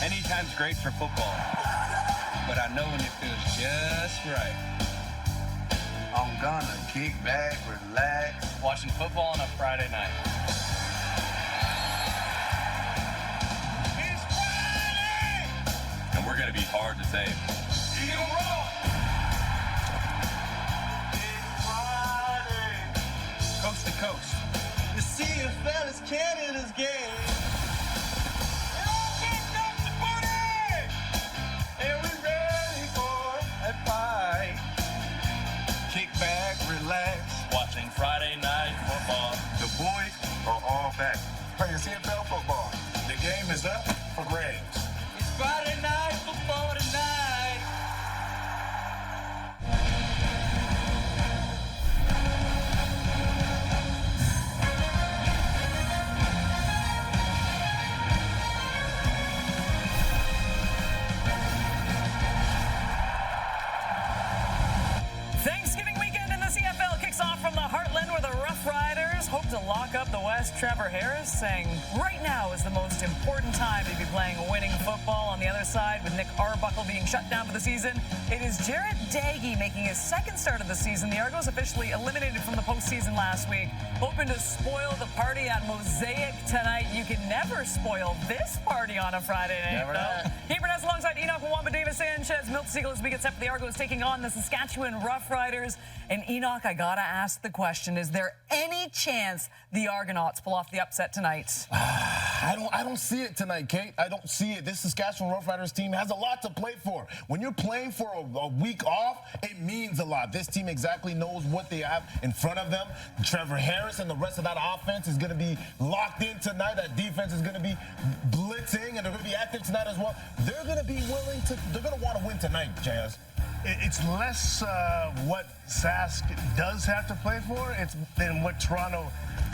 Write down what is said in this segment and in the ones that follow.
Anytime's great for football, but I know when it feels just right. I'm gonna kick back, relax. Watching football on a Friday night. It's Friday! And we're gonna be hard to tame. Eagle roll! It's Friday! Coast to coast. The CFL is Canada's game. Relax. Watching Friday night football. The boys are all back. Playing CFL football. The game is up for grabs. It's Friday night football tonight. Thanksgiving weekend in the CFL kicks off from the Heartland where the Roughriders hope to lock up the West. Trevor Harris saying right now is the most important time to be playing winning football. On the other side, with Nick Arbuckle being shut down for the season, it is Jarrett Daggy making his second start of the season. The Argos officially eliminated from the postseason last week. Hoping to spoil the party at Mosaic tonight. You can never spoil this party on a Friday night. Never know. Keeper Ness alongside Enoch Mwamba, Davis Sanchez, Milt Siegel as we get set for the Argos taking on the Saskatchewan Roughriders. And Enoch, I gotta ask the question, is there any chance the Argonauts pull off the upset tonight? I don't see it tonight, Kate. I don't see it. This Saskatchewan Roughriders team has a lot to play for. When you're playing for a week off, it means a lot. This team exactly knows what they have in front of them. Trevor Harris and the rest of that offense is going to be locked in tonight. That defense is going to be blitzing, and they're going to be active tonight as well. They're going to be willing to, they're going to want to win tonight, Jazz. It's less what Sask does have to play for than what Toronto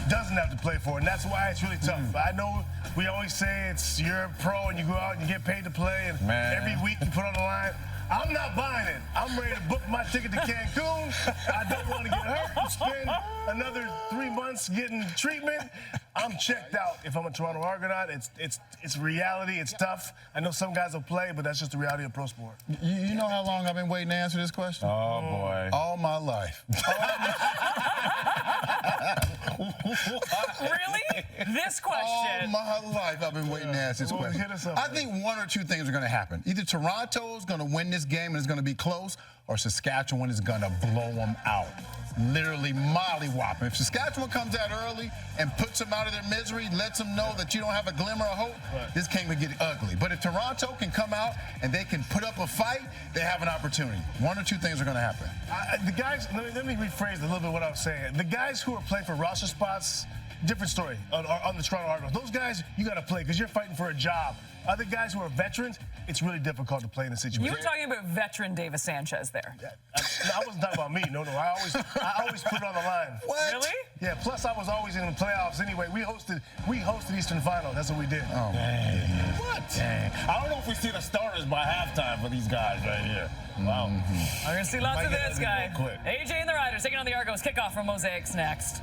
doesn't have to play for, and that's why it's really tough. I know we always say you're a pro and you go out and you get paid to play, and every week you put on the line. I'm not buying it. I'm ready to book my ticket to Cancun. I don't want to get hurt and spend another 3 months getting treatment. I'm checked out if I'm a Toronto Argonaut. It's reality. It's tough. I know some guys will play, but that's just the reality of pro sport. You know how long I've been waiting to answer this question? Oh, boy. All my life. Really? This question? All my life I've been waiting to ask this question. Hit us up, I think one or two things are going to happen. Either Toronto's going to win this game and it's going to be close, or Saskatchewan is going to blow them out. Literally mollywop them. If Saskatchewan comes out early and puts them out of their misery, lets them know that you don't have a glimmer of hope, this game will get ugly. But if Toronto can come out and they can put up a fight, they have an opportunity. One or two things are going to happen. The guys, let me rephrase a little bit what I was saying. The guys who are playing for roster spots, different story on the Toronto Argonauts. Those guys, you got to play because you're fighting for a job. Other guys who are veterans, it's really difficult to play in a situation. You were talking about veteran Davis Sanchez there. I wasn't talking about me. No. I always put it on the line. What? Really? Yeah. Plus, I was always in the playoffs anyway. We hosted Eastern Final. That's what we did. Oh, Dang. What? Dang. I don't know if we see the starters by halftime for these guys right here. Wow. We're going to see lots of Might get this ugly guy. real quick. AJ and the Riders taking on the Argos. Kickoff from Mosaics next.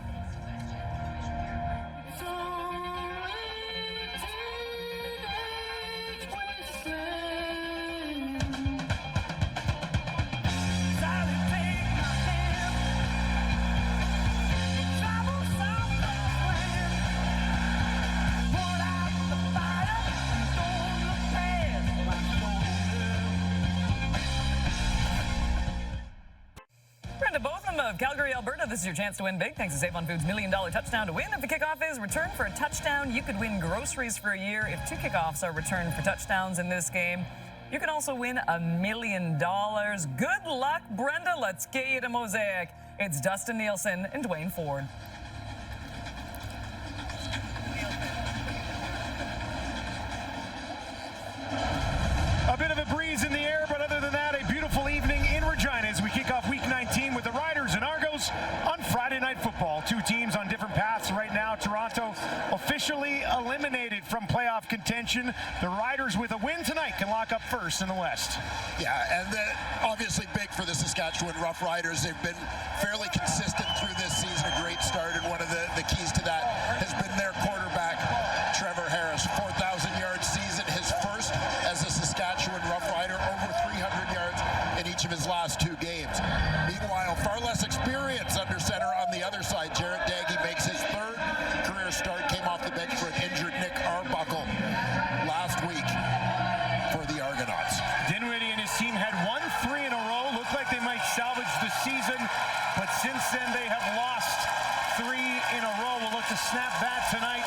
Of Calgary, Alberta. This is your chance to win big thanks to Save on Foods' $1 million touchdown to win. If the kickoff is returned for a touchdown, you could win groceries for a year. If 2 kickoffs are returned for touchdowns in this game, you can also win $1 million. Good luck, Brenda. Let's get you to Mosaic. It's Dustin Nielsen and Dwayne Ford. A bit of a breeze in the air, but other than that, a beautiful evening in Regina as we kick off Week 19 with the Riders and Argos on Friday Night Football. Two teams on different paths right now. Toronto officially eliminated from playoff contention. The Riders, with a win tonight, can lock up first in the West. Yeah, and obviously big for the Saskatchewan Roughriders. They've been fairly consistent through this season. A great start, and one of the keys to that has been their quarterback, Trevor Harris. 4,000-yard season, his first each of his last 2 games. Meanwhile, far less experience under center on the other side. Jarrett Daggy makes his 3rd career start, came off the bench for an injured Nick Arbuckle last week for the Argonauts. Dinwiddie and his team had won 3 in a row. Looked like they might salvage the season, but since then they have lost 3 in a row. We'll look to snap that tonight.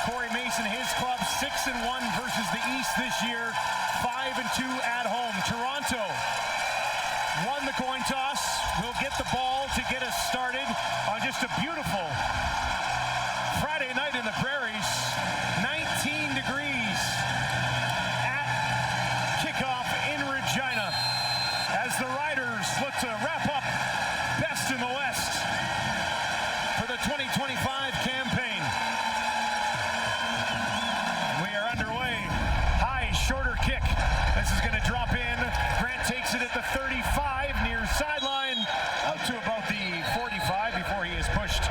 Corey Mason, his club, 6-1 versus the East this year, 5-2 at home. Toronto won the coin toss. Will get the ball to get us started on just a beautiful Friday night in the Prairies. 19 degrees at kickoff in Regina as the Riders look to wrap up best in the West for the 2025 campaign. We are underway. High, shorter kick. This is going to drop in. Grant takes it at the 35 near sideline up to about the 45 before he is pushed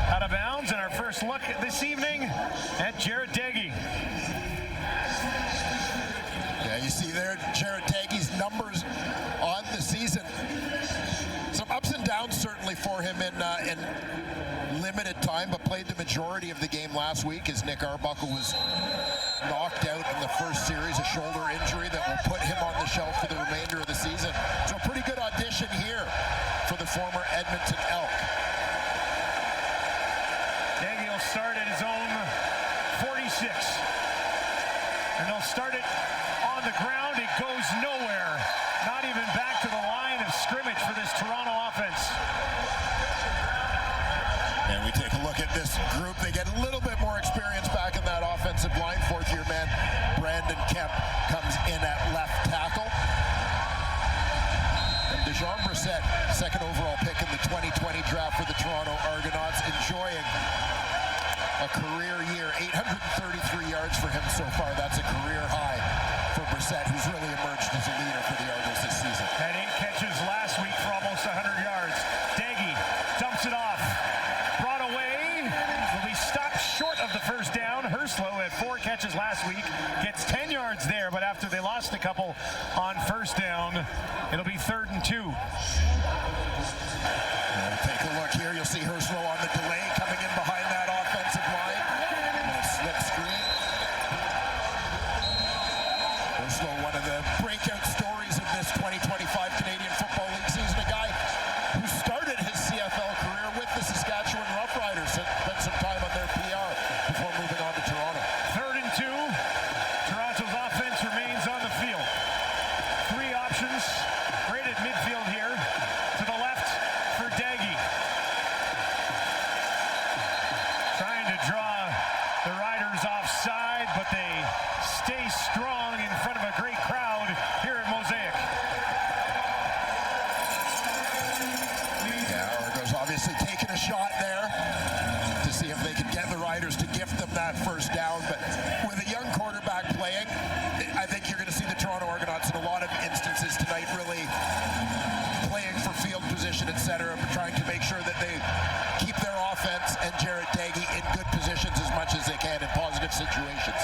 out of bounds. And our first look this evening at Jarrett Daggy. Yeah, you see there Jarrett Daggy's numbers on the season. Some ups and downs certainly for him in limited time, but played the majority of the game last week as Nick Arbuckle was knocked out in the first series, a shoulder injury that will put him on the shelf for the remainder of the season. So a pretty good audition here for the former Edmonton Elk. Daggy will start at his own 46. And they'll start it on the ground. It goes nowhere. Not even back to the line of scrimmage for this Toronto offense. And we take a look at this group. They get a little bit more experience back in that offensive line. 4th-year man Brandon Kemp comes in at left tackle. And Jean Brissett, 2nd overall pick in the 2020 draft for the Toronto Argonauts, enjoying a career year. 833 yards for him so far. That's a career high for Brissett, who's really emerged as a leader for the Argos this season. Had 8 catches last week for almost 100 yards. Daggy dumps it off. Brought away. Will be stopped short of the first down. Herslow had 4 catches last week. Gets 10 yards there, but after they lost a couple on first down, it'll be 3rd and 2. Take a look here. You'll see Herslow on the delay coming in behind that offensive line. A slip screen. Herslow, one of the breakout stories of this 2025 Canadian Football League season. A guy who started his CFL career with the Saskatchewan Roughriders, spent some time on their PR before moving on to Toronto. 3rd and 2. Toronto's offense remains on the field. 3 options. Right at midfield here. To the left for Daggy. Trying to draw the Riders offside, but they stay strong in front of a great crowd here at Mosaic. Yeah, Argos obviously taking a shot there to see if they can get the Riders to gift them that first down. But with a young quarterback playing, I think you're going to see the Toronto Argonauts in a lot of instances tonight really playing for field position, etc., but trying to make sure that they keep their offense and Jarrett Daggy in good positions as much as they can in positive situations.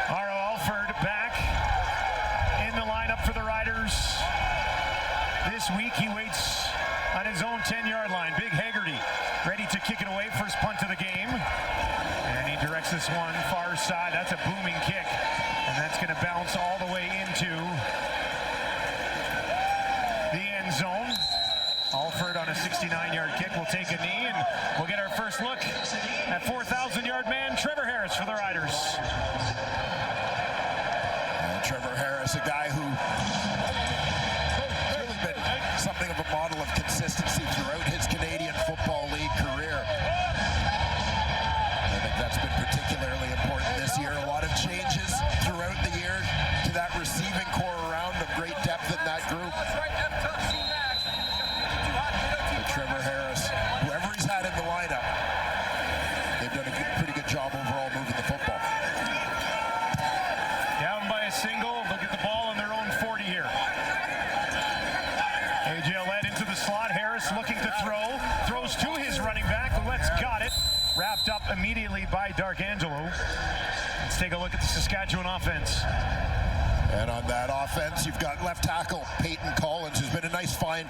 Aro Alford back in the lineup for the Riders. This week he waits on his own 10-yard line. Big Haggerty ready to kick it away. First punt of the game. And he directs this one far side. That's a booming kick. And that's going to bounce all the way into the end zone. Alford on a 69-yard kick will take a knee, and we'll get our first look at 4,000-yard man Trevor Harris for the Riders. And Trevor Harris, a guy who has really been something of a model of consistency throughout his Canadian Football League career. I think that's been particularly important this year. A lot of changes throughout the year to that receiving core around him. Great depth in that group. But Trevor Harris, whoever he's had in the lineup, they've done a pretty good job overall moving the football. Down by a single. Look at the ball on their own 40 here. AJ led into the slot. Harris looking to throw. Throws to his running back. Let's got it. Wrapped up immediately by Darkangelo. Let's take a look at the Saskatchewan offense. And on that offense, you've got left tackle Peyton Collins, who's been a nice find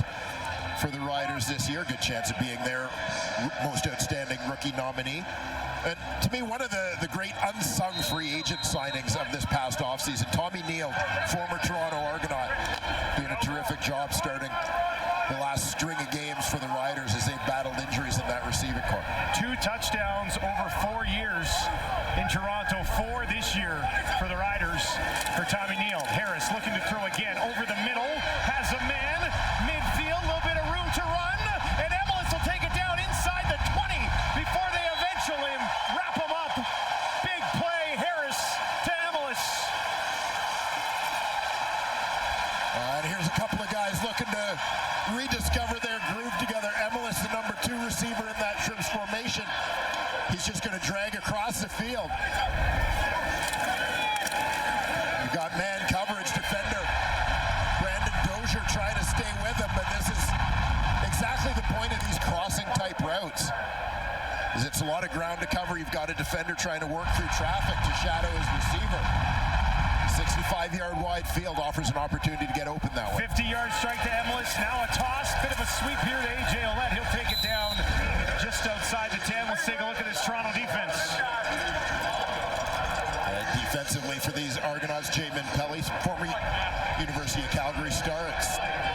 for the Riders this year. Good chance of being their most outstanding rookie nominee. And to me, one of the great unsung free agent signings of this past offseason, Tommy Neal, former Toronto Argonaut, doing a terrific job starting the last string of games for the Riders as they battled injuries in that receiving corps. 2 touchdowns over 4 years in Toronto, 4 this year for the Riders for Tommy Neal. Harris looking to throw again over the middle, has a man, midfield, a little bit of room to run, and Emilus will take it down inside the 20 before they eventually wrap him up. Big play, Harris to Emilus. And here's a couple of guys looking to rediscover their groove together. Emilus, the number 2 receiver in that Trips formation. He's just going to drag across the field. You've got man coverage defender Brandon Dozier trying to stay with him, but this is exactly the point of these crossing type routes. It's a lot of ground to cover. You've got a defender trying to work through traffic to shadow his receiver. 65-yard wide field offers an opportunity to get open that way. 50-yard strike to Emilus. Now a toss. Bit of a sweep here to A.J. Ouellette. He'll take it down just outside the 10. Let's take a look at this Toronto defense. Defensively for these Argonauts, Jamin Pelly, former University of Calgary star,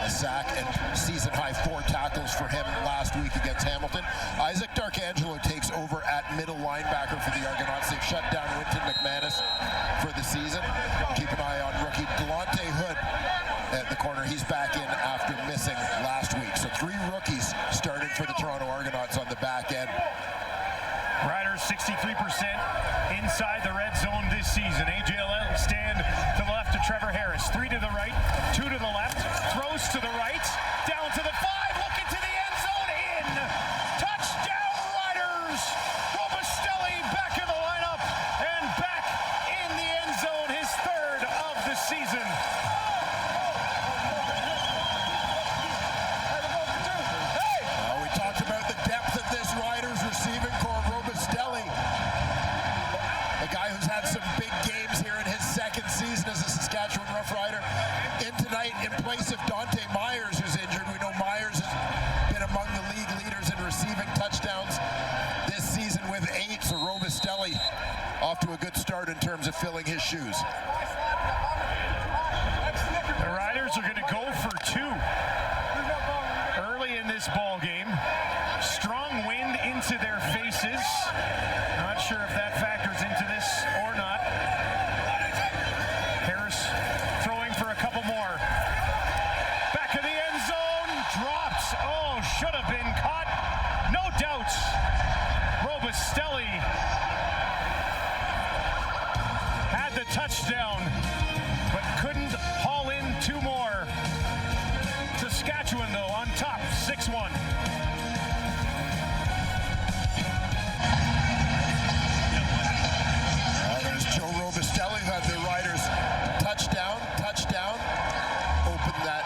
a sack and season-high 4 tackles for him last week against Hamilton. Isaac D'Arcangelo takes over at middle linebacker for the Argonauts. They've shut down Winton McManus for the season. Keep an eye on rookie Delonte Hood at the corner. He's back in after missing last week. So 3 rookies starting for the Toronto Argonauts on the back end. Riders 63% inside the red zone this season. A.J. Ouellette will stand to the left of Trevor Harris. 3 to the right, 2 to the left, throws to the right, down to the 5, looking to the end zone, in! Touchdown Riders! Robustelli back in the lineup and back in the end zone, his 3rd of the season. We talked about the depth of this Riders receiving corps. Robustelli, a guy who's had some big games here in his 2nd season as a Saskatchewan Roughrider. In tonight in place of Dante Myers, who's injured. We know Myers has been among the league leaders in receiving touchdowns this season with 8. So Robustelli off to a good start in terms of filling his shoes. The Riders are going to go for 2 early in this ball game. Strong wind into their faces. Not sure if that factors into this or not. Harris throwing for a couple more. Back of the end zone, drops. Oh, should have been caught. No doubt. Robustelli had the touchdown, but couldn't haul in 2 more. Saskatchewan, though, on top, 6-1. There's Joe Robustelli, who had the Riders touchdown, opened that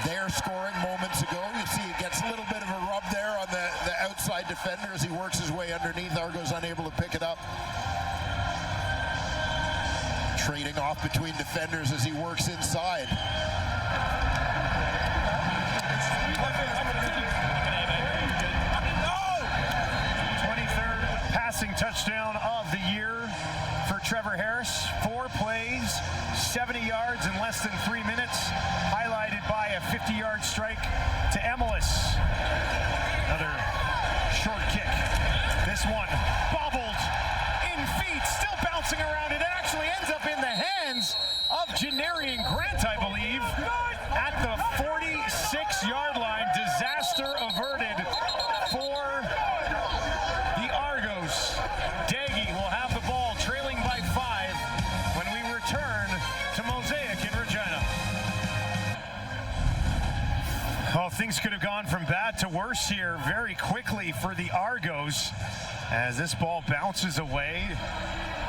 their scoring moments ago. You see he gets a little bit of a rub there on the outside defender as he works his way underneath. Argo's unable to pick it up. Trading off between defenders as he works inside. 23rd passing touchdown of the year for Trevor Harris. 4 plays, 70 yards in less than 3 minutes, highlighted by a 50-yard strike to Emilus. Another short kick. This one bobbled in feet, still bouncing around. It actually ends up in the hands of Janarian Grant, I believe, at the 46-yard line. Disaster averted for the Argos. Daggy will have the ball, trailing by 5 when we return to Mosaic in Regina. Well, things could have gone from bad to worse here very quickly for the Argos as this ball bounces away.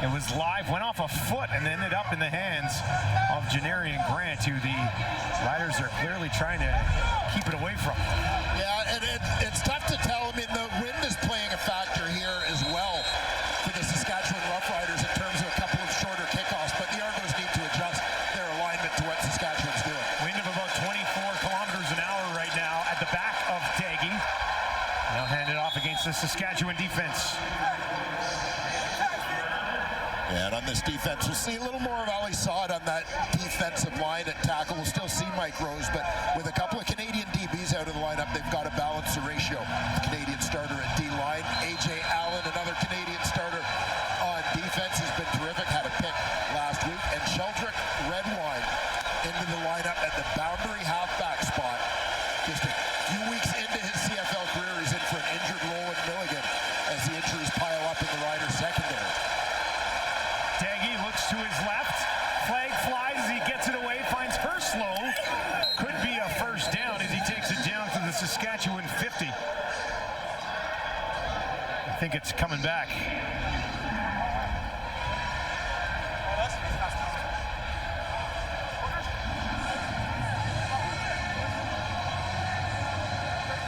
It was live, went off a foot, and ended up in the hands of Janarian Grant, who the Riders are clearly trying to keep it away from. Yeah, and it's tough to tell. I mean, the wind is playing a factor here as well for the Saskatchewan Roughriders in terms of a couple of shorter kickoffs, but the Argos need to adjust the Saskatchewan defense. And on this defense, we'll see a little more of Ali Saad on that defensive line at tackle. We'll still see Mike Rose, but with a couple of Canadian DBs out of the lineup, they've got to balance the ratio. The Canadian starter at D-line, A.J. Allen, another Canadian starter on defense, has been terrific, had a pick last week. And Sheldrick Redwine into the lineup at the boundary halfback spot. Just a few weeks into his CFL career, he's in for an injured Roland Milligan as the injuries pile up in the Riders secondary. Daggy looks to his left. Flag flies as he gets it away, finds Herslow. Could be a first down as he takes it down to the Saskatchewan 50. I think it's coming back.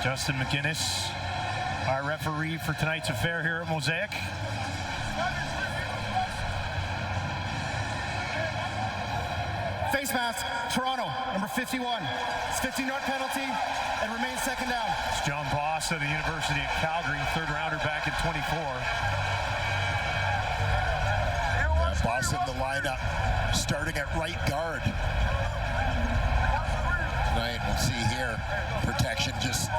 Justin McGinnis, our referee for tonight's affair here at Mosaic. Face mask, Toronto, number 51. It's 15-yard penalty and remains second down. It's John Boss of the University of Calgary, third rounder back in 24. Boss in the lineup, starting at right guard. Tonight, we'll see here, protection just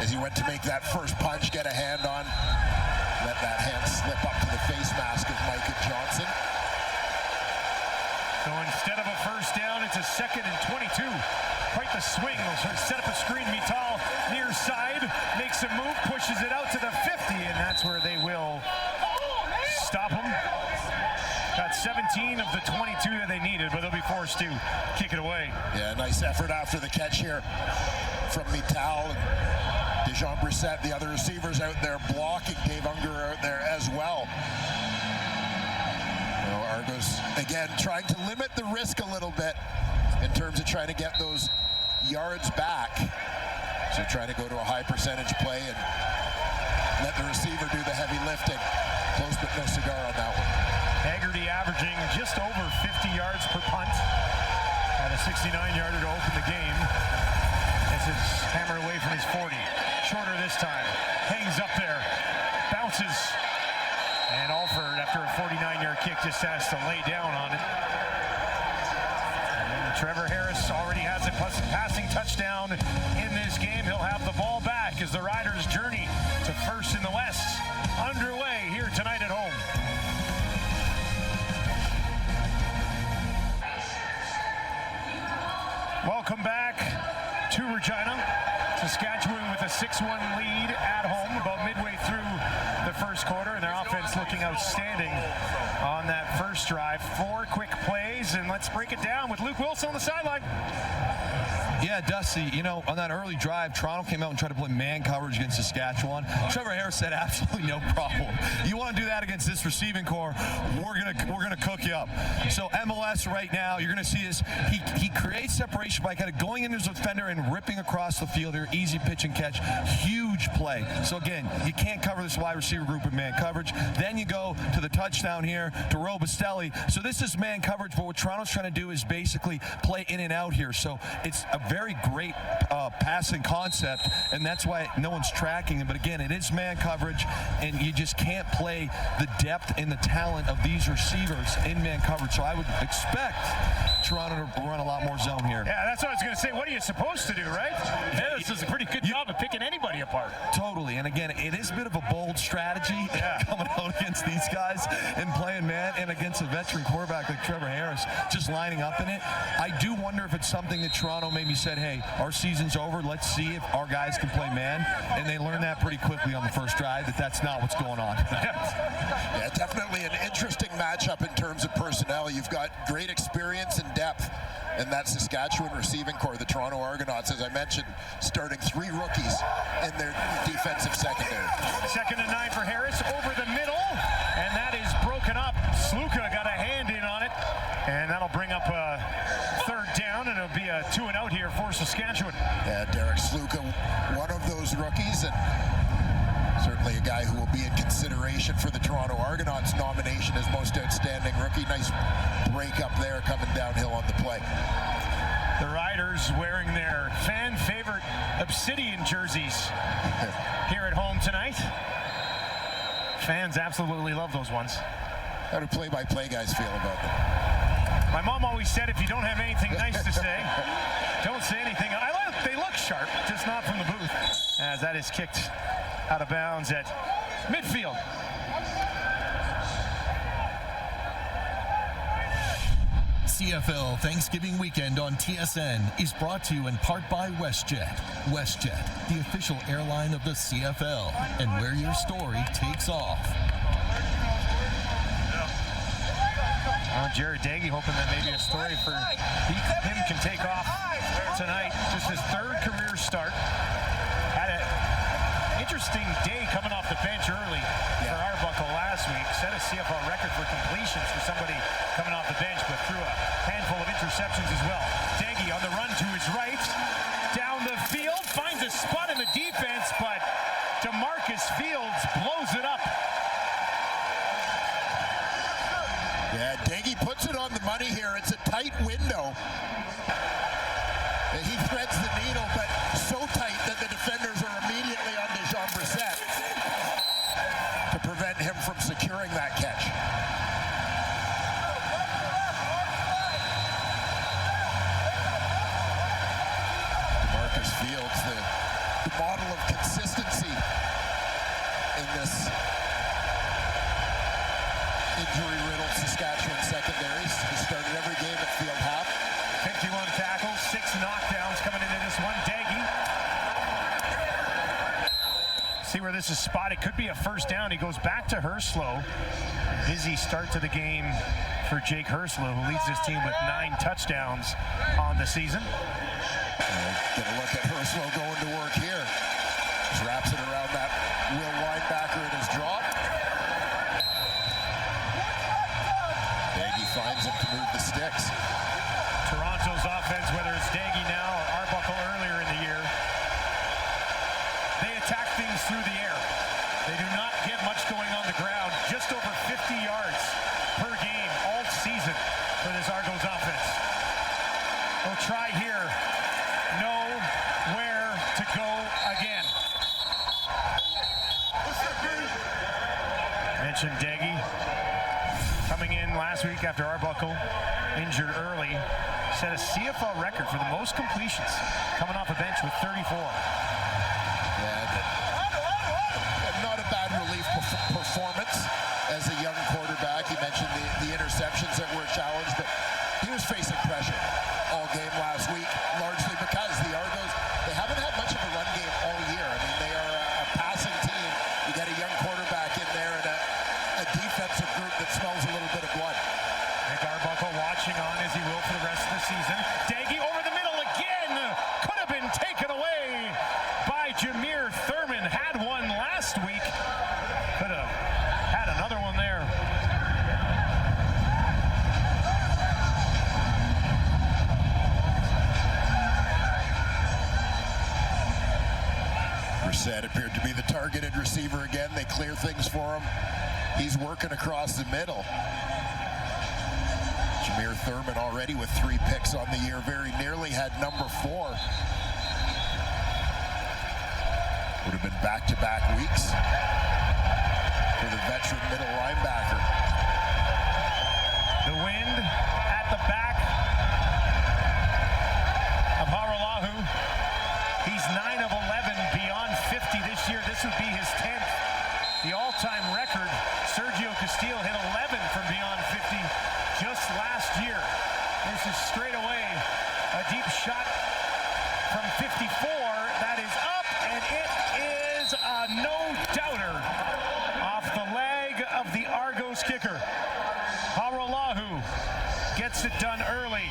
as he went to make that first punch, get a hand on, let that hand slip up to the face mask of Micah Johnson. So instead of a first down, it's a 2nd and 22. Quite the swing. They'll set up a screen. Vital near side, makes a move, pushes it out to the 50, and that's where they will stop him. Got 17 of the 22 that they needed, but they'll be forced to kick it away. Yeah, nice effort after the catch here from Vital. Dejean Brissett, the other receivers out there blocking. Dave Unger out there as well. Argos, again, trying to limit the risk a little bit in terms of trying to get those yards back. So trying to go to a high percentage play and let the receiver do the heavy lifting. Close but no cigar on that one. Haggerty averaging just over 50 yards per punt. Had a 69-yarder to open the game. This is hammered away from his 40. Shorter this time. Hangs up there. Bounces. And Alford, after a 49-yard kick, just has to lay down on it. And Trevor Harris already has a passing touchdown in this game. He'll have the ball back as the Riders' journey to first in the West underway here tonight at home. Welcome back to Regina. Saskatchewan with a 6-1 lead at home about midway through the first quarter, and their offense looking outstanding on that first drive. 4 quick plays, and let's break it down with Luke Wilson on the sideline. Yeah, Dusty, you know, on that early drive, Toronto came out and tried to play man coverage against Saskatchewan. Trevor Harris said absolutely no problem. You want to do that against this receiving core, we're gonna cook you up. So MLS right now, you're gonna see this. He creates separation by kind of going into his defender and ripping across the field here. Easy pitch and catch, huge play. So again, you can't cover this wide receiver group in man coverage. Then you go to the touchdown here to Robistelli. So this is man coverage, but what Toronto's trying to do is basically play in and out here. So it's a very great passing concept, and that's why no one's tracking him. But again, it is man coverage, and you just can't play the depth and the talent of these receivers in man coverage. So I would expect Toronto to run a lot more zone here. Yeah, that's what I was going to say. What are you supposed to do, right? Harris does a pretty good job of picking anybody apart. Totally, and again, it is a bit of a bold strategy coming out against these guys and playing man, and against a veteran quarterback like Trevor Harris, just lining up in it. I do wonder if it's something that Toronto maybe said, hey, our season's over, let's see if our guys can play man, and they learned that pretty quickly on the first drive, that's not what's going on. Yeah, definitely an interesting matchup in terms of personnel. You've got great experience and depth in that Saskatchewan receiving core. The Toronto Argonauts, as I mentioned, starting 3 rookies in their defensive secondary. 2nd and 9 for Harris over the middle, and that is broken up. Sluka got a hand in on it, and that'll bring up a 3rd down, and it'll be a 2 and out here for Saskatchewan. Yeah, Derek Sluka, one of those rookies, and certainly a guy who will be in consideration for the Toronto Argonauts nomination as most outstanding rookie. Nice break up there coming downhill on the play. The Riders wearing their fan favorite obsidian jerseys here at home tonight. Fans absolutely love those ones. How do play-by-play guys feel about them? My mom always said if you don't have anything nice to say, don't say anything. They look sharp, just not from the booth. As that is kicked out of bounds at midfield. CFL Thanksgiving weekend on TSN is brought to you in part by WestJet. WestJet, the official airline of the CFL, and where your story takes off. Jared Dagey hoping that maybe a story for him can take off tonight. Just his third career start. Had an interesting day coming off the bench early for Arbuckle last week. Set a CFL record for completions for somebody coming off the bench, but threw a handful of interceptions as well. Dagey on the run to his right. Down the field, finds a spot in the defense, but DeMarcus Fields blows it up. Yeah, Dagey puts it on the money here. It's a tight window. He threads the needle, but so tight that the defenders are immediately on Jean Brissett to prevent him from securing that catch. DeMarcus Fields, the model of consistency in this injury-riddled Saskatchewan secondaries. He started every game at field half. 51 tackles, 6 knockdowns coming into this one. Dagey. See where this is spotted. Could be a first down. He goes back to Herslow. Busy start to the game for Jake Herslow, who leads this team with 9 touchdowns on the season. Get a look at Herslow going to work here. Just wraps it around that Will linebacker in his drop. Dagey finds him to move the sticks. Toronto's offense, whether it's Dagey now or Arbuckle earlier in the year, they attack things through the air. They do not get much going on the ground. Just over 50 yards per game all season for this Argos offense. They'll try here. Nowhere to go again. Mentioned Dagey coming in last week after Arbuckle injured early. Set a CFL record for the most completions, coming off a bench with 34. Not a bad relief performance as a young quarterback. He mentioned the interceptions that were a challenge, but he was facing pressure all game last week, largely because the Argos, they haven't had much of a run game all year. I mean, they are a passing team. You get a young quarterback in there and a defensive group that smells a little bit of blood. Nick Arbuckle watching on as he will for the rest of the season. Dagey over the middle again. Could have been taken away by Jameer Thurman. Had one last week. Could have had another one there. Brissett appeared to be the targeted receiver again. They clear things for him. He's working across the middle. Jameer Thurman already with 3 picks on the year, very nearly had number 4. Would have been back-to-back weeks for the veteran middle linebacker. The wind at the back of Haralahu. He's 9 of 11 beyond 50 this year. This would be his 10th. The all-time record, Sergio Castillo hit 11 from beyond 50 just last year. This is straight away a deep shot from 54. That is up, and it is a no-doubter off the leg of the Argos kicker. Haralahu gets it done early.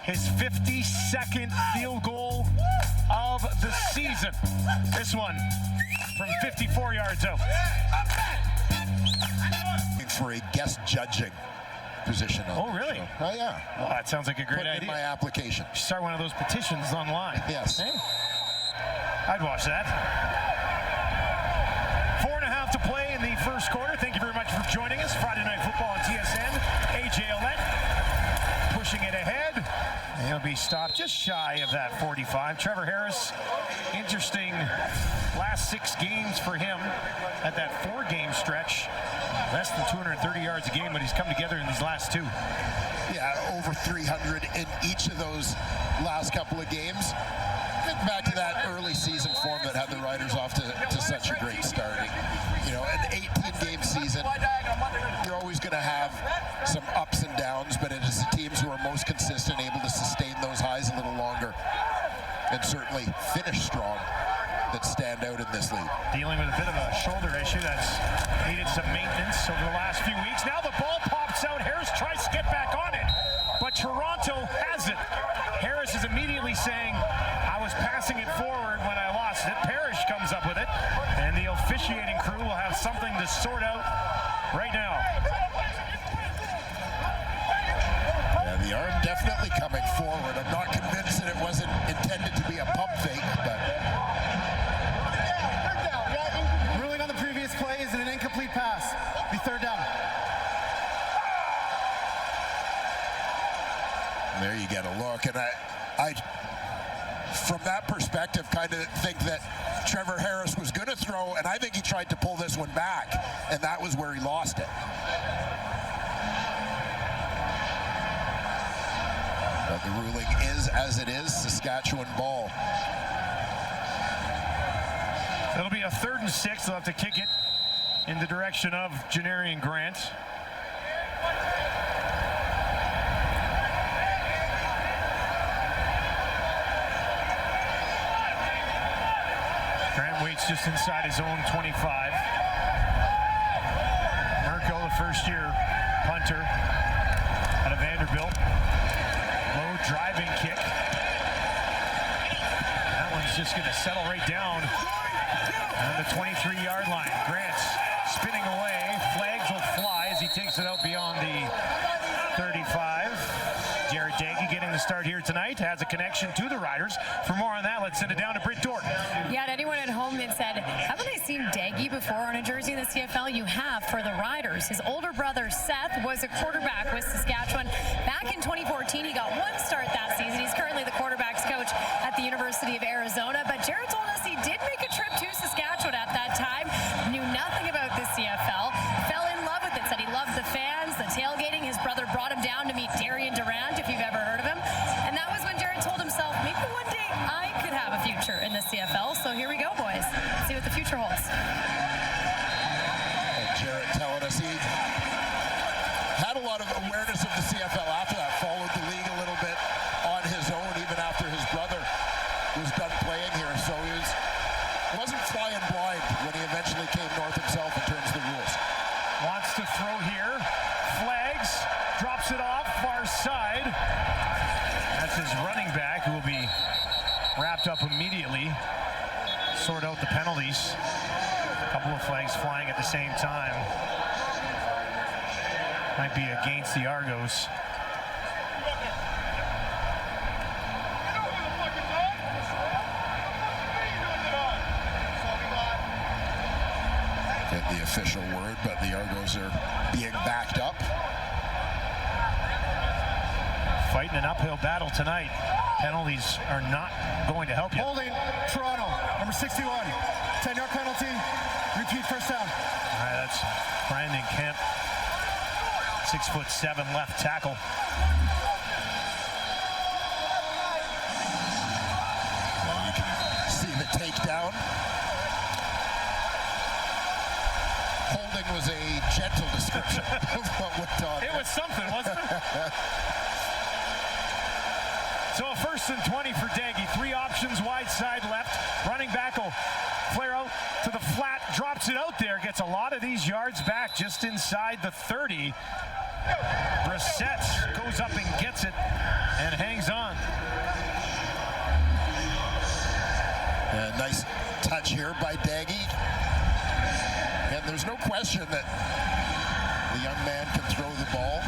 His 52nd field goal of the season. This one from 54 yards out. For a guest judging position. Oh, really? Oh, yeah. Oh, that sounds like a great Put idea. in my application. Start one of those petitions online. Yes. Hey, I'd watch that. 4.5 to play in the first quarter. Thank you very much for joining us. Friday Night Football on TSN. AJ Ouellette pushing it ahead. He'll be stopped just shy of that 45. Trevor Harris, interesting last 6 games for him at that 4-game stretch. Less than 230 yards a game, but he's come together in these last 2. Yeah, over 300 in each of those last couple of games. Getting back to that early season form that had the Riders off to such a great start. You know, an 18-game season, you're always going to have some ups and downs, but it is the teams who are most consistent, able to sustain those highs a little longer, and certainly finish strong, that stand out in this league. Dealing with a bit of a shoulder issue that's needed some maintenance over the last few weeks. Now the ball pops out. Harris tries to get back on it, but Toronto has it. Harris is immediately saying, I was passing it forward when I lost it. Parrish comes up with it, and the officiating crew will have something to sort out right now. Yeah, the arm definitely coming forward. I'm not convinced that it wasn't intended to be a pump fake, but... Ruling on the previous play is an incomplete pass. Be third down. And there you get a look, and I from that perspective, kind of think that Trevor Harris was going to throw, and I think he tried to pull this one back, and that was where he lost it. But the ruling is as it is, Saskatchewan ball. It'll be a 3rd and 6. They'll have to kick it in the direction of Janarian Grant. Grant waits just inside his own 25. Mirko, the first-year punter out of Vanderbilt. Low driving kick. That one's just going to settle right down on the 23-yard line. Grant's spinning away. Flags will fly as he takes it out beyond the 35. Jared Daggy getting the start here tonight. Has a connection to the Riders. For more on that, let's send it down to Britt Dorton. Yeah, to anyone at home that said, haven't I seen Daggy before on a jersey in the CFL? You have, for the Riders. His older brother, Seth, was a quarterback with Saskatchewan. Back in 2014, he got 1 start that season. He's currently the quarterback's coach at the University of Arizona. But Jared told us he did make a trip to Saskatchewan at that time. Knew nothing about the CFL. Fell in love with it. Said he loved the fans, the tailgating. His brother brought him down to meet Darian Durant, if you've ever heard of him. And that was when Jared told himself, maybe one day I could have a future in the CFL. So here we go, boys. See what the future holds. And Jared telling us he had a lot of awareness of the CFL after that, followed the league a little bit on his own, even after his brother was done playing here. So he wasn't flying blind when he eventually came north himself in terms of the rules. Wants to throw here. Flags. Drops it off. Far side. That's his running back, who will be wrapped up immediately. Sort out the penalties. A couple of flags flying at the same time. Might be against the Argos. Get the official word, but the Argos are being backed up. Fighting an uphill battle tonight. Penalties are not going to help you. Holding, Toronto, number 61. 10-yard penalty, repeat first down. All right, that's Brandon Kemp, 6'7" left tackle. Well, you can see the takedown. Holding was a gentle description of what went on. It was something, wasn't it? So a 1st and 20 for Daggy. 3 options, wide side left. Running back will flare out to the flat, drops it out there, gets a lot of these yards back just inside the 30. Brissett goes up and gets it and hangs on. Nice touch here by Daggy. And there's no question that the young man can throw the ball.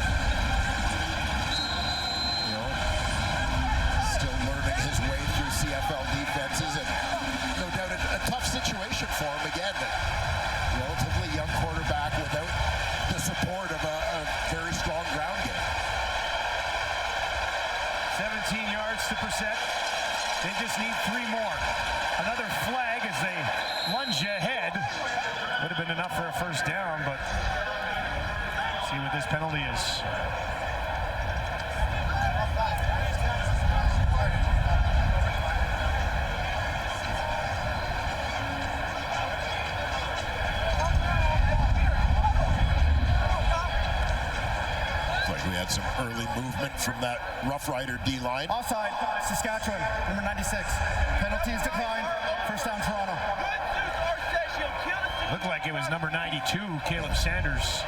You know, still learning his way through CFL defenses, and no doubt a tough situation for him again. A relatively young quarterback without the support of a very strong ground game. 17 yards to Brissett. They just need 3 more. Another flag as they lunge ahead. Would have been enough for a first down, but see what this penalty is. We had some early movement from that Rough Rider D-line. Offside, Saskatchewan, number 96. Penalties declined. First down, Toronto. Looked like it was number 92, Caleb Sanders.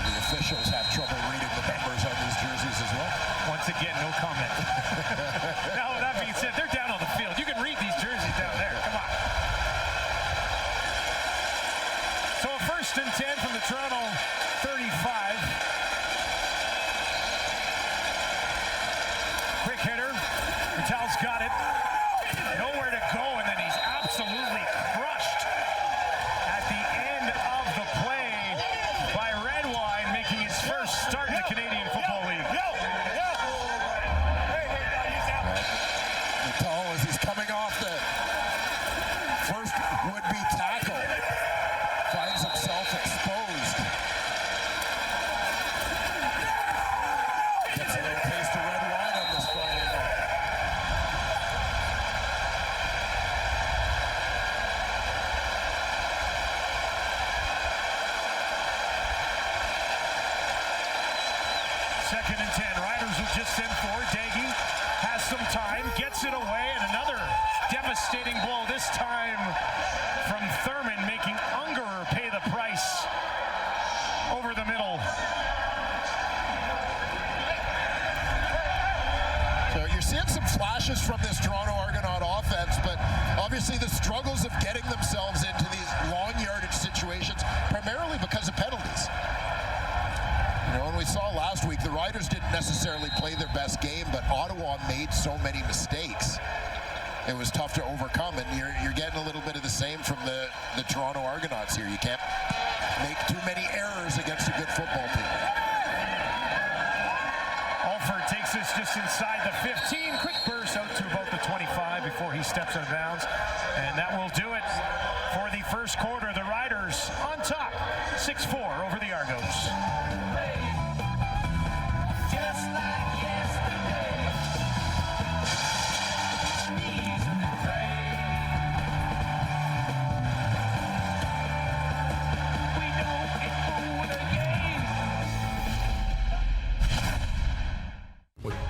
The officials have trouble reading the numbers on these jerseys as well. Once again, no comment. Now, that being said, they're down on the field. You can read these jerseys down there. Come on. So a 1st and 10 from the Toronto 35. Quick hitter. Vitale's got it. Nowhere to go, and then he's absolutely crushed at the end of the play by Redwine, making his first start in the Canadian Football League. Vitale, as he's coming off the first would-be tackle, finds himself exposed. Gets a little taste of red wine on this Friday night. Second and 10. Riders will just send forward. Daggy has some time, gets it away, and another devastating blow, this time from Thurman, making Ungerer pay the price over the middle. So you're seeing some flashes from this Toronto Argonaut offense, but obviously the struggles of getting themselves into these long yardage situations, primarily because of penalties. You know, when we saw last week, the Riders didn't necessarily play their best game, but Ottawa made so many mistakes. It was tough to overcome, and you're getting a little bit of the same from the Toronto Argonauts here. You can't make too many errors against a good football team. Alford takes this just inside the 15. Quick burst out to about the 25 before he steps out of bounds. And that will do it for the first quarter. The Riders on top, 6-4 over the Argos.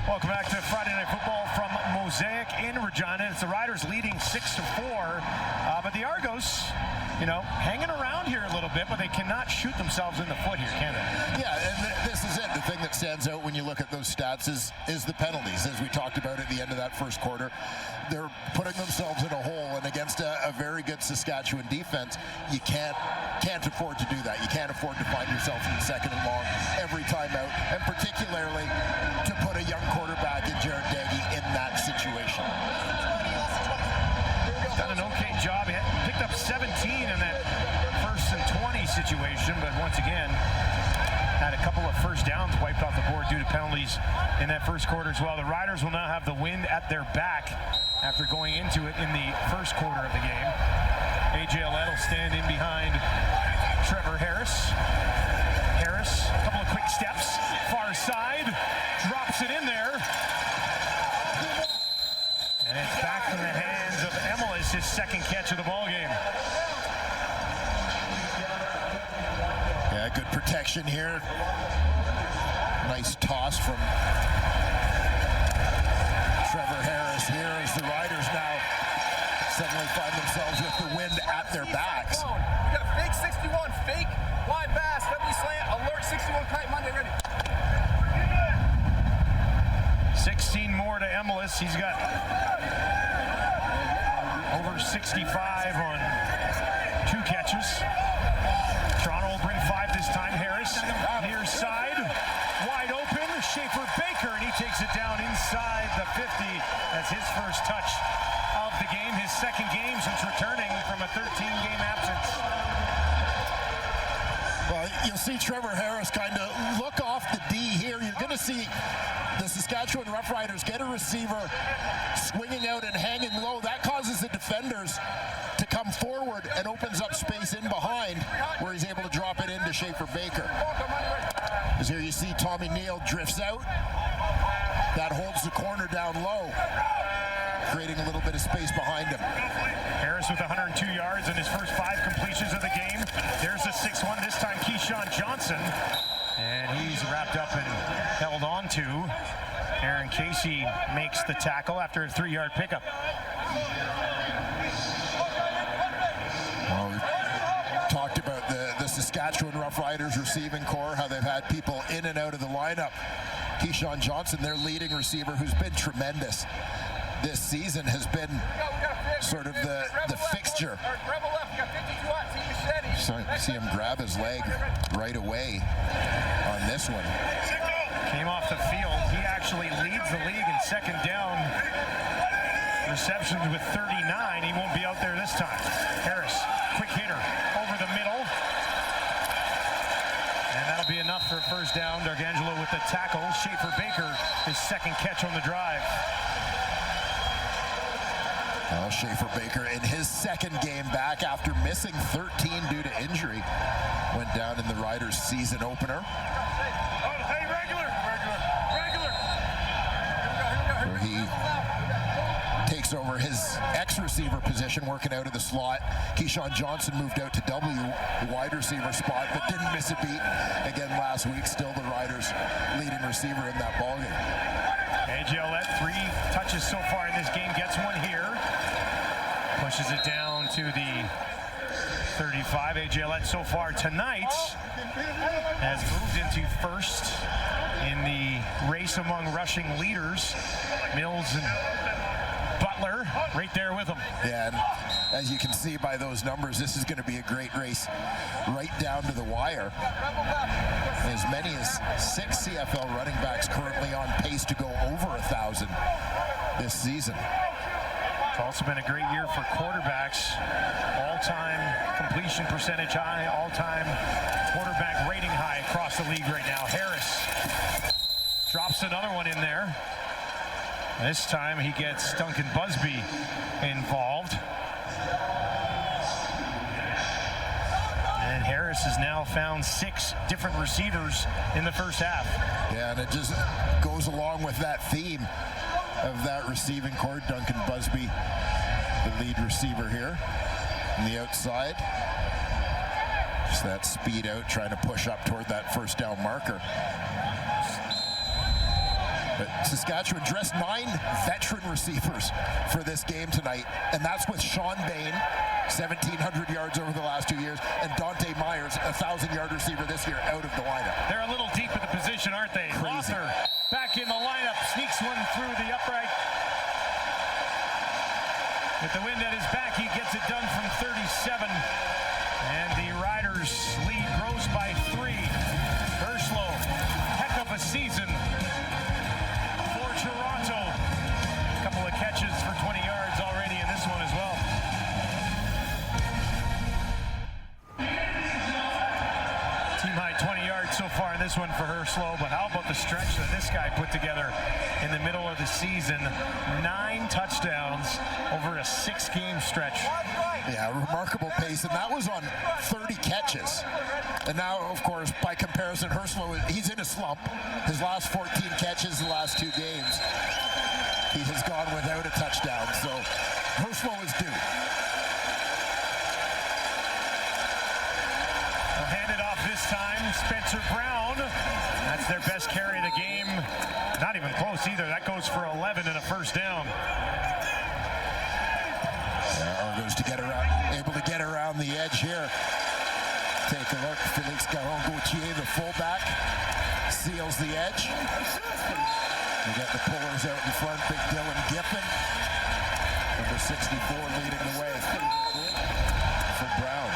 Welcome back to Friday Night Football from Mosaic in Regina. It's the Riders leading 6-4, but the Argos, you know, hanging around here a little bit, but they cannot shoot themselves in the foot here, can they? Yeah, and this is it. The thing that stands out when you look at those stats is the penalties, as we talked about at the end of that first quarter. They're putting themselves in a hole, and against a very good Saskatchewan defense, you can't afford to do that. You can't afford to find yourself in second and long every time out, and particularly to put a young quarterback in Jared Daggy in that situation. Done an okay job. He picked up 17 in that 1st and 20 situation, but once again, had a couple of first downs wiped off the board due to penalties in that first quarter as well. The Riders will now have the wind at their back after going into it in the first quarter of the game. A.J. Alette will stand in behind Trevor Harris. Harris, a couple of quick steps, far side, drops it in there. And it's back in the hands of Emilus, his second catch of the ball game. Yeah, good protection here. Nice toss from Trevor Harris here as the Riders now suddenly find themselves with the wind at their backs. We got fake 61, fake wide pass, W slant, alert 61, kite Monday, ready. 16 more to Emilus. He's got over 65 on 2 catches. Toronto will bring 5 this time. Harris, near side, wide open. Schaefer Baker, and he takes it down inside the 50. That's his first touch of the game, his second game since returning from a 13-game absence. you'll see Trevor Harris kind of look off the D here. You're going to see the Saskatchewan Roughriders get a receiver swinging out and hanging low. That causes the defenders to come forward and opens up space in behind where he's able to drop it into Schaefer Baker. As here you see Tommy Neal drifts out. That holds the corner down low, creating a little bit of space behind him. Harris with 102 yards in his first 5 completions of the game. There's the 6th one, this time Keyshawn Johnson. And he's wrapped up and held on to. Aaron Casey makes the tackle after a 3-yard pickup. Well, we talked about the Saskatchewan Roughriders receiving core, how they've had people in and out of the lineup. Keyshawn Johnson, their leading receiver, who's been tremendous this season, has been sort of the fixture. So see him grab his leg right away on this one. Came off the field. He actually leads the league in second down receptions with 39. He won't be out there this time. Harris, quick hitter over the middle. And that'll be enough for a first down. D'Arcangelo with the tackle. Schaefer Baker, his second catch on the drive. Well, Schaefer Baker in his second game back after missing 13 due to injury. Went down in the Riders season opener. Hey, regular. Where he takes over his ex-receiver position, working out of the slot. Keyshawn Johnson moved out to W, wide receiver spot, but didn't miss a beat again last week. Still the Riders' leading receiver in that ballgame. A.J. Ouellette, 3 touches so far in this game, gets one here. Pushes it down to the 35. A.J. Ouellette so far tonight has moved into first in the race among rushing leaders. Mills and Butler right there with him. Yeah, and as you can see by those numbers, this is going to be a great race right down to the wire. As many as 6 CFL running backs currently on pace to go over 1,000 this season. It's also been a great year for quarterbacks. All-time completion percentage high, all-time quarterback rating high across the league right now. Harris drops another one in there. This time he gets Duncan Busby involved. And Harris has now found 6 different receivers in the first half. Yeah, and it just goes along with that theme of that receiving core. Duncan Busby, the lead receiver here on the outside. Just that speed out, trying to push up toward that first down marker. But Saskatchewan dressed 9 veteran receivers for this game tonight, and that's with Sean Bain, 1,700 yards over the last 2 years, and Dante Myers, a 1,000-yard receiver this year, out of the lineup. They're a little deep at the position, aren't they? Crazy. Lothar back in the lineup, sneaks one through the upright. With the wind at his back, he gets it done from 37. And the Riders lead grows by 3. Herslow, heck of a season for Toronto. A couple of catches for 20 yards already in this one as well. Team high 20 yards so far in this one for Herslow, but how about the stretch that this guy put together in the middle of the season? 9 touchdowns over a 6-game stretch. Yeah, remarkable pace, and that was on 30 catches. And now, of course, by comparison, Herslow, he's in a slump. His last 14 catches the last 2 games, he has gone without a touchdown. So Herslow is due. They'll hand it off this time. Spencer Brown. That's their best carry of the game. Not even close either. That goes for 11 and a first down. Argos to get around, able to get around the edge here. Take a look. Felix Garon-Gauthier, the fullback, seals the edge. We got the pullers out in front. Big Dylan Giffen, number 64, leading the way for Brown.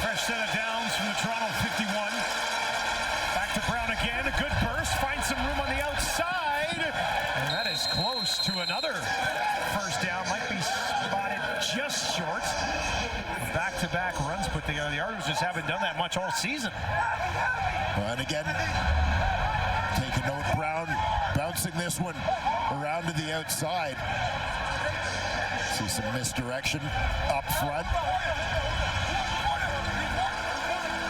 Fresh set of downs from the Toronto 51. Back to Brown again. A good burst. Finds some room on the outside. And that is close to another first down. Might be spotted just short. Back-to-back runs, but the Argonauts just haven't done that much all season. And again, take a note, Brown bouncing this one around to the outside. See some misdirection up front.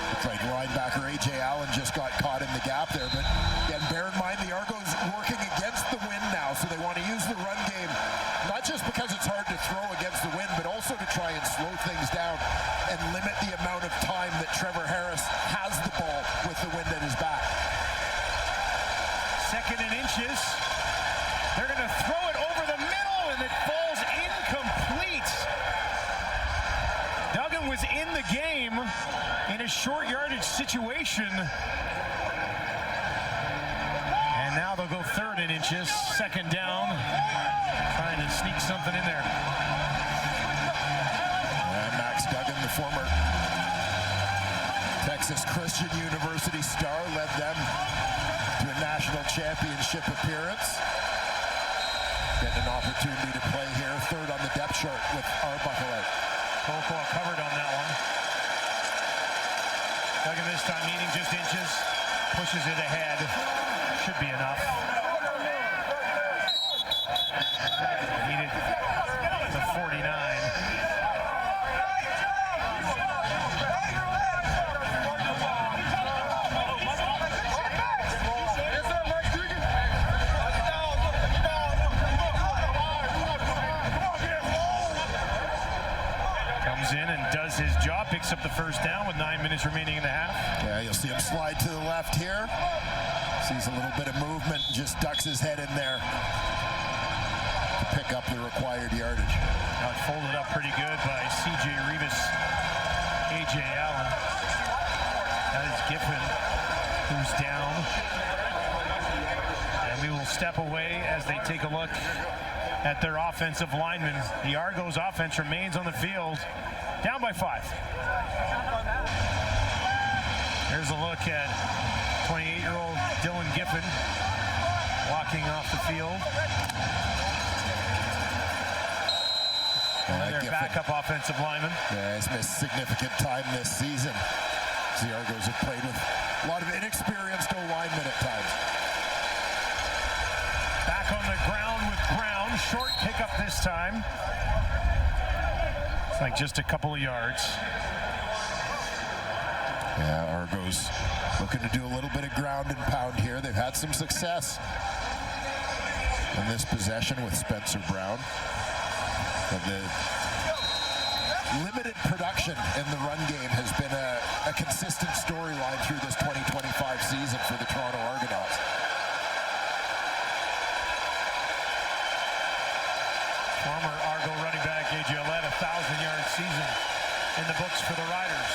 Looks like linebacker A.J. Allen just got caught in the gap there, but again, bear in mind the Argos working against the wind now, so they want to use the run game, not just because it's hard to throw against the wind, but also to try and slow things down and limit the amount of time that Trevor Harris has the ball with the wind at his back. 2nd and inches. They're going to throw it over the middle, and it falls incomplete. Duggan was in the game in a short yardage situation. And now they'll go 3rd and inches, 2nd down, trying to sneak something in there. And Max Duggan, the former Texas Christian University star, led them to a national championship appearance. Getting an opportunity to play here, 3rd on the depth chart with Arbuckle out. Colcoa covered on that one. Duggan this time needing just inches, pushes it ahead. Should be enough. Needed the 49. Comes in and does his job, picks up the first down with 9 minutes remaining in the half. Yeah, you'll see him slide to the left here. Sees a little bit of movement, just ducks his head in there to pick up the required yardage. Now it's folded up pretty good by C.J. Rivas, A.J. Allen. That is Giffen, who's down. And we will step away as they take a look at their offensive linemen. The Argos offense remains on the field, down by 5. Here's a look at 28-year-old Dylan Giffen walking off the field. One of their backup offensive linemen. Yeah, he's missed significant time this season. The Argos have played with a lot of inexperienced O-linemen at times. Back on the ground with Brown. Short pickup this time. It's like just a couple of yards. Yeah, Argos looking to do a little bit of ground and pound here. They've had some success in this possession with Spencer Brown. But the limited production in the run game has been a consistent storyline through this 2025 season for the Toronto Argonauts. Former Argo running back A.J. led a 1,000-yard season in the books for the Riders.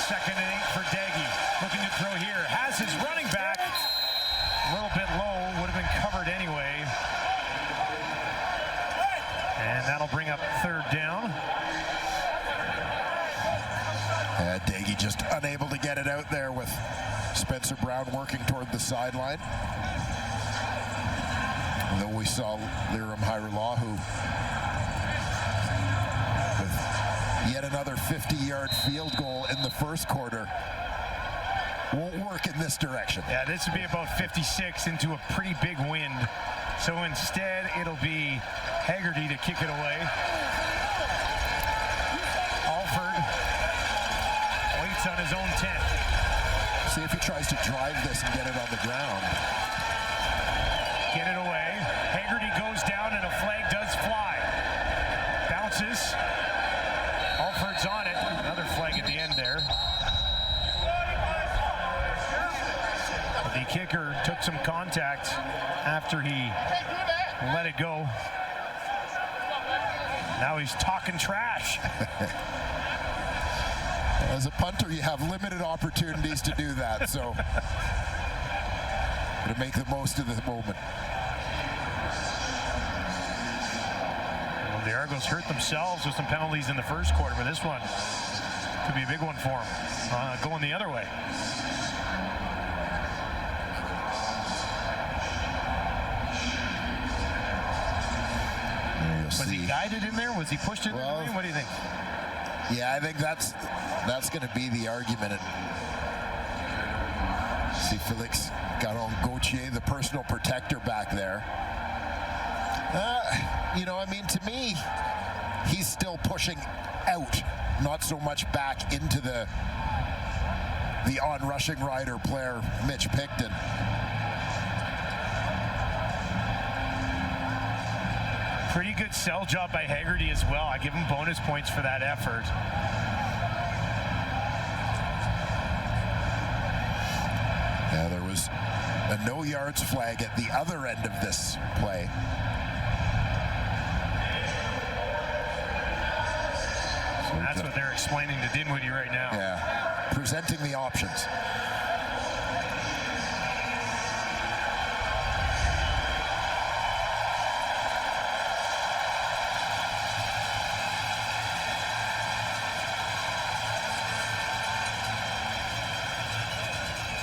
2nd and 8 for Daggy. Looking to throw here. Has his running back. A little bit low. Would have been covered anyway. And that'll bring up 3rd down. Daggy just unable to get it out there with Spencer Brown working toward the sideline. And though we saw Liram Hairulahu with yet another 50-yard field goal in the first quarter, won't work in this direction. Yeah, this would be about 56 into a pretty big wind. So instead, it'll be Haggerty to kick it away. Alford waits on his own 10. See if he tries to drive this and get it on the ground. Get it away. Haggerty goes down and a flag does fly. Bounces. Alford's on it. Another flag at the end there. The kicker took some contact after he let it go. Now he's talking trash. As a punter, you have limited opportunities to do that, so to make the most of the moment. Well, the Argos hurt themselves with some penalties in the first quarter, but this one could be a big one for them, going the other way. Was he guided in there? Was he pushed in there? What do you think? Yeah, I think that's going to be the argument. See Felix Gauthier, the personal protector back there. To me, he's still pushing out, not so much back into the on-rushing rider player, Mitch Picton. Pretty good sell job by Haggerty as well. I give him bonus points for that effort. Yeah, there was a no yards flag at the other end of this play. So that's what they're explaining to Dinwiddie right now. Yeah, presenting the options.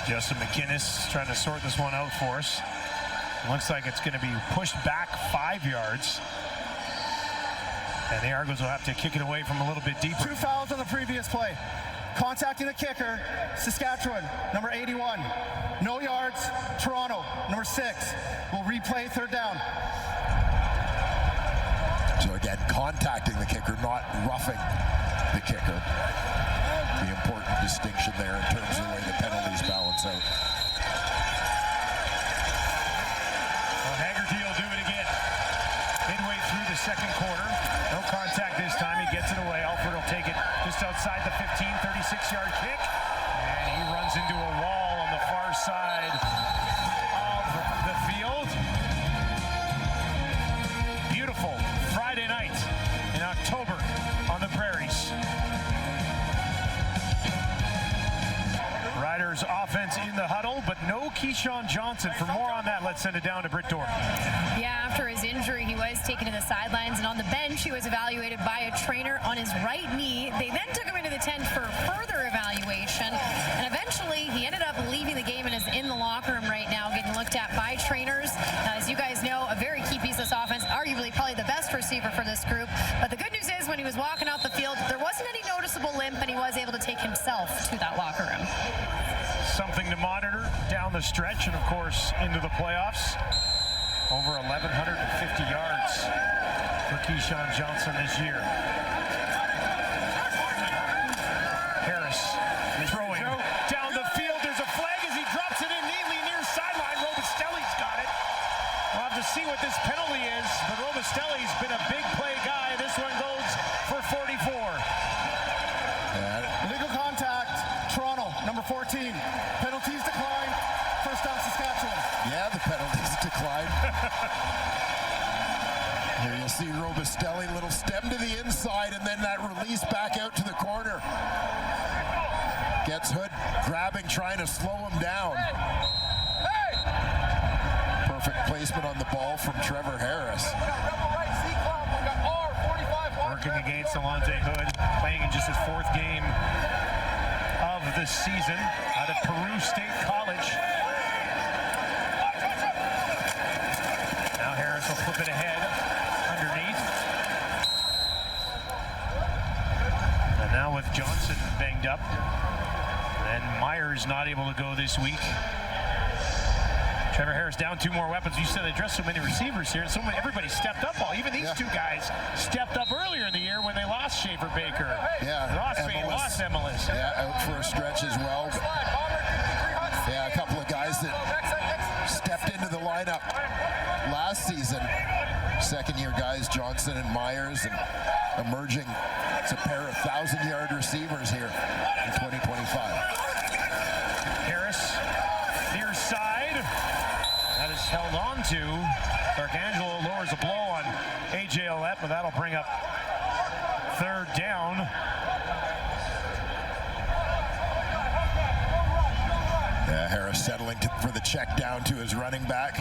Justin McInnes trying to sort this one out for us. Looks like it's going to be pushed back 5 yards. And the Argos will have to kick it away from a little bit deeper. 2 fouls on the previous play. Contacting the kicker, Saskatchewan, number 81. No yards, Toronto, number 6. We'll replay 3rd down. So again, contacting the kicker, not roughing the kicker. The important distinction there in terms of the way the penalties balance out. Well, Haggerty will do it again. Midway through the second quarter. No contact this time. He gets it away. Alford will take it just outside the 15, 36-yard kick. And he runs into a wall on the far side of the field. Beautiful Friday night in October on the prairies. Riders offense in the huddle, but no Keyshawn Johnson. For more on that, let's send it down to Britt Dorff. Yeah, after his injury, he was taken to the sidelines, and on the bench, he was evaluated by a trainer on his right knee. They then took him into the tent for further evaluation, and eventually he ended up leaving the game and is in the locker room right now, getting looked at by trainers. As you guys know, a very key piece of this offense, arguably probably the best receiver for this group. But the good news is, when he was walking out the field, there wasn't any noticeable limp, and he was able to take himself to that locker room. Something to monitor down the stretch, and of course into the playoffs. Over 1,150 yards for Keyshawn Johnson this year. Harris throwing down the field. There's a flag as he drops it in neatly near sideline. Robustelli's got it. We'll have to see what this penalty is, but Robustelli's been a big play guy. This one goes for 44. Illegal contact, Toronto, number 14. Penalties decline. First down, Saskatchewan. Yeah, the penalties decline. Here you'll see Robustelli, little stem to the inside, and then that release back out to the corner. Gets Hood grabbing, trying to slow him down. Perfect placement on the ball from Trevor Harris. Working against Alontae Hood, playing in just his 4th game of the season out of Peru State College. Now Harris will flip it ahead underneath. And now with Johnson banged up, and Myers not able to go this week. Trevor Harris down 2 more weapons. You said they dressed so many receivers here, and everybody stepped up. Even these 2 guys stepped up earlier in the year when they lost Schaefer Baker. Yeah, lost Emilus. Yeah, out for a stretch as well. But yeah, a couple of guys that stepped into the lineup last season. Second-year guys, Johnson and Myers, and emerging as a pair of 1,000-yard receivers here in 2025. Harris, near side. That is held on to. D'Arcangelo lowers a blow on A.J. Ouellette, but that'll bring up 3rd down. Yeah, Harris settling for the check down to his running back.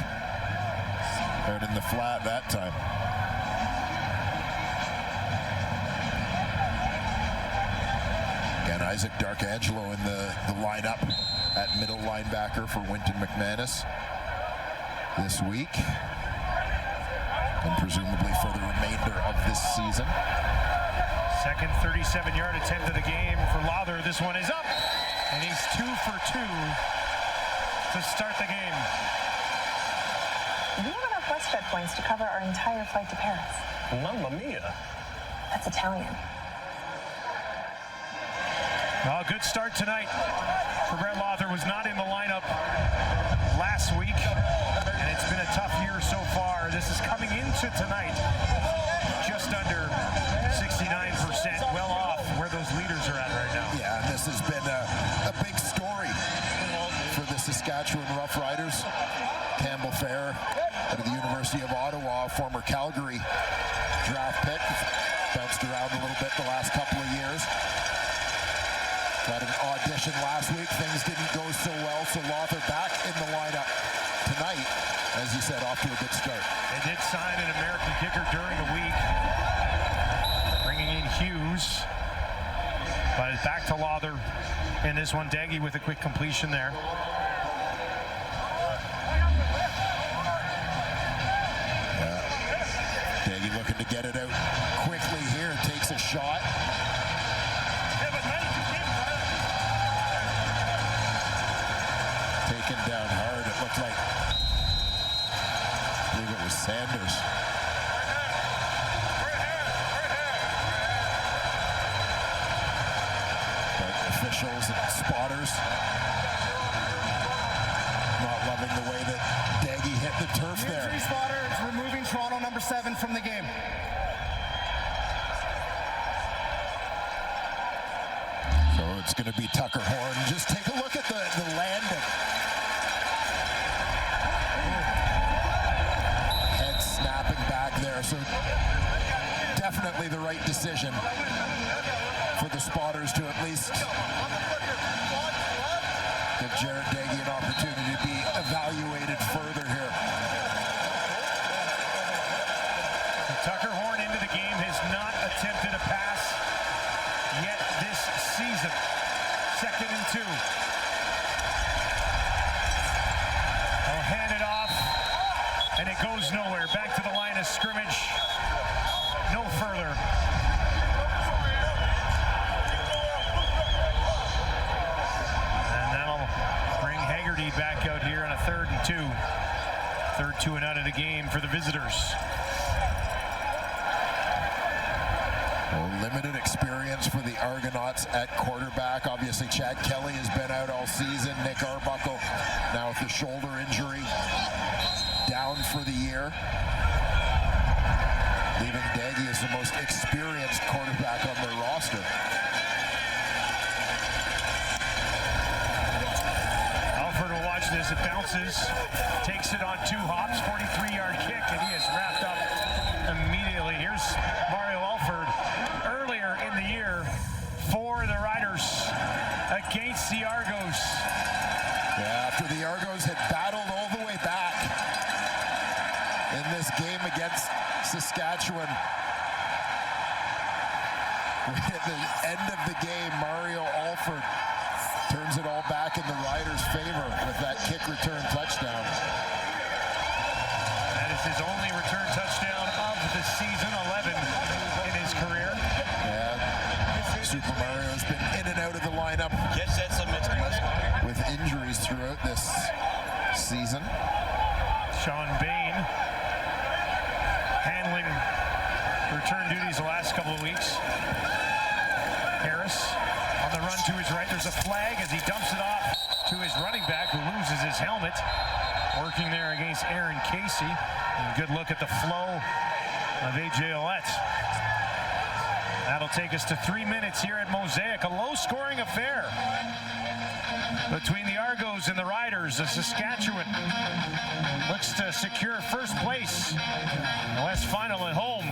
Out in the flat that time. Again, Isaac D'Arcangelo in the lineup at middle linebacker for Wynton McManus this week, and presumably for the remainder this season. Second 37-yard attempt of the game for Lawther. This one is up, and he's 2 for 2 to start the game. We have enough WestJet points to cover our entire flight to Paris. Mamma mia. That's Italian. Well, good start tonight for Brett Lawther. Was not in the lineup last week, and it's been a tough year so far. This is coming into tonight just under 69%, well off where those leaders are at right now. Yeah, and this has been a big story for the Saskatchewan Roughriders. Campbell Fair out of the University of Ottawa, former Calgary draft pick, bounced around a little bit the last couple of years. Got an audition last week. Things didn't go so well, so Lawther back in the lineup tonight, as you said, off to a good start. They did sign an American kicker during the week, bringing in Hughes. But it's back to Lawther in this one. Daggy with a quick completion there. Daggy looking to get it out quickly here. Takes a shot. Taken down hard. It looked like, I believe it was Sanders. But officials and spotters not loving the way that Daggy hit the turf there. Injury spotter is removing Toronto number 7 from the game. So it's going to be Tucker Horn. Just take a look at the landing. Head snapping back there. So definitely the right decision for the spotters to at least give Jared Daggy an opportunity to be evaluated further here. Tucker Horn into the game, has not attempted a pass yet this season. 2nd and 2. They'll hand it off, and it goes nowhere. Back to the line of scrimmage. No further. And that'll bring Haggerty back out here on a 3rd and 2. Third 2 and out of the game for the visitors. Well, limited experience for the Argonauts at quarterback. Obviously, Chad Kelly has been out all season. Nick Arbuckle now with the shoulder injury, down for the year. Leaving Daggy as the most experienced quarterback on their roster. Alford will watch this. It bounces, takes it on 2 hops, 43-yard kick, and he is wrapped up immediately. Here's Mario Alford earlier in the year for the Riders against the Argos. Yeah, after the Argos had battled all the way back in this game against Saskatchewan. At the end of the game, Mario Alford turns it all back in the Riders' favor with that kick return touchdown. That is his only return touchdown of the season, 11 in his career. Yeah, Super Mario has been in and out of the lineup with injuries throughout this season. Sean Bain handling return duties the last couple of weeks. Harris on the run to his right. There's a flag as he dumps it off to his running back, who loses his helmet. Working there against Aaron Casey. And a good look at the flow of A.J. Ouellette. That'll take us to 3 minutes here at Mosaic. A low-scoring affair between the Argos and the Riders. The Saskatchewan looks to secure first place in the West Final at home.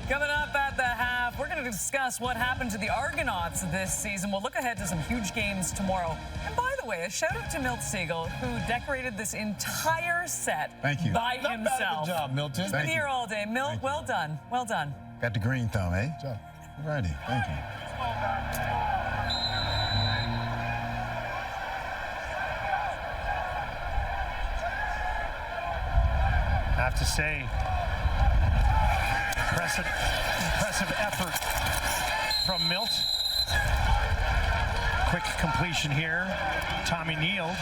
Coming up at the half, we're going to discuss what happened to the Argonauts this season. We'll look ahead to some huge games tomorrow. And by the way, a shout out to Milt Siegel, who decorated this entire set by himself. Good job, Milton. He's been here all day. Milt, well done. Well done. Got the green thumb, eh? Good job. Righty. Thank you. I have to say, impressive effort from Milt. Quick completion here. Tommy Neal.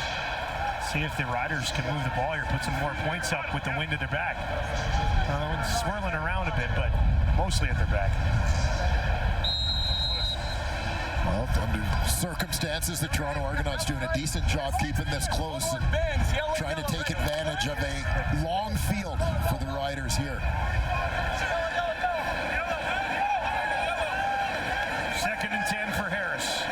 See if the Riders can move the ball here, put some more points up with the wind at their back. Swirling around a bit, but mostly at their back. Well, under circumstances, the Toronto Argonauts doing a decent job keeping this close and trying to take advantage of a long field for the Riders here. Second and 10 for Harris.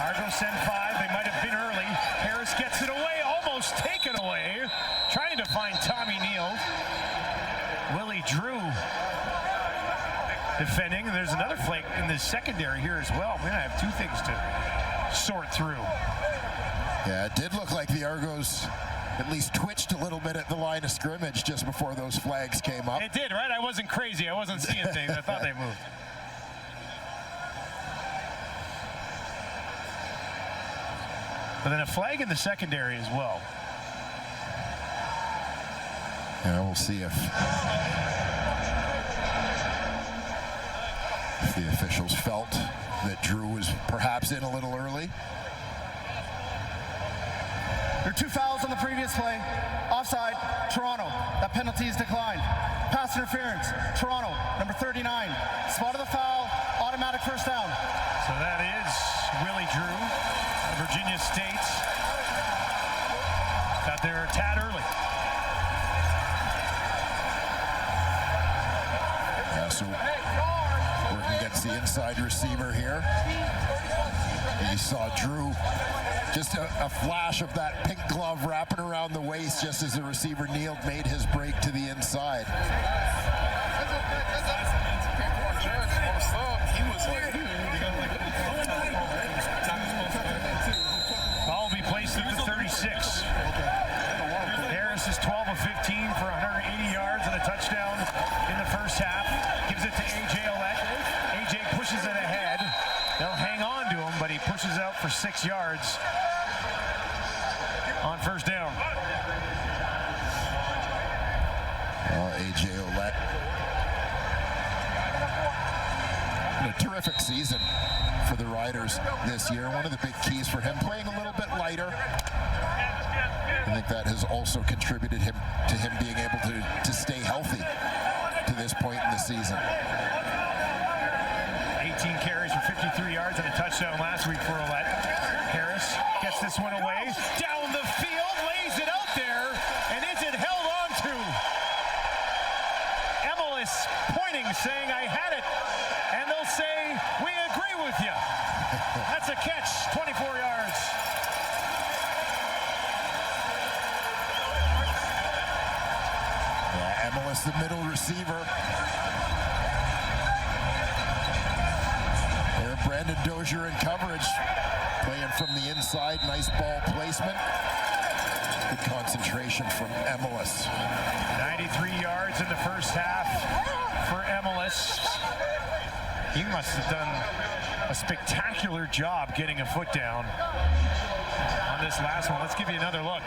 Argos send 5. They might have been early. Harris gets it away, almost taken away. Trying to find Tommy Neal. Willie Drew defending. There's another flake in the secondary here as well. We're going to have two things to sort through. Yeah, it did look like the Argos at least twitched a little bit at the line of scrimmage just before those flags came up. It did, right? I wasn't crazy. I wasn't seeing things. I thought they moved. But then a flag in the secondary as well. Yeah, we'll see if the officials felt that Drew was perhaps in a little early. There are 2 fouls on the previous play. Offside, Toronto. That penalty is declined. Pass interference, Toronto, number 39. Spot of the foul, automatic first down. So that is Willie Drew, Virginia State. Got there a tad early. Yeah, so working against the inside receiver here. You saw Drew, just a flash of that pink glove wrapping around the waist just as the receiver kneeled, made his break to the inside. Ball will be placed at the 36. Harris is 12 of 15 for 180 yards and a touchdown in the first half. Gives it to A.J. Ouellette. A.J. pushes it ahead. They'll hang on to him, but he pushes out for 6 yards on first down. Well, A.J. Ouellette. A terrific season for the Riders this year. One of the big keys for him, playing a little bit lighter. I think that has also contributed to him being able to stay healthy to this point in the season. 18 carries for 53 yards and a touchdown last week for Ouellette. Harris gets this one away. Down the field, lays it out there, and is it held on to? Emilus pointing, saying, I had it. And they'll say, we agree with you. That's a catch, 24 yards. Yeah, Emilus, the middle receiver. There, Brandon Dozier in coverage, playing from the inside. Nice ball placement. Good concentration from Emilus. 93 yards in the first half for Emilus. He must have done a spectacular job getting a foot down on this last one. Let's give you another look.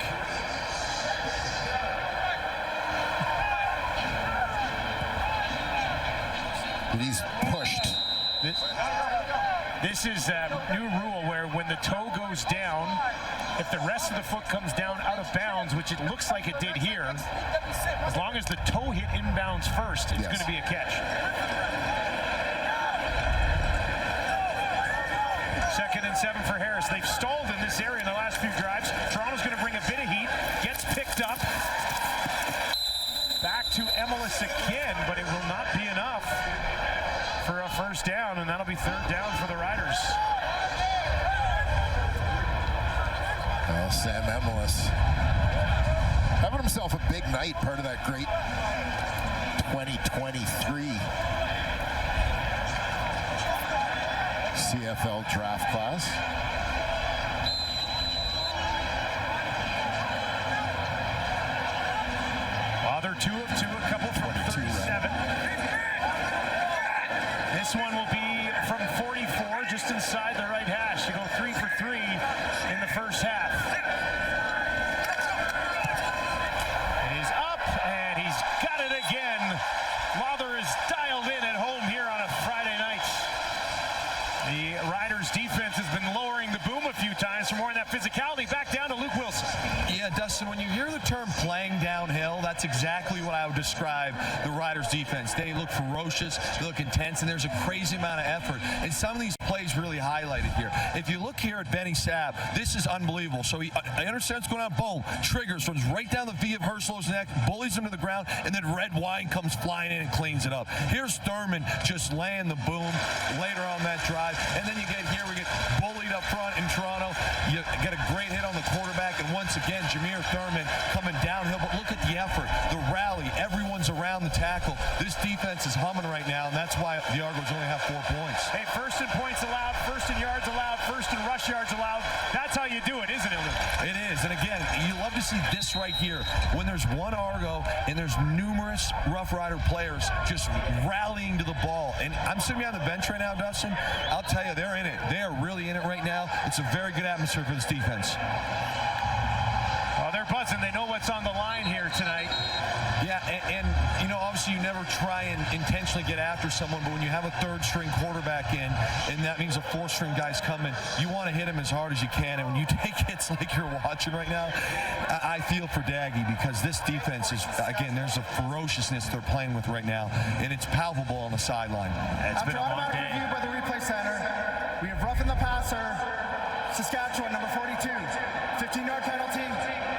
But he's pushed. This is a new rule where when the toe goes down, if the rest of the foot comes down out of bounds, which it looks like it did here, as long as the toe hit inbounds first, it's going to be a catch. Second and 7 for Harris. They've stalled in this area in the last few drives. Toronto's going to bring a bit of heat. Gets picked up. Back to Emilus again, but it will not be enough for a first down, and that'll be third down for the Riders. Well, Sam Emilus having himself a big night, part of that great 2023 CFL draft class. They're 2 of 2, a couple from 37. This one will be from 44, just inside the right hash. You go 3 for 3 in the first half. that physicality. Back down to Luke Wilson. Yeah, Dustin, when you hear the term playing downhill, that's exactly what I would describe the Riders' defense. They look ferocious, they look intense, and there's a crazy amount of effort. And some of these plays really highlighted here. If you look here at Benny Sabb, this is unbelievable. So I understand what's going on. Boom, triggers, runs right down the V of Herschel's neck, bullies him to the ground, and then Red Wine comes flying in and cleans it up. Here's Thurman just laying the boom later on that drive. And then you get here, we get bullied up front in Toronto. You get a great hit on the quarterback, and once again, Jameer Thurman coming downhill. But look at the effort, the rally. Everyone's around the tackle. This defense is humming right now, and that's why the Argos only have 4 points. Hey, first in points allowed, first in yards allowed, first in rush yards allowed. That's how you do it, isn't it, Luke? It is, and again, you love to see this right here. When there's one Argo and there's numerous Rough Rider players just rallying to the ball. And I'm sitting behind the bench right now, Dustin. I'll tell you, they're in it. They are really in it right now. It's a very good atmosphere for this defense. Well, they're buzzing. They know what's on the line here tonight. Yeah, and you know, obviously you never try and intentionally get after someone, but when you have a third-string quarterback in, and that means a fourth-string guy's coming, you want to hit him as hard as you can. And when you take hits like you're watching right now, I feel for Daggy, because this defense is, again, there's a ferociousness they're playing with right now, and it's palpable on the sideline. It's been a long automatic day. review by the replay center, we have roughing the passer, Saskatchewan, number 42, 15-yard penalty,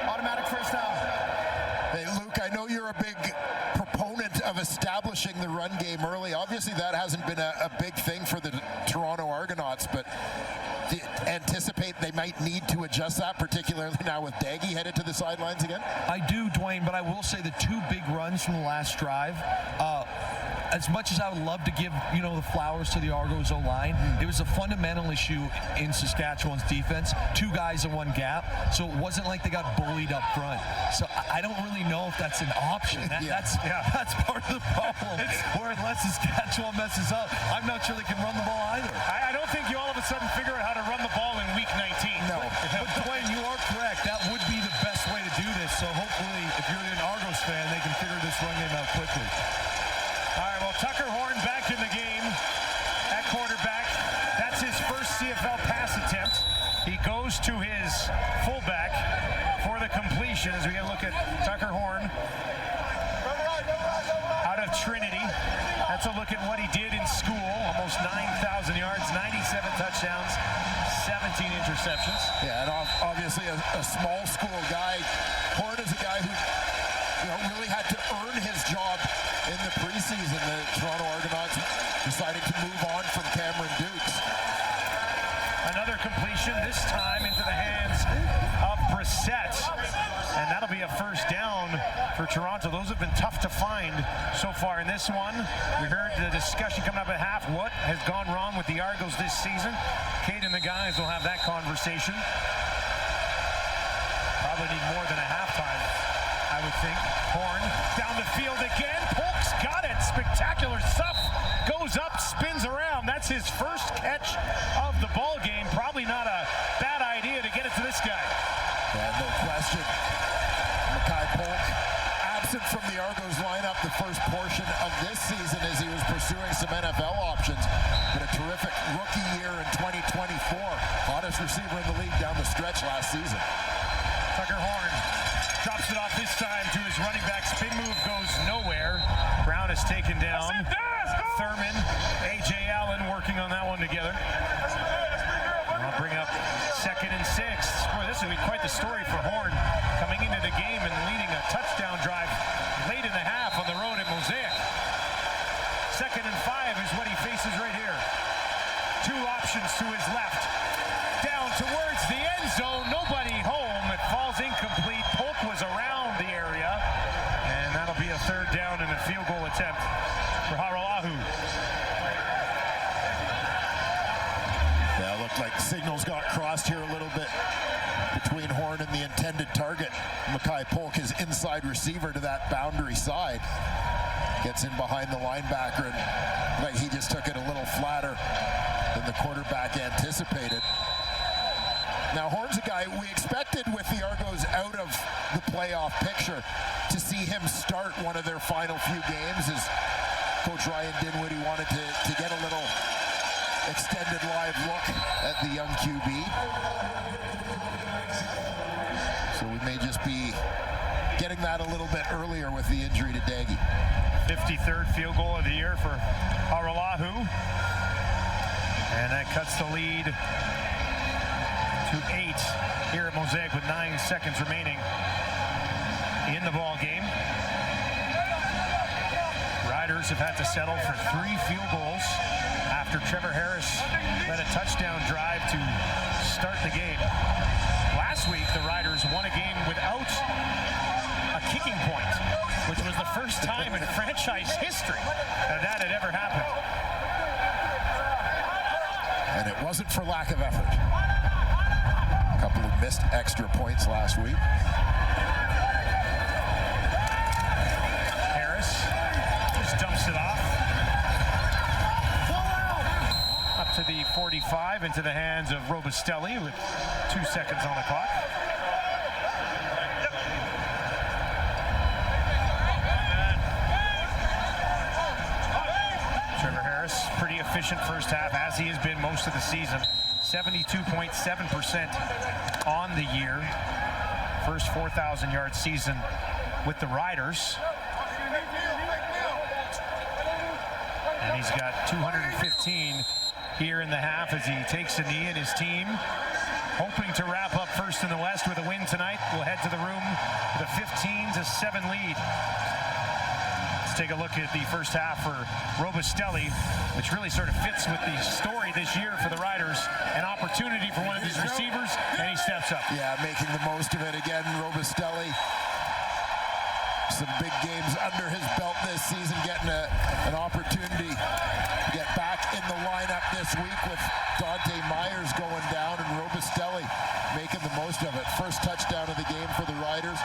automatic first down. Hey, Luke, I know you're a big proponent of establishing the run game early. Obviously, that hasn't been a big thing for the Toronto Argonauts, but do you anticipate they might need to adjust that, particularly now with Daggy headed to the sidelines again? I do, Dwayne, but I will say the 2 big runs from the last drive, as much as I would love to give, you know, the flowers to the Argos O-line, it was a fundamental issue in Saskatchewan's defense. 2 guys in 1 gap, so it wasn't like they got bullied up front. So I don't really know if that's an option. That's part of the problem. Where unless Saskatchewan messes up, I'm not sure they can run the ball either. I don't think you all of a sudden figure out how to run the ball in week 19. No, but Dwayne, you are correct. That would be the best way to do this. So hopefully, if you're an Argos fan, they can figure this run game out quickly. All right, well, Tucker Horn back in the game at quarterback. That's his first CFL pass attempt. He goes to his fullback for the completion as we get a look at Tucker Horn out of Trinity. That's a look at what he did in school. Almost 9,000 yards, 97 touchdowns, 17 interceptions. Yeah, and obviously a small school guy. Horn is a guy who, you know, really had to earn his job in the preseason. The Toronto Argonauts deciding to move on from Cameron Dukes. Another completion, this time into the hands of Brissett. And that'll be a first down for Toronto. Those have been tough to find so far in this one. We heard the discussion coming up at half. What has gone wrong with the Argos this season? Kate and the guys will have that conversation. Probably need more than a halftime, I would think. Horn down the field again. Polk's got it. Spectacular stuff. Goes up, spins around. That's his first catch of the ball game. Probably not a bad idea to get it to this guy. Yeah, no question. Mackay Polk, absent from the Argos lineup the first portion of this season as he was pursuing some NFL options. But a terrific rookie year in 2024. Hottest receiver in the league down the stretch last season. Tucker Horn drops it off this time to his running back. Spin move goes nowhere. Brown is taken down. Thurman, A.J. Allen working on that one together. I'll bring up 2nd and 6. Boy, this will be quite the story for Horn coming into the game and leading a touchdown drive late in the half on the road at Mosaic. 2nd and 5 is what he faces right here. 2 options to his left. Down towards the end zone. Nobody home. It falls incomplete. Polk was around the area. And that'll be a 3rd down and a field goal attempt for Haralahu. Yeah, it looked like signals got crossed here a little bit between Horn and the intended target. Mackay Polk, his inside receiver to that boundary side. Gets in behind the linebacker, and like he just took it a little flatter than the quarterback anticipated. Now, Horn's a guy we expected with the Argos out of the playoff picture to see him start one of their final few games, as Coach Ryan Dinwiddie wanted to get a little extended live look at the young QB. So we may just be getting that a little bit earlier with the injury to Daggy. 53rd field goal of the year for Haralahu. And that cuts the lead to 8 here at Mosaic with 9 seconds remaining in the ball game. Riders have had to settle for 3 field goals after Trevor Harris led a touchdown drive to start the game. Last week, the Riders won a game without a kicking point, which was the first time in franchise history that had ever happened. And it wasn't for lack of effort. A couple of missed extra points last week. Harris just dumps it off. Up to the 45, into the hands of Robustelli with 2 seconds on the clock. Trevor Harris, pretty efficient first half, as he has been most of the season. 72.7% on the year. First 4,000-yard season with the Riders. And he's got 215 here in the half as he takes a knee, and his team hoping to wrap up first in the West with a win tonight. We'll head to the room with a 15-7 lead. Let's take a look at the first half for Robustelli, which really sort of fits with the story this year for the Riders. An opportunity for one of his receivers, and he steps up. Yeah, making the most of it again, Robustelli. Some big games under his belt this season, getting an opportunity to get back in the lineup this week with Dante Myers going down and Robustelli making the most of it. First touchdown of the game for the Riders.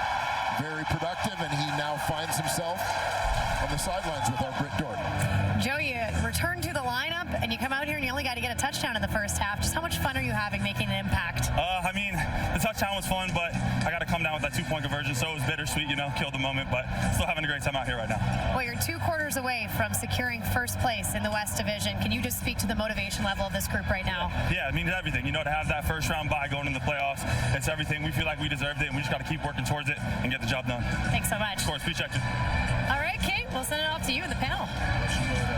Very productive, and he now finds himself on the sidelines with our Britt Dorton. Joe, you return to the lineup, and you come out here and you only got to get a touchdown in the first half. Just how much fun are you having making an impact? I mean, the touchdown was fun, but I got to come down with that 2-point conversion, so it was bittersweet, you know, killed the moment, but still having a great time out here right now. Well, you're 2 quarters away from securing first place in the West Division. Can you just speak to the motivation level of this group right now? Yeah, it means everything. You know, to have that first round bye going in the playoffs, it's everything. We feel like we deserved it, and we just got to keep working towards it and get the job done. Thanks so much. Of course, appreciate you. All right, Kate, we'll send it off to you, the panel.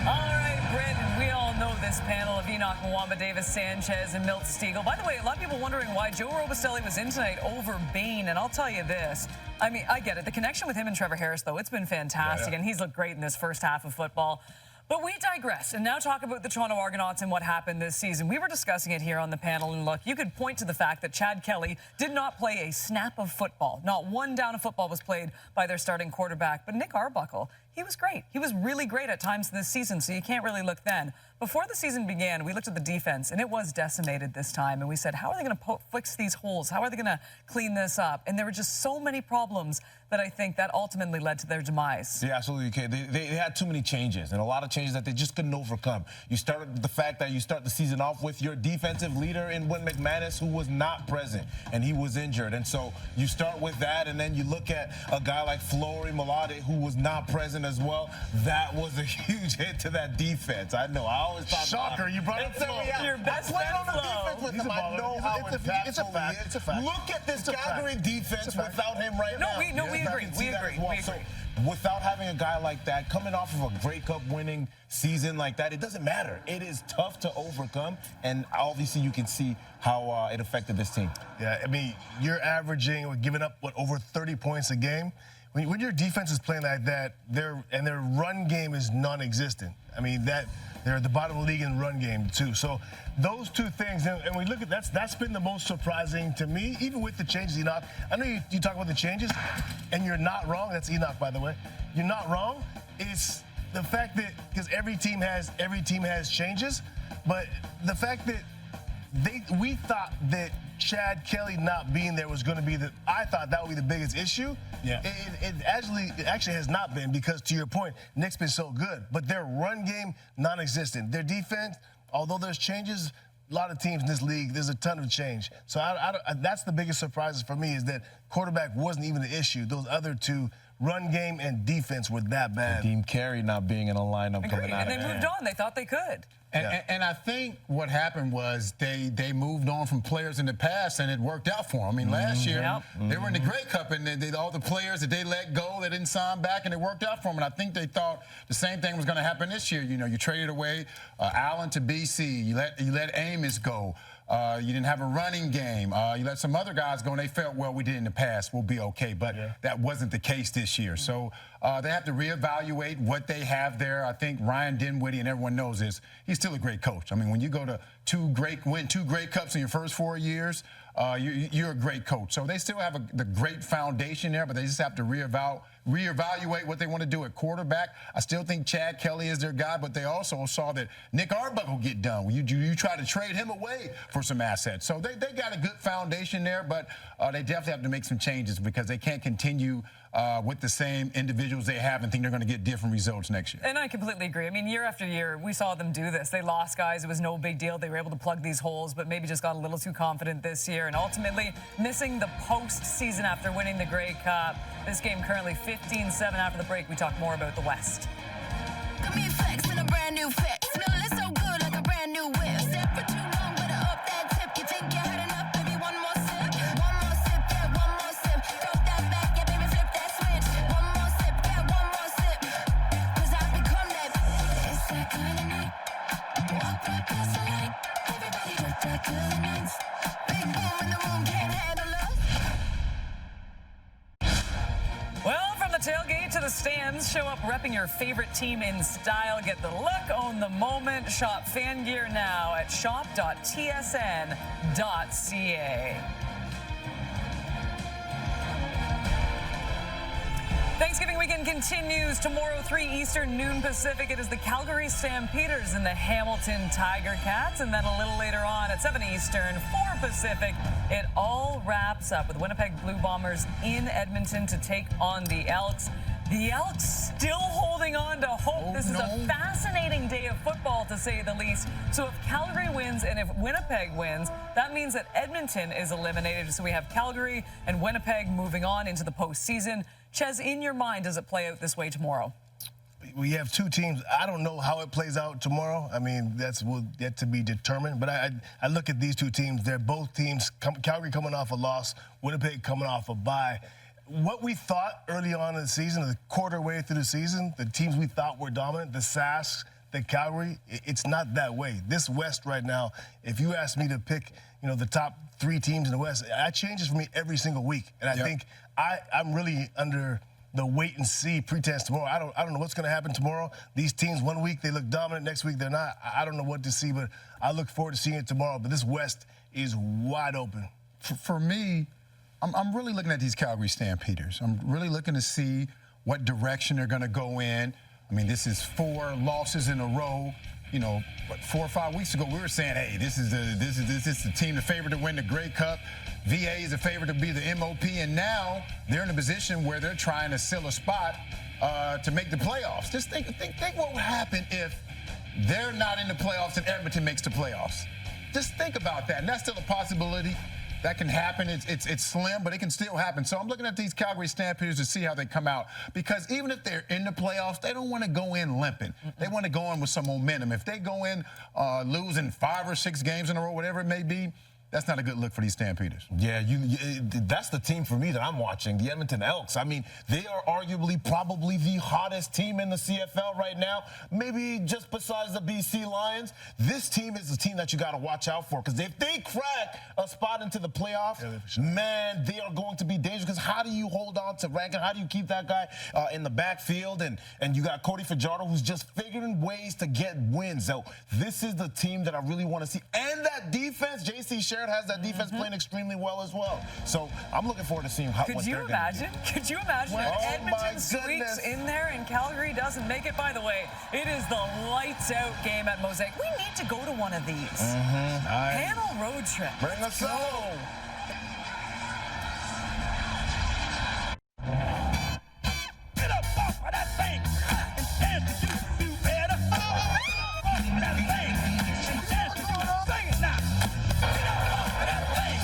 All right, Brandon, we all know this panel of Enoch Mwamba, Davis Sanchez, and Milt Stegall. By the way, a lot of people wondering why Joe Robustelli was in tonight over Bain, and I'll tell you this. I mean, I get it. The connection with him and Trevor Harris, though, it's been fantastic, and he's looked great in this first half of football. But we digress, and now talk about the Toronto Argonauts and what happened this season. We were discussing it here on the panel, and look, you could point to the fact that Chad Kelly did not play a snap of football. Not one down of football was played by their starting quarterback. But Nick Arbuckle, he was great. He was really great at times this season, so you can't really look then. Before the season began, we looked at the defense, and it was decimated this time. And we said, how are they going to fix these holes? How are they going to clean this up? And there were just so many problems that I think that ultimately led to their demise. Yeah, absolutely, Kate. They had too many changes, and a lot of changes that they just couldn't overcome. You started with the fact that you start the season off with your defensive leader in Wynn McManus, who was not present, and he was injured. And so you start with that, and then you look at a guy like Flory Malade, who was not present as well. That was a huge hit to that defense. I know. I always talk Shocker, about you brought up Flo. Your best I played friend, on the Flo. defense with He's him. a I baller. know how It's a impactful fact. he is. It's a fact. Look at this It's a fact. Calgary defense It's a fact. without him right now. We agree. We agree. So without having a guy like that, coming off of a Grey Cup winning season like that, it doesn't matter. It is tough to overcome, and obviously you can see how it affected this team. Yeah, I mean, you're averaging or giving up, over 30 points a game? When your defense is playing like that, their run game is non-existent. I mean, they're at the bottom of the league in run game, too. So those two things, and we look at that's been the most surprising to me, even with the changes, Enoch. I know you talk about the changes, and you're not wrong. That's Enoch, by the way. You're not wrong. It's the fact that, because every team has changes, but the fact that we thought that Chad Kelly not being there was going to be I thought that would be the biggest issue. Yeah. It actually has not been, because to your point, Nick's been so good, but their run game non-existent. Their defense, although there's changes, a lot of teams in this league, there's a ton of change. So that's the biggest surprises for me, is that quarterback wasn't even the issue. Those other two, run game and defense, were that bad. Dean Carey not being in a lineup coming out. And they moved on. They thought they could. And I think what happened was they moved on from players in the past, and it worked out for them. I mean, last year, they were in the Grey Cup, and all the players that they let go, they didn't sign back, and it worked out for them. And I think they thought the same thing was going to happen this year. You know, you traded away Allen to BC. You let Amos go. You didn't have a running game. You let some other guys go, and they felt, well, we did in the past. We'll be okay. But that wasn't the case this year. So they have to reevaluate what they have there. I think Ryan Dinwiddie, and everyone knows this, he's still a great coach. I mean, when you go to win two Grey Cups in your first 4 years, you're a great coach. So they still have the great foundation there, but they just have to reevaluate what they want to do at quarterback. I still think Chad Kelly is their guy, but they also saw that Nick Arbuckle get done. You try to trade him away for some assets. So they got a good foundation there, but they definitely have to make some changes because they can't continue with the same individuals they have and think they're going to get different results next year. And I completely agree. I mean, year after year, we saw them do this. They lost guys. It was no big deal. They were able to plug these holes, but maybe just got a little too confident this year and ultimately missing the postseason after winning the Grey Cup. This game currently 15-7 after the break. We talk more about the West. Got me flexing a brand new fix. Smelling so good like a brand new whip. Step for too long, better up that tip. You think you had enough, baby? One more sip. One more sip, yeah, one more sip. Throw that back, yeah, baby, flip that switch. One more sip, yeah, one more sip. 'Cause I've become that. It's that kind of night. Walk right past the light. Everybody with that good nights. Big boom in the room, can't handle us. Well, from the tailgate to the stands, show up repping your favorite team in style. Get the look, own the moment. Shop fan gear now at shop.tsn.ca. Thanksgiving weekend continues. Tomorrow, 3 Eastern, noon Pacific. It is the Calgary Stampeders and the Hamilton Tiger Cats. And then a little later on at 7 Eastern, 4 Pacific, it all wraps up with Winnipeg Blue Bombers in Edmonton to take on the Elks. The Elks still holding on to hope. This is a fascinating day of football, to say the least. So if Calgary wins and if Winnipeg wins, that means that Edmonton is eliminated. So we have Calgary and Winnipeg moving on into the postseason. Ches, in your mind, does it play out this way tomorrow? We have 2 teams. I don't know how it plays out tomorrow. I mean, that's yet to be determined. But I look at these 2 teams. They're both teams, Calgary coming off a loss, Winnipeg coming off a bye. What we thought early on in the season, the quarter way through the season, the teams we thought were dominant, the Sask, the Calgary, it's not that way. This West right now, if you ask me to pick, the top 3 teams in the West, that changes for me every single week. And I think I'm really under the wait and see pretense tomorrow. I don't know what's going to happen tomorrow. These teams, one week they look dominant, next week they're not. I don't know what to see, but I look forward to seeing it tomorrow. But this West is wide open. For me, I'm really looking at these Calgary Stampeders. I'm really looking to see what direction they're going to go in. I mean, this is 4 losses in a row. 4 or 5 weeks ago, we were saying, hey, this is the team, the favorite to win the Grey Cup. VA is the favorite to be the MOP, and now they're in a position where they're trying to seal a spot to make the playoffs. Just think what would happen if they're not in the playoffs and Edmonton makes the playoffs. Just think about that, and that's still a possibility. That can happen. It's slim, but it can still happen. So I'm looking at these Calgary Stampeders to see how they come out. Because even if they're in the playoffs, they don't want to go in limping. They want to go in with some momentum. If they go in losing 5 or 6 games in a row, whatever it may be, that's not a good look for these Stampeders. Yeah, that's the team for me that I'm watching, the Edmonton Elks. I mean, they are arguably probably the hottest team in the CFL right now, maybe just besides the BC Lions. This team is the team that you got to watch out for, because if they crack a spot into the playoffs, man, they are going to be dangerous, because how do you hold on to Rankin? How do you keep that guy in the backfield? And you got Cody Fajardo, who's just figuring ways to get wins. So this is the team that I really want to see. And that defense, J.C. Sherrod has that defense playing extremely well as well. So I'm looking forward to seeing what they're going to do. Could you imagine if Edmonton squeaks in there and Calgary doesn't make it? By the way, it is the lights-out game at Mosaic. We need to go to one of these. Panel road trip. Bring us home. Get up off of that thing and dance to do better. Off of that thing and dance to do better. Sing it now. Get up off of that thing.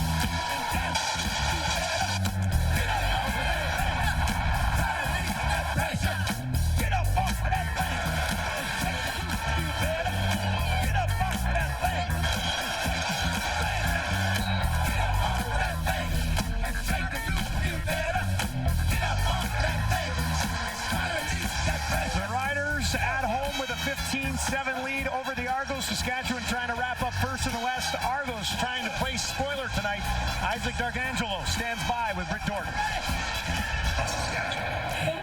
first in the West. Argos trying to play spoiler tonight. Isaac D'Arcangelo stands by with Britt Dorton.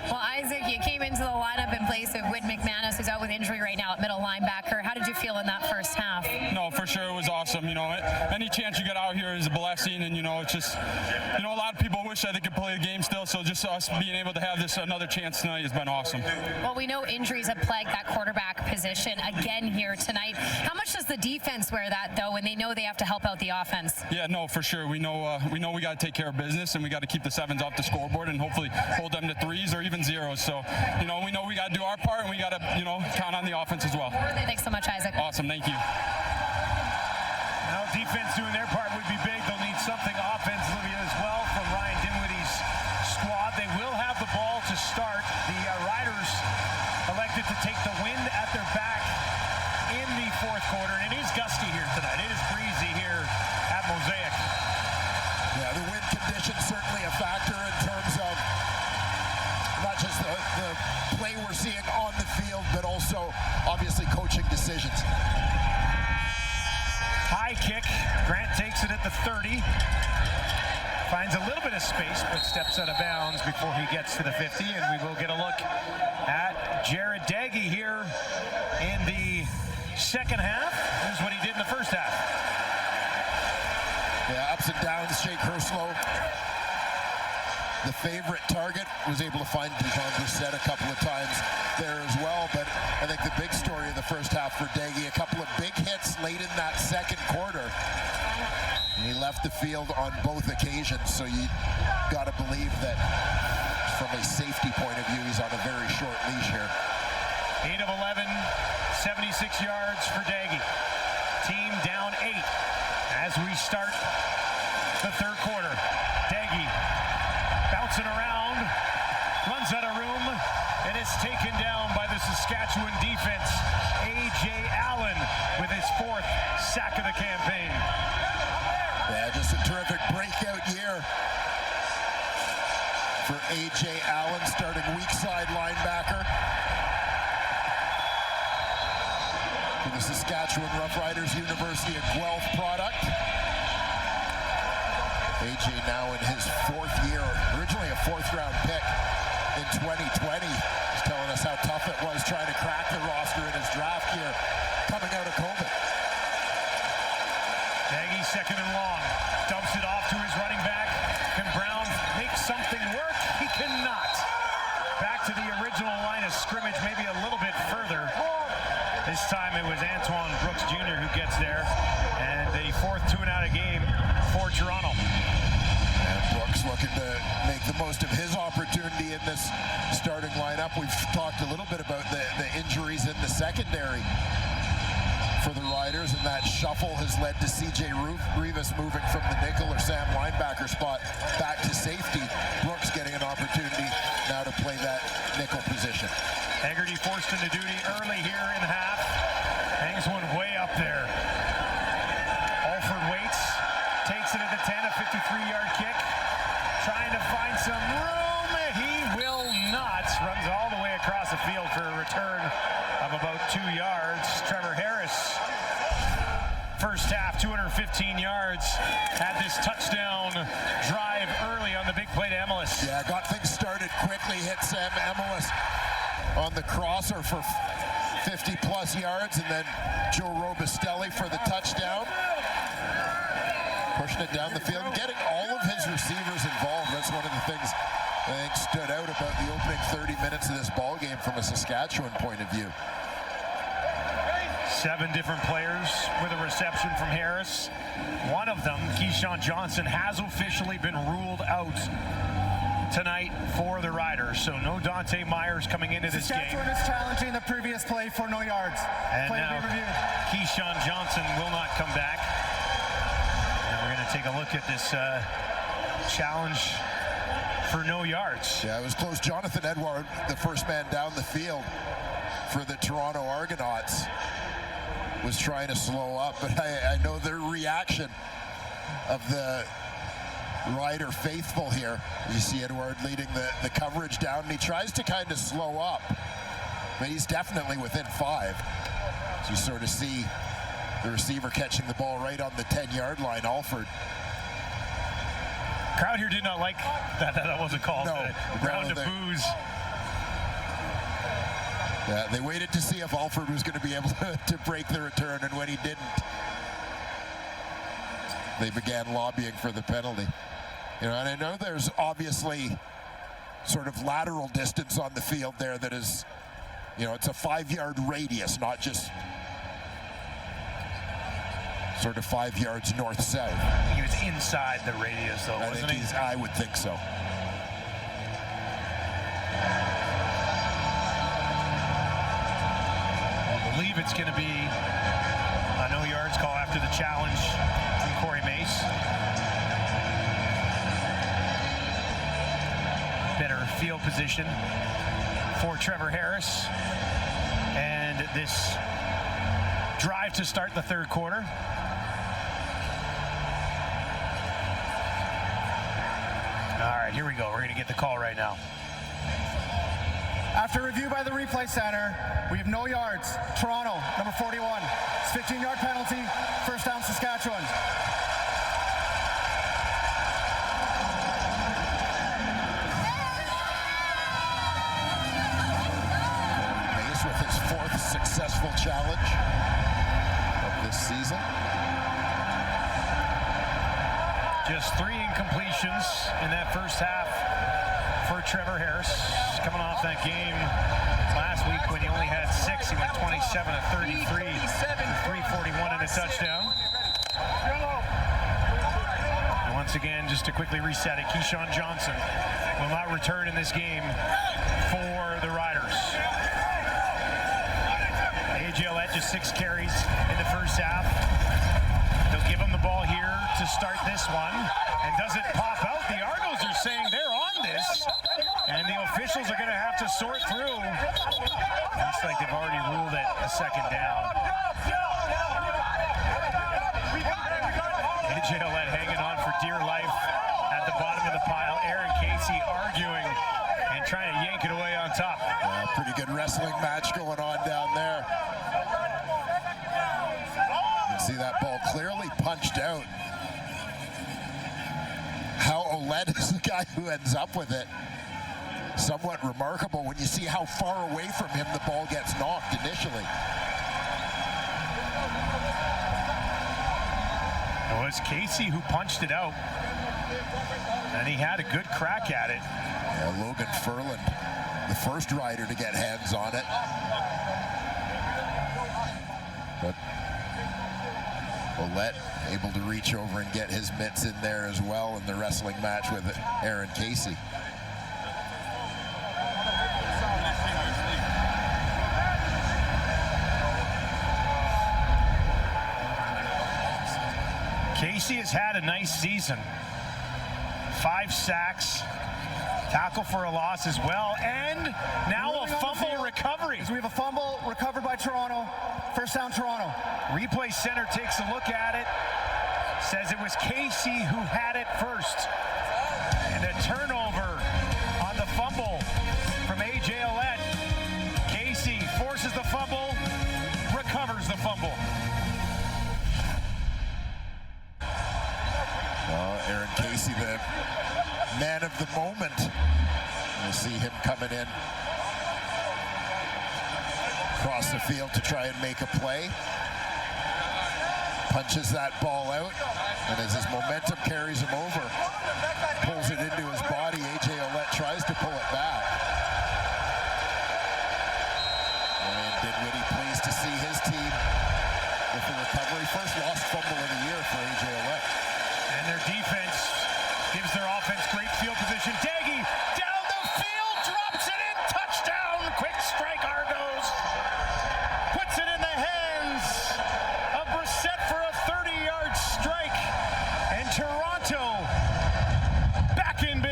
Well, Isaac, you came into the lineup in place of Whit McManus, who's out with injury right now at middle linebacker. How did you feel in that first half? No, for sure it was awesome. You know, any chance you get out here is a blessing, and it's just, a lot of people wish that they could play the game still. So just us being able to have this another chance tonight has been awesome. Well, we know injuries have plagued that quarterback position again here tonight. How much does the defense wear that though, when they know they have to help out the offense? Yeah, no, for sure. We know we got to take care of business, and we got to keep the sevens off the scoreboard, and hopefully hold them to threes or even zeros. So, we know we got to do our part, and we got to, count on the offense as well. Thanks so much, Isaac. Awesome, thank you. Now, defense doing their part would be big. They'll need something offensively as well from Ryan Dinwiddie's squad. They will have the ball to start. The Riders elected to take the wind at their back in the fourth quarter, and it is gusty here tonight. It is breezy here at Mosaic. Yeah, the wind conditions certainly a factor in terms of not just the play we're seeing on the field, but also obviously coaching decisions. High kick. Grant takes it at the 30. Finds a little bit of space, but steps out of bounds before he gets to the 50. And we will get a look at Jared Daggy here in the second half. Here's what he did in the first half. Yeah, ups and downs. Jake Herslow, the favorite target, was able to find Devon Brissett a couple of times there as well. But I think the big story of the first half for Daggy, a couple of big hits late in that second quarter. And he left the field on both occasions, so you got to believe that from a safety point of view, he's on a very short leash here. 8 of 11, 76 yards for Daggy. Team down 8 as we start the third quarter. Daggy bouncing around, runs out of room, and it's taken down by the Saskatchewan defense. A.J. Allen with his 4th sack of the campaign. Yeah, just a terrific breakout year for A.J. Allen, starting weak side linebacker for the Saskatchewan Roughriders, University of Guelph product. A.J. now in his 4th year, originally a 4th-round pick in 2020. He's telling us how tough it was trying to crack the roster in his draft year coming out of COVID. Daggy second and long. Dumps it off to his running back. Can Brown make something work? He cannot. Back to the original line of scrimmage, maybe a little bit further. This time it was Antoine Brooks Jr. who gets there. And the 4th 2-and-out game for Toronto. And Brooks looking to make the most of his opportunity in this starting lineup. We've talked a little bit about the injuries in the secondary for the Riders, and that shuffle has led to C.J. Rivas moving from the nickel or Sam linebacker spot back to safety. Brooks getting an opportunity now to play that nickel position. Haggerty forced into duty early here in half. Hangs one way up there. Alford waits, takes it at the 10, a 53-yard kick. Trying to find some room. He will not. Runs all the way across the field for a return of about 2 yards. Trevor Harris, first half, 215 yards, had this touchdown drive early on the big play to Emelis. Yeah, got things started quickly, hit Sam Emelis on the crosser for 50-plus yards, and then Joe Robustelli for the touchdown. Pushing it down the field and getting all of his receivers involved. That's one of the things I think stood out about the opening 30 minutes of this ball game from a Saskatchewan point of view. 7 different players with a reception from Harris. One of them, Keyshawn Johnson, has officially been ruled out tonight for the Riders. So no Dante Myers coming into this game. Saskatchewan is challenging the previous play for no yards. And play now to be reviewed. Keyshawn Johnson will not come back. And we're going to take a look at this challenge for no yards. Yeah, it was close. Jonathan Edward, the first man down the field for the Toronto Argonauts, was trying to slow up, but I know the reaction of the Rider faithful here. You see Edward leading the coverage down, and he tries to kind of slow up, but he's definitely within 5. So you sort of see The receiver catching the ball right on the 10-yard line, Alford. Crowd here did not like that wasn't called. No, round of boos. Yeah, they waited to see if Alford was going to be able to break the return, and when he didn't, they began lobbying for the penalty. You know, and I know there's obviously sort of lateral distance on the field there that is, you know, it's a 5-yard radius, not just sort of 5 yards north-south. He was inside the radius, though, wasn't he? I would think so. I believe it's going to be a no yards call after the challenge from Corey Mace. Better field position for Trevor Harris. And this drive to start the third quarter. All right, here we go. We're going to get the call right now. After review by the replay center, we have no yards. Toronto, number 41. It's 15-yard penalty. First down, Saskatchewan. Mace with his 4th successful challenge of this season. Just 3 incompletions in that first half for Trevor Harris. Coming off that game last week when he only had 6. He went 27 of 33 for 341 and a touchdown. And once again, just to quickly reset it, Keyshawn Johnson will not return in this game for the Riders. A.J. Ouellette just 6 carries in the first half. They'll give him the ball here to start this one. And does it pop out? The Argos are saying they're on this. And the officials are going to have to sort through. Looks like they've already ruled it a second down. A.J. Ouellette hanging on for dear life at the bottom of the pile. Aaron Casey arguing and trying to yank it away on top. Pretty good wrestling match going on down there. You can see that ball clearly punched out. How Ouellette is the guy who ends up with it. Somewhat remarkable when you see how far away from him the ball gets knocked initially. It was Casey who punched it out. And he had a good crack at it. Yeah, Logan Ferland, the first rider to get hands on it. But Ouellette able to reach over and get his mitts in there as well in the wrestling match with Aaron Casey. Casey has had a nice season. 5 sacks, tackle for a loss as well, and now a fumble recovery. So we have a fumble recovered by Toronto. First down, Toronto. Replay center takes a look at it, says it was Casey who had it first. And a turnover on the fumble from A.J. Ouellette. Casey forces the fumble, recovers the fumble. Aaron Casey, the man of the moment. We'll see him coming in across the field to try and make a play. Punches that ball out, and as his momentum carries him over, pulls it into his body. A.J. Ouellette tries to pull it back. And Dinwiddie pleased to see his team with the recovery. First lost fumble of the year for A.J. Ouellette. And their defense gives their offense great field position. Daggy down the field, drops it in, touchdown, quick strike Argos. Puts it in the hands of Brissett for a 30-yard strike. And Toronto back in business.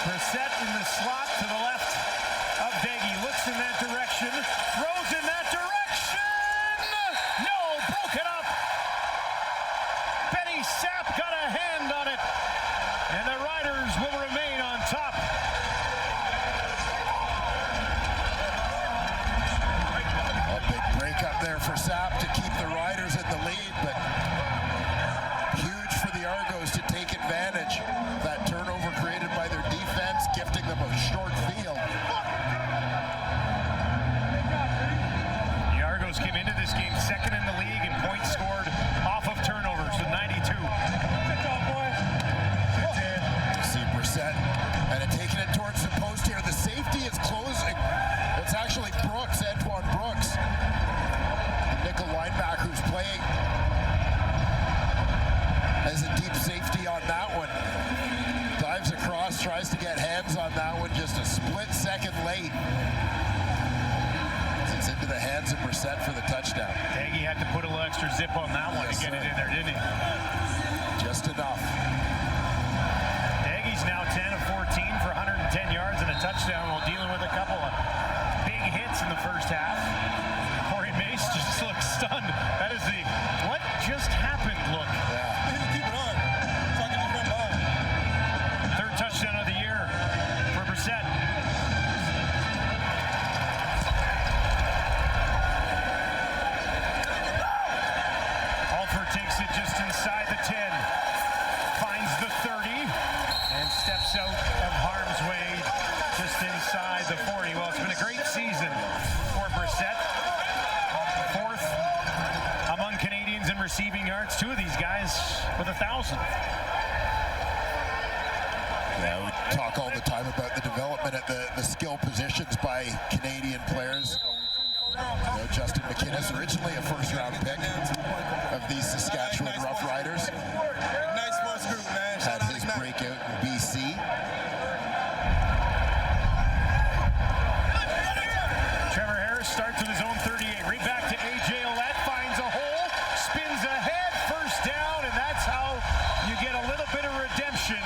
Brissett in the slot to the left of Deggy. Looks in that direction. Throws in that direction. No, broke it up. Benny Sapp got a hand on it. And the Riders will remain on top. A big break up there for Sapp to keep the Riders in the lead, but huge for the Argos to take advantage of that turnover created by their defense, gifting them a short field. The Argos came into this game second in the league in points scored off of turnovers with 92. You see Brissett and taking it towards the post here. The safety is closing. It's actually Brooks, Antoine Brooks, the nickel linebacker who's playing as a deep safety on that one. Dives across, tries to get hands on that one, just a split second late. It's into the hands of Brissett for the touchdown. Daggy had to put a little extra zip on that one to get it in there, didn't he? Just enough. Daggy's now 10 of 14 for 110 yards and a touchdown while dealing with a couple of big hits in the first half. Corey Mace just looks stunned. That is the what just happened look. Third touchdown of the year for Brissett. Alford takes it just inside the 10, finds the 30, and steps out of harm's way just inside the 40. Well, it's been a great season for Brissett. Fourth among Canadians in receiving yards. Two of these guys with 1,000. Yeah, we talk all the time about the development at the skill positions by Canadian players. You know, Justin McInnes, originally a first-round pick of the Saskatchewan Roughriders. Nice first group, man. Had his breakout in BC. Trevor Harris starts with his own 38. Right back to A.J. Ouellette, finds a hole, spins ahead, first down, and that's how you get a little bit of redemption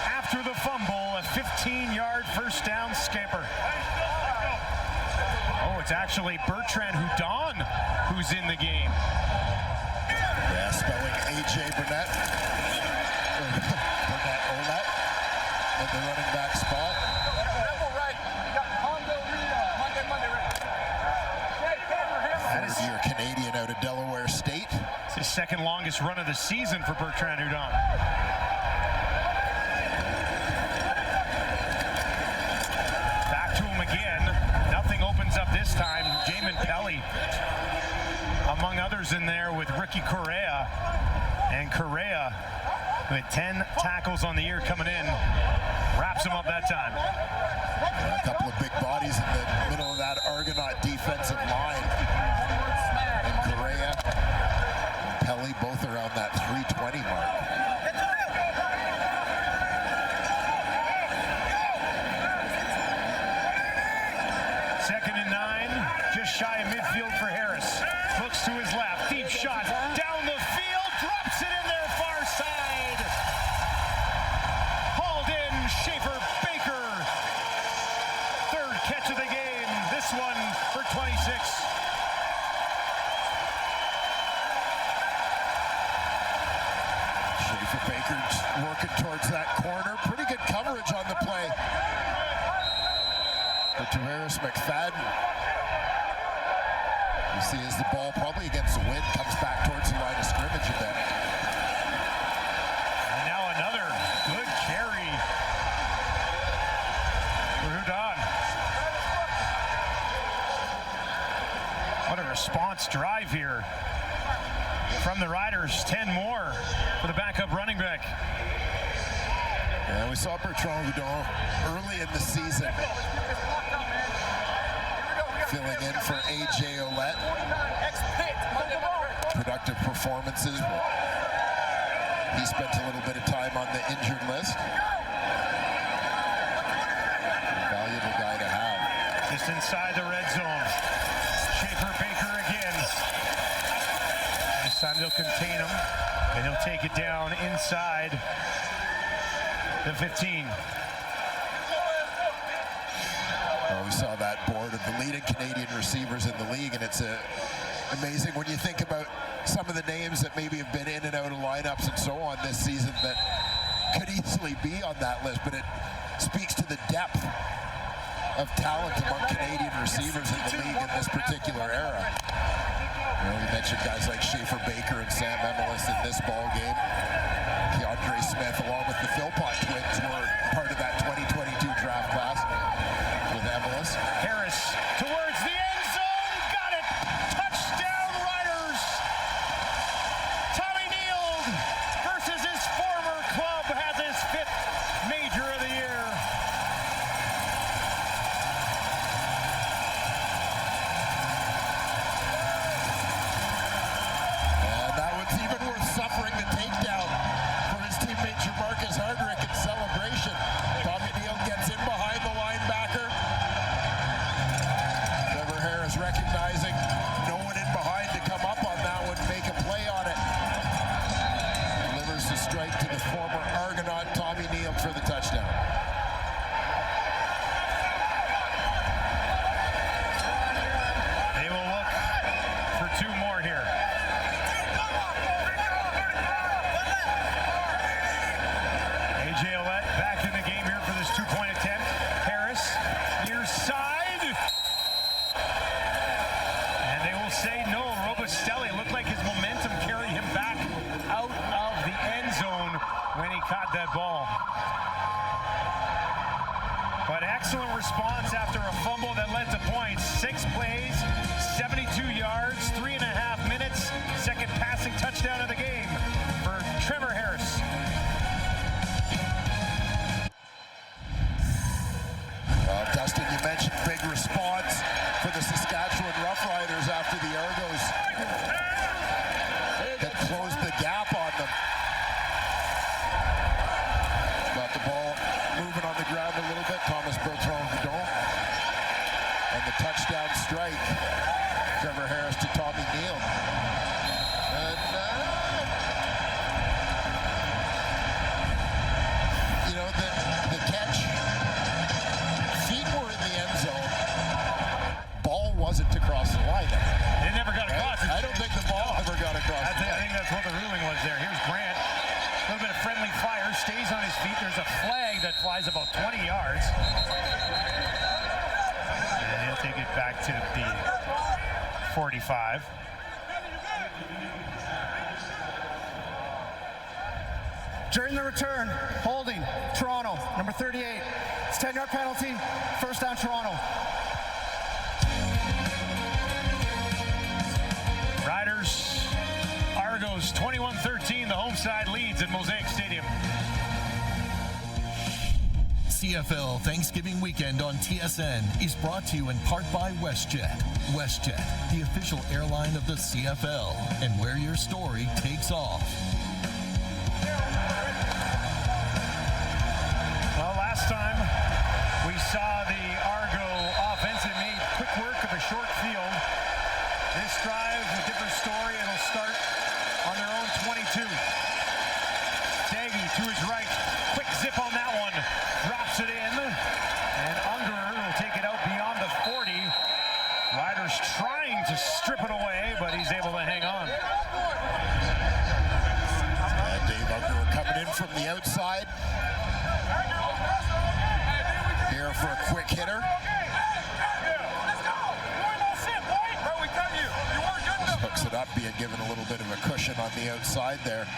after the fumble. A 15-yard first down scamper. Oh, it's actually Bertrand Houdon who's in the game. Yeah, spelling A.J. Burnett. Burnett Ouellette at the running back spot. Third-year Canadian out of Delaware State. It's his second longest run of the season for Bertrand Houdon. Back to him again. Nothing opens up this time. Jamin Pelly, among others in there with Ricky Correa. And Correa, with 10 tackles on the year coming in, wraps him up that time. A couple of big bodies in the middle of that Argonaut defensive line. And Correa and Pelly both around that 320 mark. Second and 9, just shy of midfield for Harris. Looks to his left, deep shot, down the field, drops it in there far side. Hauled in, Schaefer Baker. Third catch of the game, this one for 26. Schaefer Baker's working towards that corner. Pretty good coverage on the play. But to Harris McFadden. You see as the ball probably against the wind comes back towards the line of scrimmage a bit. And now another good carry for Houdon. What a response drive here from the Riders. 10 more for the backup running back. Yeah, we saw Bertrand Houdon early in the season filling in for A.J. Ouellette. Productive performances. He spent a little bit of time on the injured list. Valuable guy to have. Just inside the red zone. Schaefer Baker again. This time they'll contain him, and he'll take it down inside the 15. We saw that board of the leading Canadian receivers in the league, and it's amazing when you think about some of the names that maybe have been in and out of lineups and so on this season that could easily be on that list, but it speaks to the depth of talent among Canadian receivers in the league in this particular era. You know, we mentioned guys like Schaefer Baker and Sam Emelis in this ball game. Keandre Smith, along with the Philpott twins, were part of that 2022 draft class with Emelis. Harris towards the end zone, got it! Touchdown Riders! Tommy Neal versus his former club has his 5th major of the year. And that one's even worth suffering the takedown for his teammate Jamarcus Hardrick in celebration. Tommy Neal gets in behind the linebacker. Trevor Harris recognizing no one in behind to come up on that one, make a play on it. Delivers the strike to the former Argonaut Tommy Neal for the touchdown. They will look for 2 more here. AJ Ouellette back in the game here for this 2-point attempt. Harris, near side. And they will say no. Robustelli looked like his momentum carried him back out of the end zone when he caught that ball. But excellent response after a fumble that led to points. 6 plays, 72 yards, 3.5 minutes. Second passing touchdown of the game for Trevor Harris. Dustin, you mentioned big response for the Saskatchewan Roughriders after the Argos had closed the gap on them. Got the ball moving on the ground a little bit. Thomas Bertrand-Hudon. And the touchdown strike. Trevor Harris to Tommy Neal. And, you know, the catch, feet were in the end zone. Ball wasn't across the line. It never got across. I don't think the ball ever got across the line. I think that's what the ruling was there. Here's Grant. A little bit of friendly fire, stays on his feet. There's a flag that flies about 20 yards. And he'll take it back to the 45. During the return, holding, Toronto, number 38. It's 10-yard penalty, first down Toronto. Riders, Argos 21-13. The home side leads at Mosaic Stadium. CFL Thanksgiving weekend on TSN is brought to you in part by WestJet. WestJet, the official airline of the CFL, and where your story takes off. Well, last time we saw the Argo offense, it made quick work of a short field. This drive, a different story. It'll start on their own 22. Daggy to his right. Quick zip on that one. Drops it in. And Ungerer will take it out beyond the 40. Riders trying to strip it away, but he's able to hang on. Dave Ungerer coming in from the outside. Here for a quick hitter. Hooks it up, being given a little bit of a cushion on the outside there.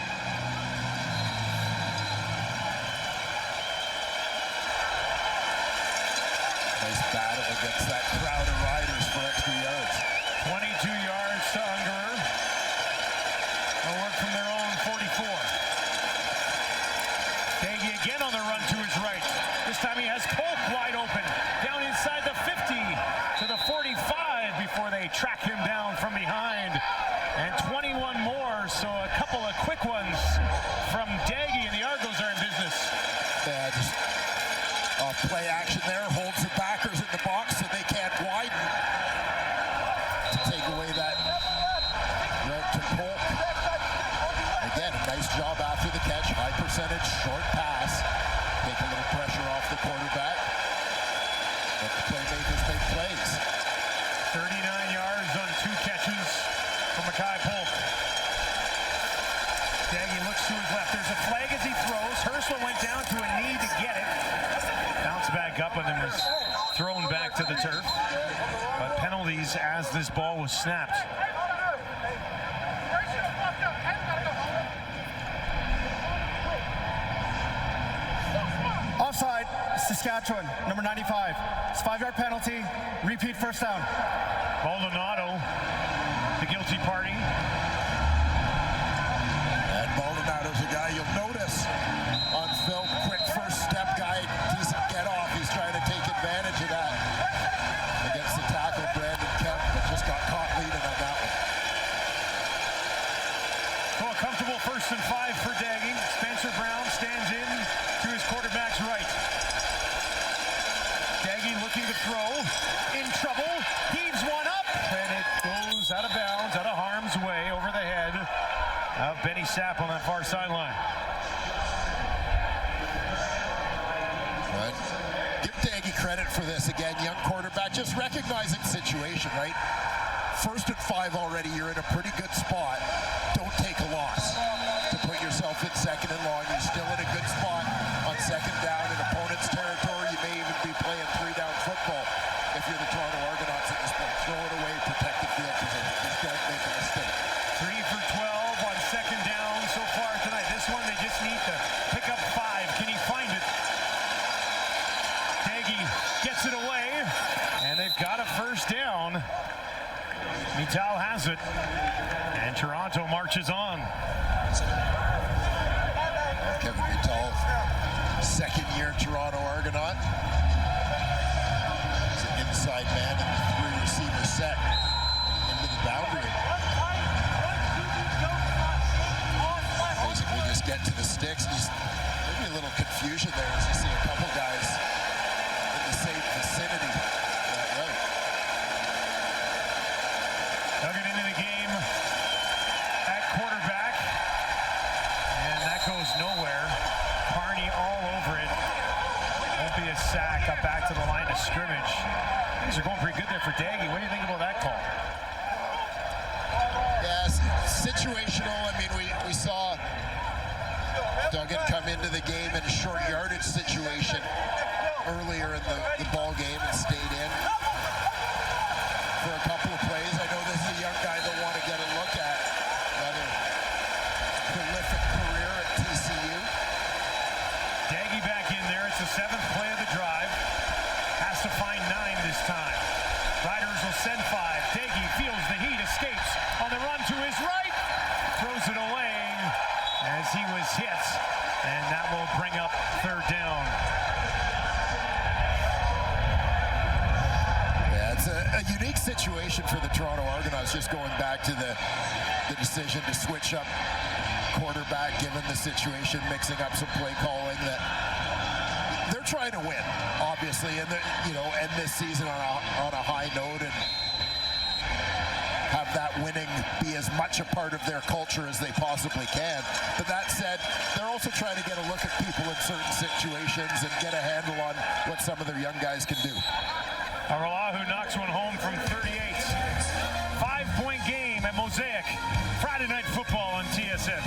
Nice battle against that crowd of Riders for extra yards. 22 yards to Ungerer. They'll work from their own 44. Daggy again on the run to his right. This time he has Polk wide open. Down inside the 50 to the 45 before they track him down from behind. And 21 more, so a couple of quick ones from Daggy, and the Argos are in business. Yeah, just off play action there. Holds the backers in the box so they can't widen to take away that route to Polk. Again, a nice job after the catch. High percentage, short pass. Take a little pressure off the quarterback. Let the playmakers make plays. 39 yards on 2 catches from Mackay Polk. Daggy looks to his left. There's a flag as he throws. Hursler went down to a knee to get it. Bounced back up and then was thrown back to the turf. But penalties as this ball was snapped. Offside, Saskatchewan, number 95. It's a 5-yard penalty, repeat first down. Maldonado, the guilty party. And Maldonado's a guy you'll notice on film. Quick first step guy, decent get off. He's trying to take advantage of that against the tackle, Brandon Kemp, but just got caught leading on that one. So a comfortable 1st and 5 for Daggy. Spencer Brown stands in to his quarterback's right. Daggy looking to throw, in trouble, heaves one up, and it goes out of bounds, out of harm's way, over the head of Benny Sapp on that far sideline. But give Daggy credit for this again, young quarterback, just recognizing the situation, right? 1st and 5 already, you're in a pretty good spot. Don't take a loss to put yourself in 2nd and long. You're still in a good spot on 2nd down in opponent's territory. You may even be playing 3-down football if you're the Toronto Argonauts at this point. Throw it away, protect the field position. Just don't make a mistake. 3 for 12 on 2nd down so far tonight. This one they just need to pick up 5. Can he find it? Daggy gets it away, and they've got a first down. Mittal has it, and Toronto marches on. Kevin Mittal, 2nd-year Toronto Argonaut. He's an inside man in the 3-receiver set into the boundary. Basically just get to the sticks. Just maybe a little confusion there as you see a couple guys in the same vicinity. Duggan into the game at quarterback, and that goes nowhere. Carney all over it. Won't be a sack. Up back to the line of scrimmage. Things are going pretty good there for Daggy. What do you think about that call? Yes, situational. I mean, we saw Duggan come into the game in a short yardage situation earlier in the ball game and stayed in for a couple of plays. I know this is a young guy they'll want to get a look at. Another prolific career at TCU. Daggy back in there. It's the 7th play of the drive. Has to find 9 this time. Riders will send 5. Daggy feels the heat, escapes on the run to his right. Throws it away as he was hit. And that will bring up 3rd down. It's a unique situation for the Toronto Argonauts, just going back to the decision to switch up quarterback given the situation, mixing up some play calling. That they're trying to win, obviously, and end this season on a high note and have that winning be as much a part of their culture as they possibly can. But that said, they're also trying to get a look at people in certain situations and get a handle on what some of their young guys can do. Araujo knocks one home from 38. 5-point game at Mosaic. Friday Night Football on TSN.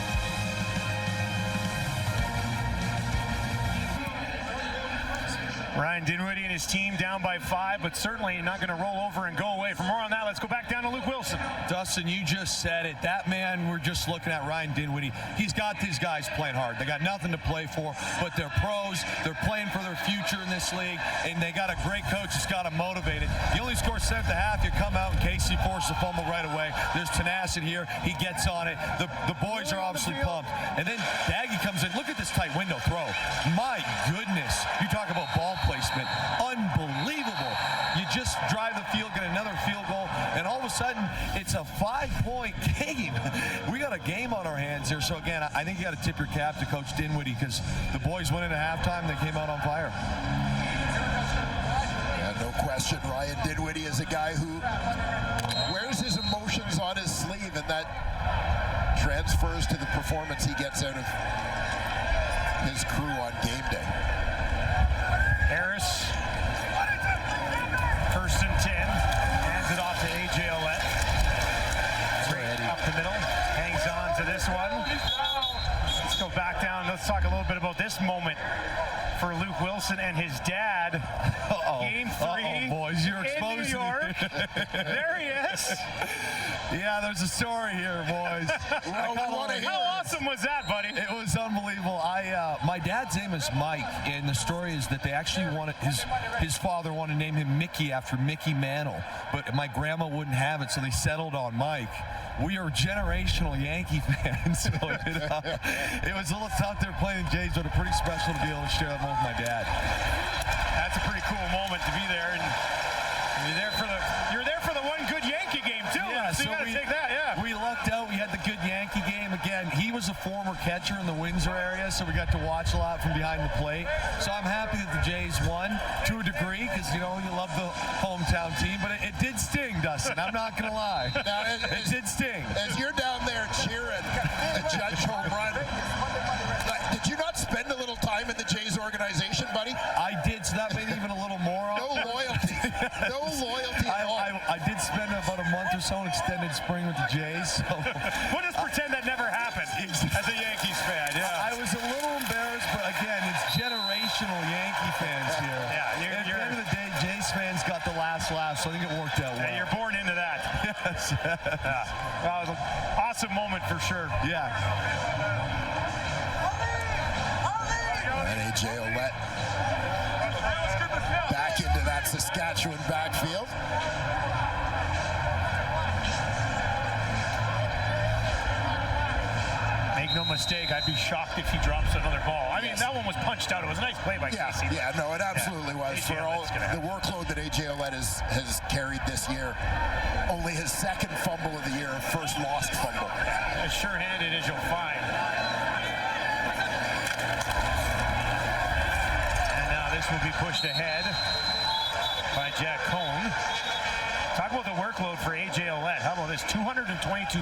Ryan Dinwiddie and his team down by 5, but certainly not going to roll over and go away. For more on that, let's go back down to Luke Wilson. Dustin, you just said it. That man, we're just looking at Ryan Dinwiddie. He's got these guys playing hard. They got nothing to play for, but they're pros. They're playing for their future in this league, and they got a great coach that's got them motivated. You only score 7 at the half. You come out, and Casey forces a fumble right away. There's tenacity here. He gets on it. The boys are obviously pumped. And then Daggy comes in. Look at this tight window throw. My goodness. You talk about ball placement. Unbelievable. You just drive the field, get another field goal, and all of a sudden, it's a 5-point game. We got a game on our hands here. So, again, I think you got to tip your cap to Coach Dinwiddie because the boys went into halftime. They came out on fire. Yeah, no question. Ryan Dinwiddie is a guy who wears his emotions on his sleeve, and that transfers to the performance he gets out of his crew on game day. Harris to this one. Let's go back down. Let's talk a little bit about this moment for Luke Wilson and his dad. Game 3 boys, you're in New York. There he is. Yeah, there's a story here, boys. How awesome was that, buddy? It was unbelievable. My dad's name is Mike, and the story is that they actually wanted his father wanted to name him Mickey after Mickey Mantle, but my grandma wouldn't have it, so they settled on Mike. We are generational Yankee fans, so it was a little tough. They're playing the Jays, but a pretty special to be able to share that moment with my dad. That's a pretty cool moment to be there, and you're there for the one good Yankee game too. Yeah, so you gotta take that. Yeah, we lucked out. We had the good Yankee game again. He was a former catcher in the Windsor area, so we got to watch a lot from behind the plate. So I'm happy that the Jays won to a degree because you love the hometown team, but it did sting, Dustin. I'm not gonna lie. Now, it did sting. As you're down there cheering a Judge home run, did you not spend a little time in the Jays organization, buddy? I did, so that made even a little more. No loyalty. No loyalty at all. I did spend about a month or so in extended spring with the Jays. So. We'll just pretend that never happened as a Yankees fan. Yeah. I was a little embarrassed, but again, it's generational Yankee fans here. Yeah, at the end of the day, Jays fans got the last laugh, so I think it worked out well. You're born into that. Yes. Well, it was an awesome moment for sure. Yeah. And A.J. Ouellette back into that Saskatchewan backfield. Make no mistake, I'd be shocked if he drops another ball. I mean, that one was punched out. It was a nice play by Casey. Yeah, no, it absolutely was. For all the workload that A.J. Ouellette has carried this year, only his second fumble of the year, first lost fumble. As sure-handed as you'll find. And now this will be pushed ahead by Jack Cohn. Talk about the workload for A.J. Ouellette. How about this? 222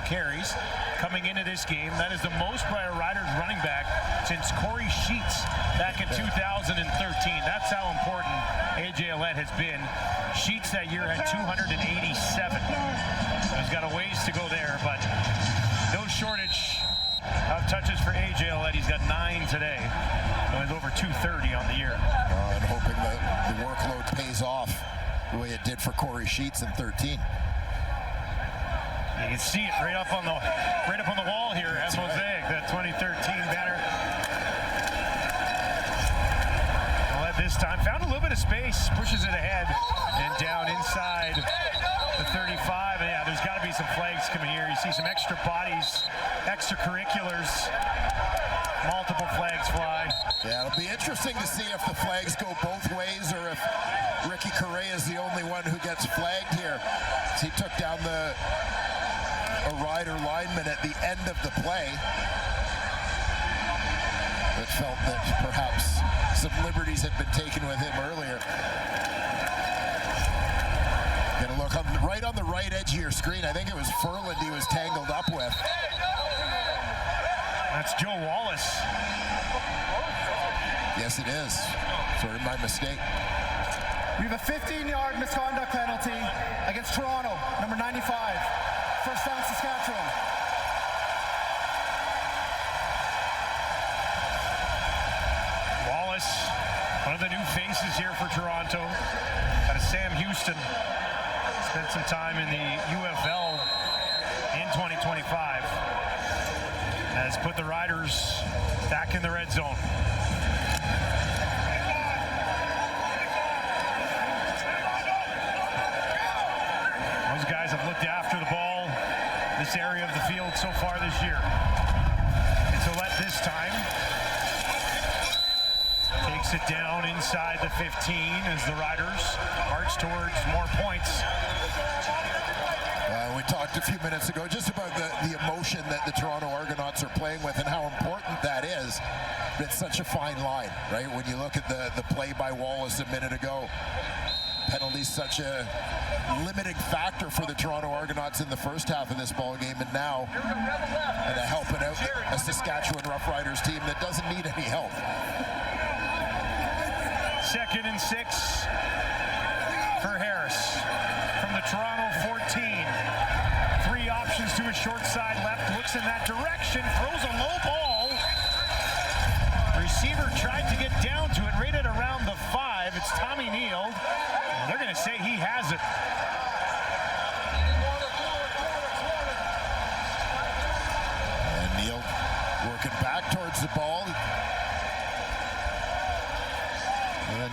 carries coming into this game. That is the most by a Riders running back since Corey Sheets back in 2013. That's how important A.J. Ouellette has been. Sheets that year had 287. He's got a ways to go there, but no shortage of touches for A.J. Ouellette. He's got 9 today. So he's over 230 on the year. I'm hoping that the workload pays off the way it did for Corey Sheets in 13. You can see it right up on the wall here at Mosaic, that 2013 banner. Ouellette this time found a little bit of space, pushes it ahead and down inside the 35. And yeah, there's got to be some flags coming here. You see some extra bodies, extracurriculars, multiple flags fly. Yeah, it'll be interesting to see if the flags go both ways or if Ricky Correa is the only one who gets flagged here. He took down a Rider lineman at the end of the play. But felt that perhaps some liberties had been taken with him earlier. Gonna look right on the right edge of your screen. I think it was Furland he was tangled up with. That's Joe Wallace. Yes, it is. Sorry, my mistake. We have a 15-yard misconduct penalty against Toronto, number 95. First down, Saskatchewan. Wallace, one of the new faces here for Toronto. Out of Sam Houston. Spent some time in the UFL in 2025. Has put the Riders back in the red zone. Those guys have looked after the ball, this area of the field so far this year. And so let this time takes it down inside the 15 as the Riders march towards more points. We talked a few minutes ago just about the emotion that the Toronto Argonauts are playing with and how important that is. It's such a fine line, right? When you look at the play by Wallace a minute ago, penalties such a limiting factor for the Toronto Argonauts in the first half of this ball game, and now helping out a Saskatchewan Roughriders team that doesn't need any help. 2nd and 6 for Harris from the Toronto 14. Three options to his short side left, looks in that direction, throws a low ball. Receiver tried to get down to it, right at around the 5. It's Tommy Neal. And they're going to say he has it. And Neal working back towards the ball. And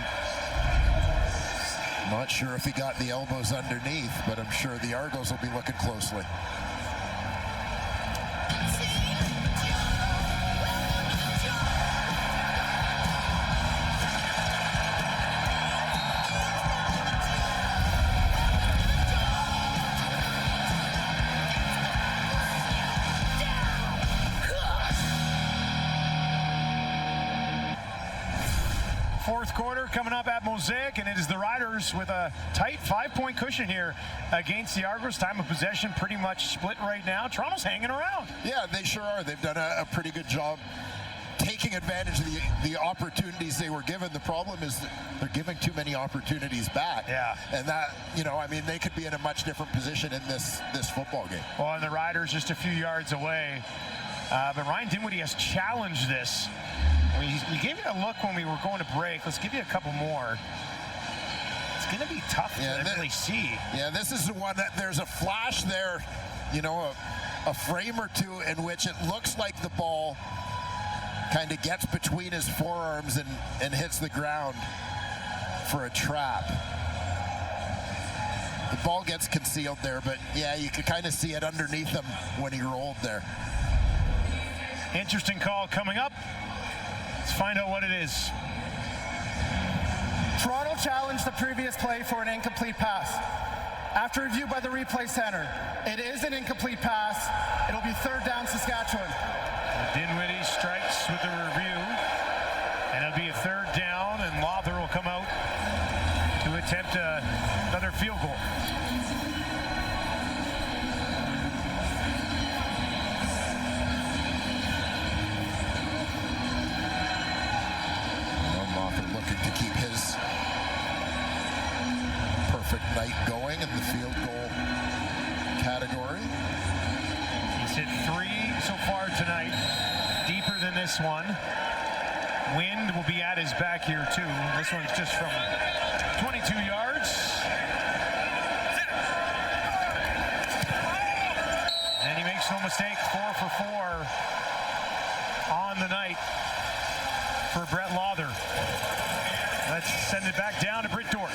not sure if he got the elbows underneath, but I'm sure the Argos will be looking closely. Fourth quarter coming up at Mosaic, and it is the Riders with a tight 5-point cushion here against the Argos. Time of possession pretty much split right now. Toronto's hanging around. Yeah, they sure are. They've done a pretty good job taking advantage of the opportunities they were given. The problem is that they're giving too many opportunities back. Yeah. And that, I mean, they could be in a much different position in this football game. Well, and the Riders just a few yards away. But Ryan Dinwiddie has challenged this. We gave you a look when we were going to break. Let's give you a couple more. It's going to be tough to really see. Yeah, this is the one that there's a flash there, a frame or two in which it looks like the ball kind of gets between his forearms and hits the ground for a trap. The ball gets concealed there, but yeah, you could kind of see it underneath him when he rolled there. Interesting call coming up. Let's find out what it is. Toronto challenged the previous play for an incomplete pass. After review by the replay center, it is an incomplete pass. It'll be third down Saskatchewan. Dinwiddie strikes with the review, and it'll be a third down, and Lawther will come out to attempt another field goal. Looking to keep his perfect night going in the field goal category. He's hit 3 so far tonight, deeper than this one. Wind will be at his back here too. This one's just from 22 yards. And he makes no mistake, 4 for 4 on the night for Brett Lawther. Let's send it back down to Britt Dorff.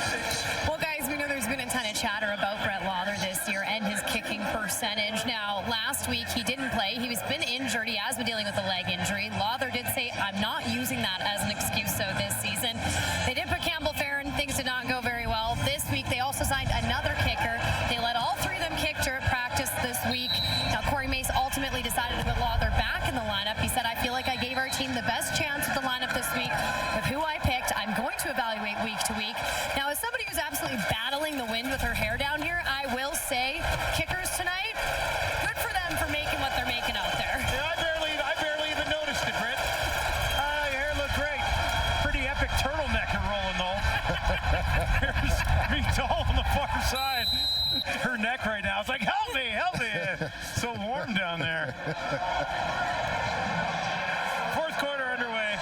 Well, guys, we know there's been a ton of chatter about Brett Lawther this year and his kicking percentage. Now, last week he didn't play. He's been injured. He has been dealing with a leg injury. Lawther did say, I'm not using that as an excuse, so this season. They did put Campbell Farron. Things did not go very well. This week, they also signed another kicker. They let all 3 of them kick during practice this week. Now, Corey Mace ultimately decided to put Lawther back in the lineup. He said, I feel like I gave our team the best chance with the lineup this week with who I picked. I'm going to evaluate week to week. Now, as somebody who's absolutely battling the wind with her hair down here, I will say, kickers tonight, good for them for making what they're making out there. Yeah, I barely even noticed it, Britt. Your hair looked great. Pretty epic turtleneck you're rolling, though. There's Vidal on the far side. Her neck right now. It's like, help me, help me. So warm down there. Fourth quarter underway.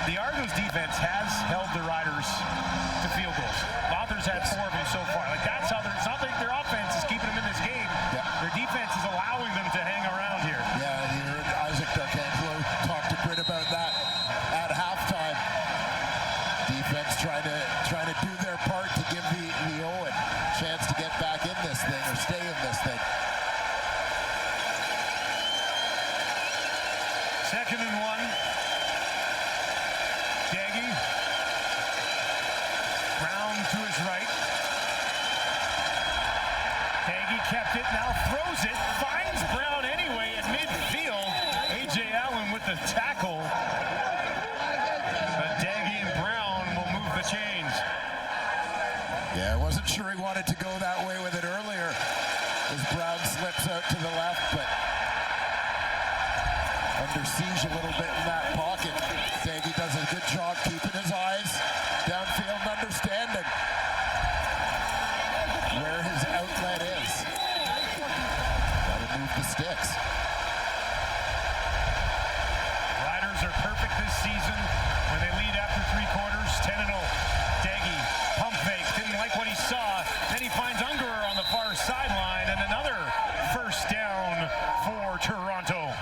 The Argos defense has held the Riders to field goals. Lawther's had 4 of them so far. That's how it's not like their offense is keeping them in this game. Yeah. Their defense is allowing them to hang around here. Yeah, you heard Isaac D'Arcangelo talk to Britt about that at halftime. Defense trying to do their part to give the Owen a chance to get back in this thing or stay in this thing. Second and 1. Daggy. Brown to his right. Daggy kept it, now throws it, finds Brown anyway at midfield. A.J. Allen with the tackle. But Daggy and Brown will move the chains. perfect this season when they lead after 3 quarters, 10-0. Daggy, pump fake, didn't like what he saw. Then he finds Unger on the far sideline, and another first down for Toronto.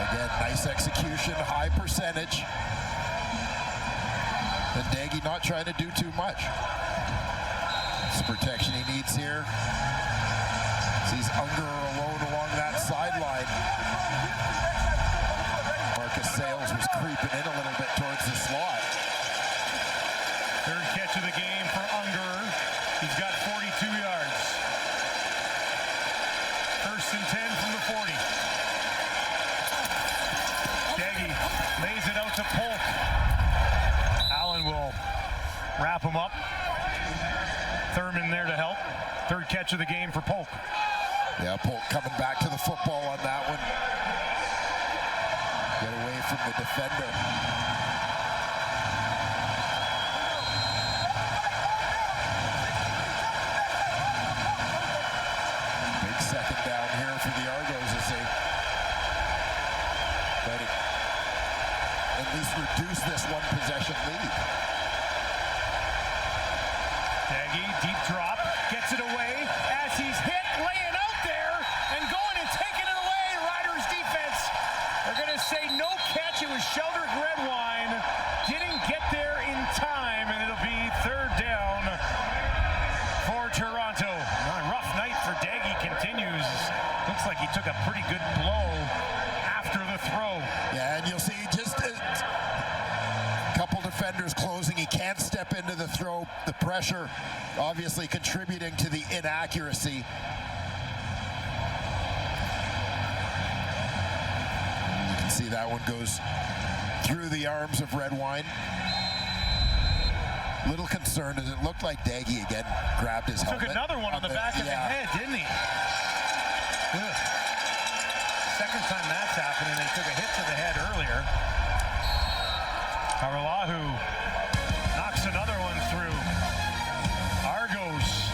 Again, nice execution, high percentage. And Daggy not trying to do too much. It's the protection he needs here. Sees Unger alone along that sideline. Marcus Sales was creeping in a little bit towards the slot. Third catch of the game for Unger. He's got 42 yards. First and 10 from the 40. Daggy lays it out to Polk. Allen will wrap him up. Thurman there to help. Third catch of the game for Polk. Yeah, Polk coming back to the football on that one. Get away from the defender. Big second down here for the Argos as they try to at least reduce this one possession lead. Daggy, deep drop, gets it away as he's hit, laying out there and going and taking it away. Riders defense are going to say no catch. It was Sheldrick Redwine. Didn't get there in time, and it'll be third down for Toronto. Rough night for Daggy continues. Looks like he took a pretty good blow after the throw. Yeah, and you'll see just a couple defenders closing. He can't step into the throw. The pressure obviously contributing to the inaccuracy. You can see that one goes through the arms of Redwine. Little concerned as it looked like Daggy again grabbed his helmet. Took another one on the back of the head, didn't he? Ugh. Second time that's happened, and they took a hit to the head earlier. Karalahu knocks another one through. Argos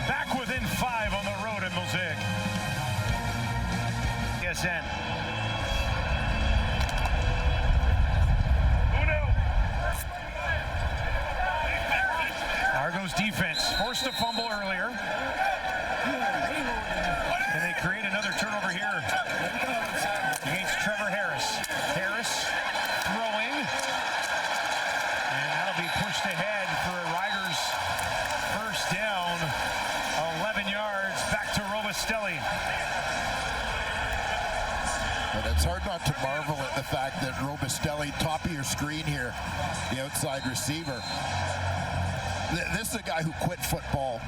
back within 5 on the road at Mosaic. TSN. Argos defense forced a fumble earlier. And they create another turnover here against Trevor Harris. Harris throwing. And that'll be pushed ahead for a Riders first down. 11 yards back to Robustelli. But it's hard not to marvel at the fact that Robustelli, top of your screen here, the outside receiver. This is a guy who quit football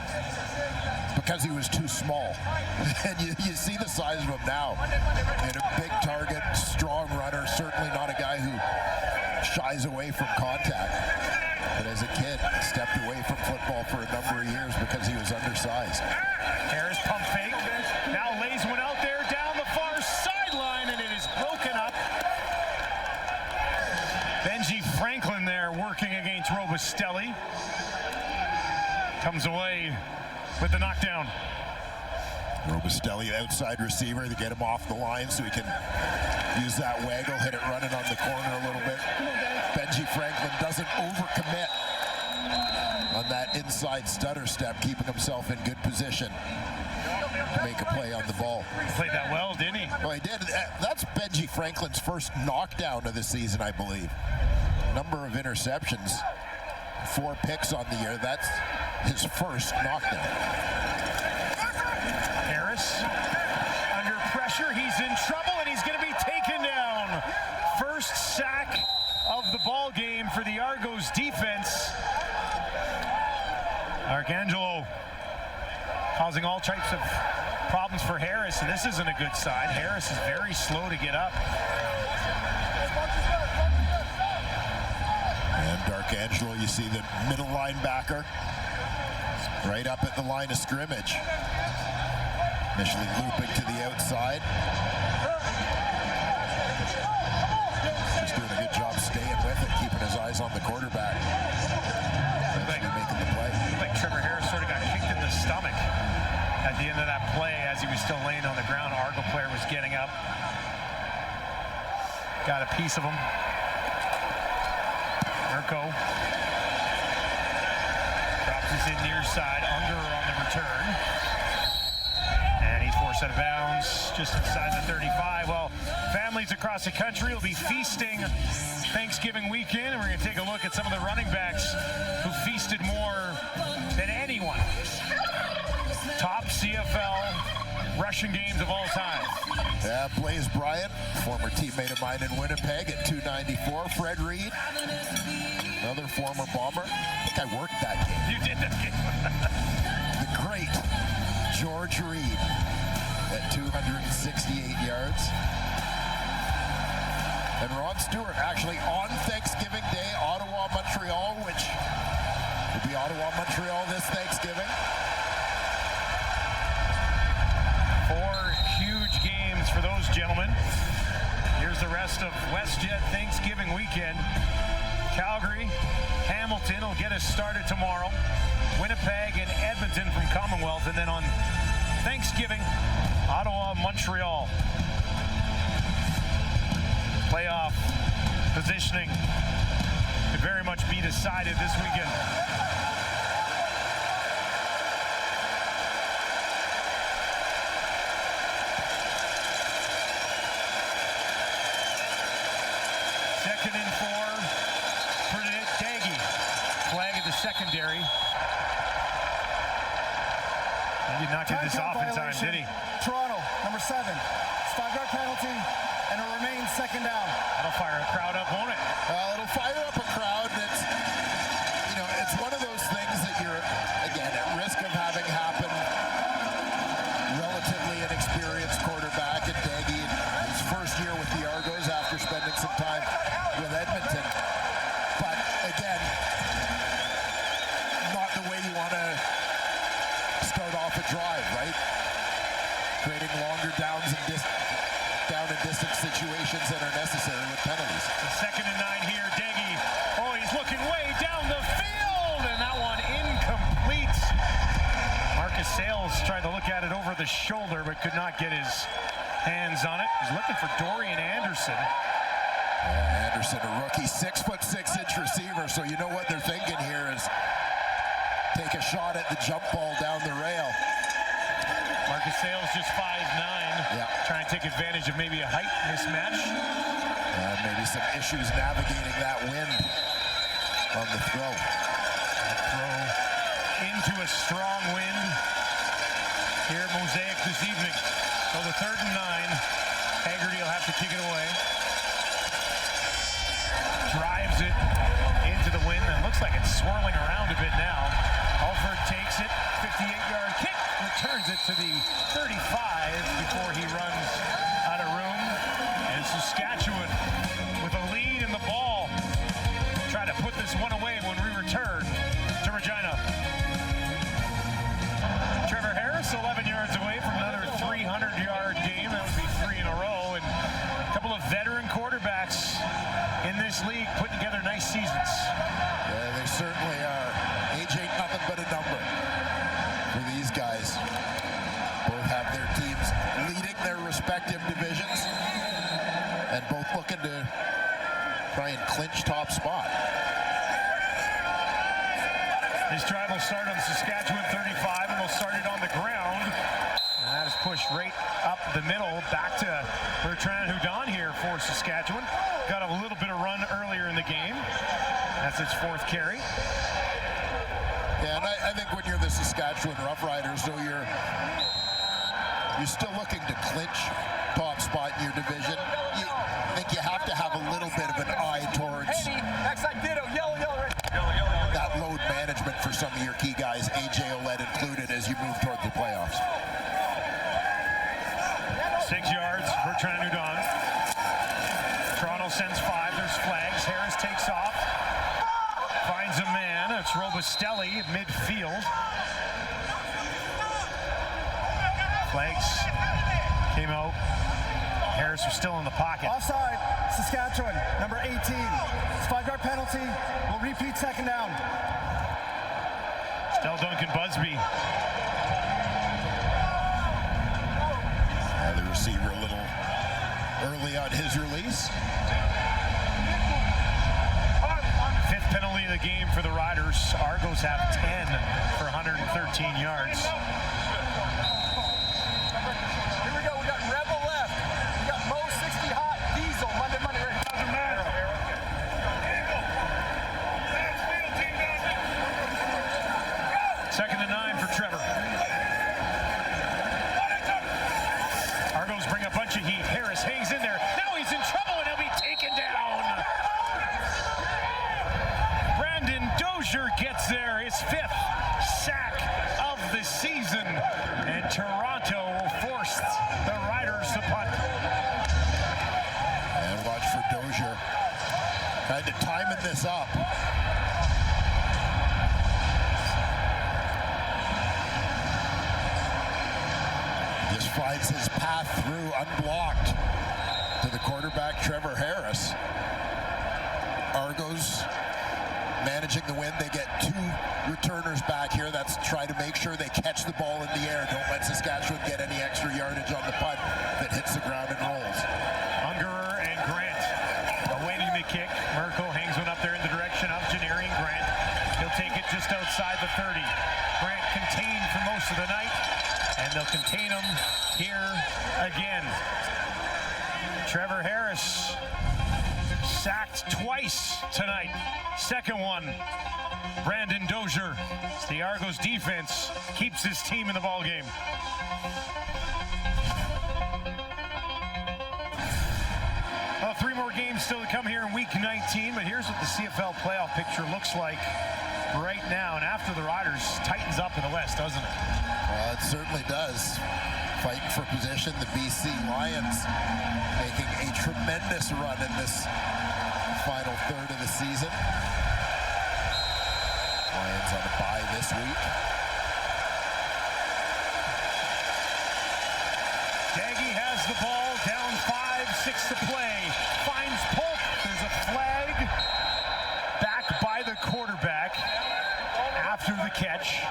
because he was too small. And you see the size of him now. And a big target, strong runner, certainly not a guy who shies away from contact. But as a kid, stepped away from football for a number of years because he was undersized. Harris pump fake. Now lays one out there down the far sideline, and it is broken up. Benji Franklin there working against Robustelli. Comes away with the knockdown. Robustelli, outside receiver, to get him off the line so he can use that waggle, hit it running on the corner a little bit. Benji Franklin doesn't overcommit on that inside stutter step, keeping himself in good position to make a play on the ball. He played that well, didn't he? Well, he did. That's Benji Franklin's first knockdown of the season, I believe. Number of interceptions, 4 picks on the year. That's his first knockdown. Harris under pressure. He's in trouble, and he's going to be taken down. First sack of the ball game for the Argos defense. Arcangelo causing all types of problems for Harris, and this isn't a good sign. Harris is very slow to get up. And Arcangelo, you see the middle linebacker right up at the line of scrimmage. Initially looping to the outside. Just doing a good job staying with it, keeping his eyes on the quarterback. Eventually making the play. Like Trevor Harris sort of got kicked in the stomach at the end of that play as as he was still laying on the ground. Argo player was getting up. Got a piece of him. Mirko drops this in near side. Unger on the return. And he's forced out of bounds just inside the 35. Well, families across the country will be feasting Thanksgiving weekend, and we're going to take a look at some of the running backs who feasted more than anyone. Top CFL rushing games of all time. Yeah, Blaze Bryant, former teammate of mine in Winnipeg at 294. Fred Reed, another former Bomber. I think I worked that game. You did that game. The great George Reed at 268 yards. And Ron Stewart actually on Thanksgiving Day, Ottawa, Montreal, which will be Ottawa, Montreal this Thanksgiving. 4 huge games for those gentlemen. Here's the rest of WestJet Thanksgiving weekend. Calgary, Hamilton will get us started tomorrow. Winnipeg and Edmonton from Commonwealth. And then on Thanksgiving, Ottawa, Montreal. Playoff positioning could very much be decided this weekend. Second and 4 for Daggy. Flag at the secondary. He did not get this off in time, did he? Toronto, number 7. 5-yard penalty, and it remains second down. That'll fire a crowd up, won't it? It'll fire up a crowd. It's, you know, it's one of those things that you're, again, at risk of having happen. Relatively inexperienced quarterback at Daggy, his first year with the Argos after spending some time with Edmonton. But again, not the way you want to start off a drive, right? Creating longer down and distance situations that are necessary with penalties. The second and 9 here, Daggy. Oh, he's looking way down the field, and that one incomplete. Marcus Sales tried to look at it over the shoulder, but could not get his hands on it. He's looking for Dorian Anderson. Anderson, a rookie, 6'6" receiver, so you know what they're thinking here is take a shot at the jump ball down the rail. Marcus Sales just 5'9". Yeah. Trying to take advantage of maybe a height mismatch. Maybe some issues navigating that wind on the throw. Throw into a strong wind here at Mosaic this evening. So the 3rd and 9. Haggerty will have to kick it away. Drives it into the wind, and looks like it's swirling around a bit now. Alford takes it, 58-yard kick, returns it to the 35 before he runs out of room. And Saskatchewan with a lead in the ball. Try to put this one away when we return to Regina. Trevor Harris, 11 yards away from another 300-yard game. That would be 3 in a row. And a couple of veteran quarterbacks in this league putting together nice seasons. Yeah, they certainly are. Age ain't nothing but a number for these guys. Both have their teams leading their respective divisions and both looking to try and clinch top spot. This drive will start on Saskatchewan 35, and they'll start it on the ground. And that is pushed right up the middle, back to Bertrand Hudon here for Saskatchewan. Got a little bit of run earlier in the game. That's its 4th carry. Yeah, and I think when you're the Saskatchewan Roughriders, though, you're still looking to clinch top spot in your division. I think you have to have a little bit of an eye towards that load management for some of your key guys, AJ Oled included, as you move toward the playoffs. 6 yards, Bertrand Hudon. Toronto sends 5. There's flags. Harris takes off. Finds a man. It's Robustelli at midfield. Flags came out. Harris was still in the pocket. Offside, Saskatchewan, number 18. It's a 5-yard penalty. We'll repeat second down. Still Duncan Busby. The receiver a little early on his release. Fifth penalty of the game for the Riders. Argos have 10 for 113 yards. Here we go. We got Rebel left. We got Mo 60 hot. Diesel. Monday, ready. Doesn't matter. Second and 9 for Trevor. Argos bring a bunch of heat. Harris hangs in there. Now he's in trouble and he'll be taken down. Brandon Dozier gets there, his 5th sack of the season. And Toronto will force the Riders to punt. And watch for Dozier. Kind of timing this up. Just finds his path through unblocked to the quarterback, Trevor Harris. Argos managing the win. They get 2 returners back here. That's try to make sure they catch the ball in the air. Don't let Saskatchewan get any extra yardage on the punt that hits the ground and rolls. Ungerer and Grant awaiting the kick. Merkel hangs one up there in the direction of Janarian Grant. He'll take it just outside the 30. Grant contained for most of the night, and they'll contain him here again. Trevor Harris sacked twice tonight. Second one, Brandon Dozier. The Argos defense keeps his team in the ballgame. Well, 3 more games still to come here in week 19, but here's what the CFL playoff picture looks like right now. And after the Riders tightens up in the West, doesn't it? Well, it certainly does. Fighting for position, the BC Lions making a tremendous run in this final third of the season. Lions on a bye this week. Daggy has the ball, down 5-6 to play. Finds Polk. There's a flag back by the quarterback after the catch,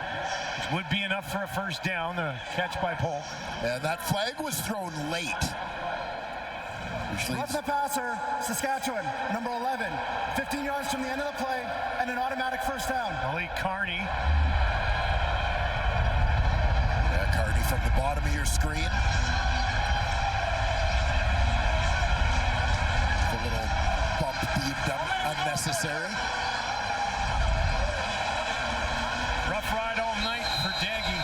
which would be enough for a first down, the catch by Polk. And that flag was thrown late. Left the passer, Saskatchewan, number 11. 15 yards from the end of the play, and an automatic first down. Malik Carney. Yeah, Carney from the bottom of your screen. A little bump deemed unnecessary. Rough ride all night for Daggy.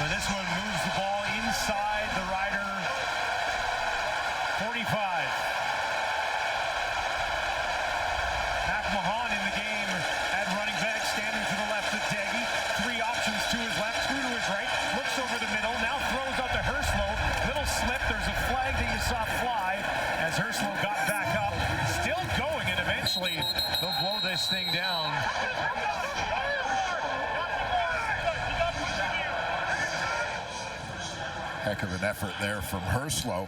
But this one moves the ball inside the Rider 45. Mac Mahan in the game at running back, standing to the left of Daggy. 3 options to his left, 2 to his right. Looks over the middle, now throws out to Herslow. Little slip, there's a flag that you saw fly as Herslow got back up. Still going, and eventually they'll blow this thing down. Heck of an effort there from Herslow.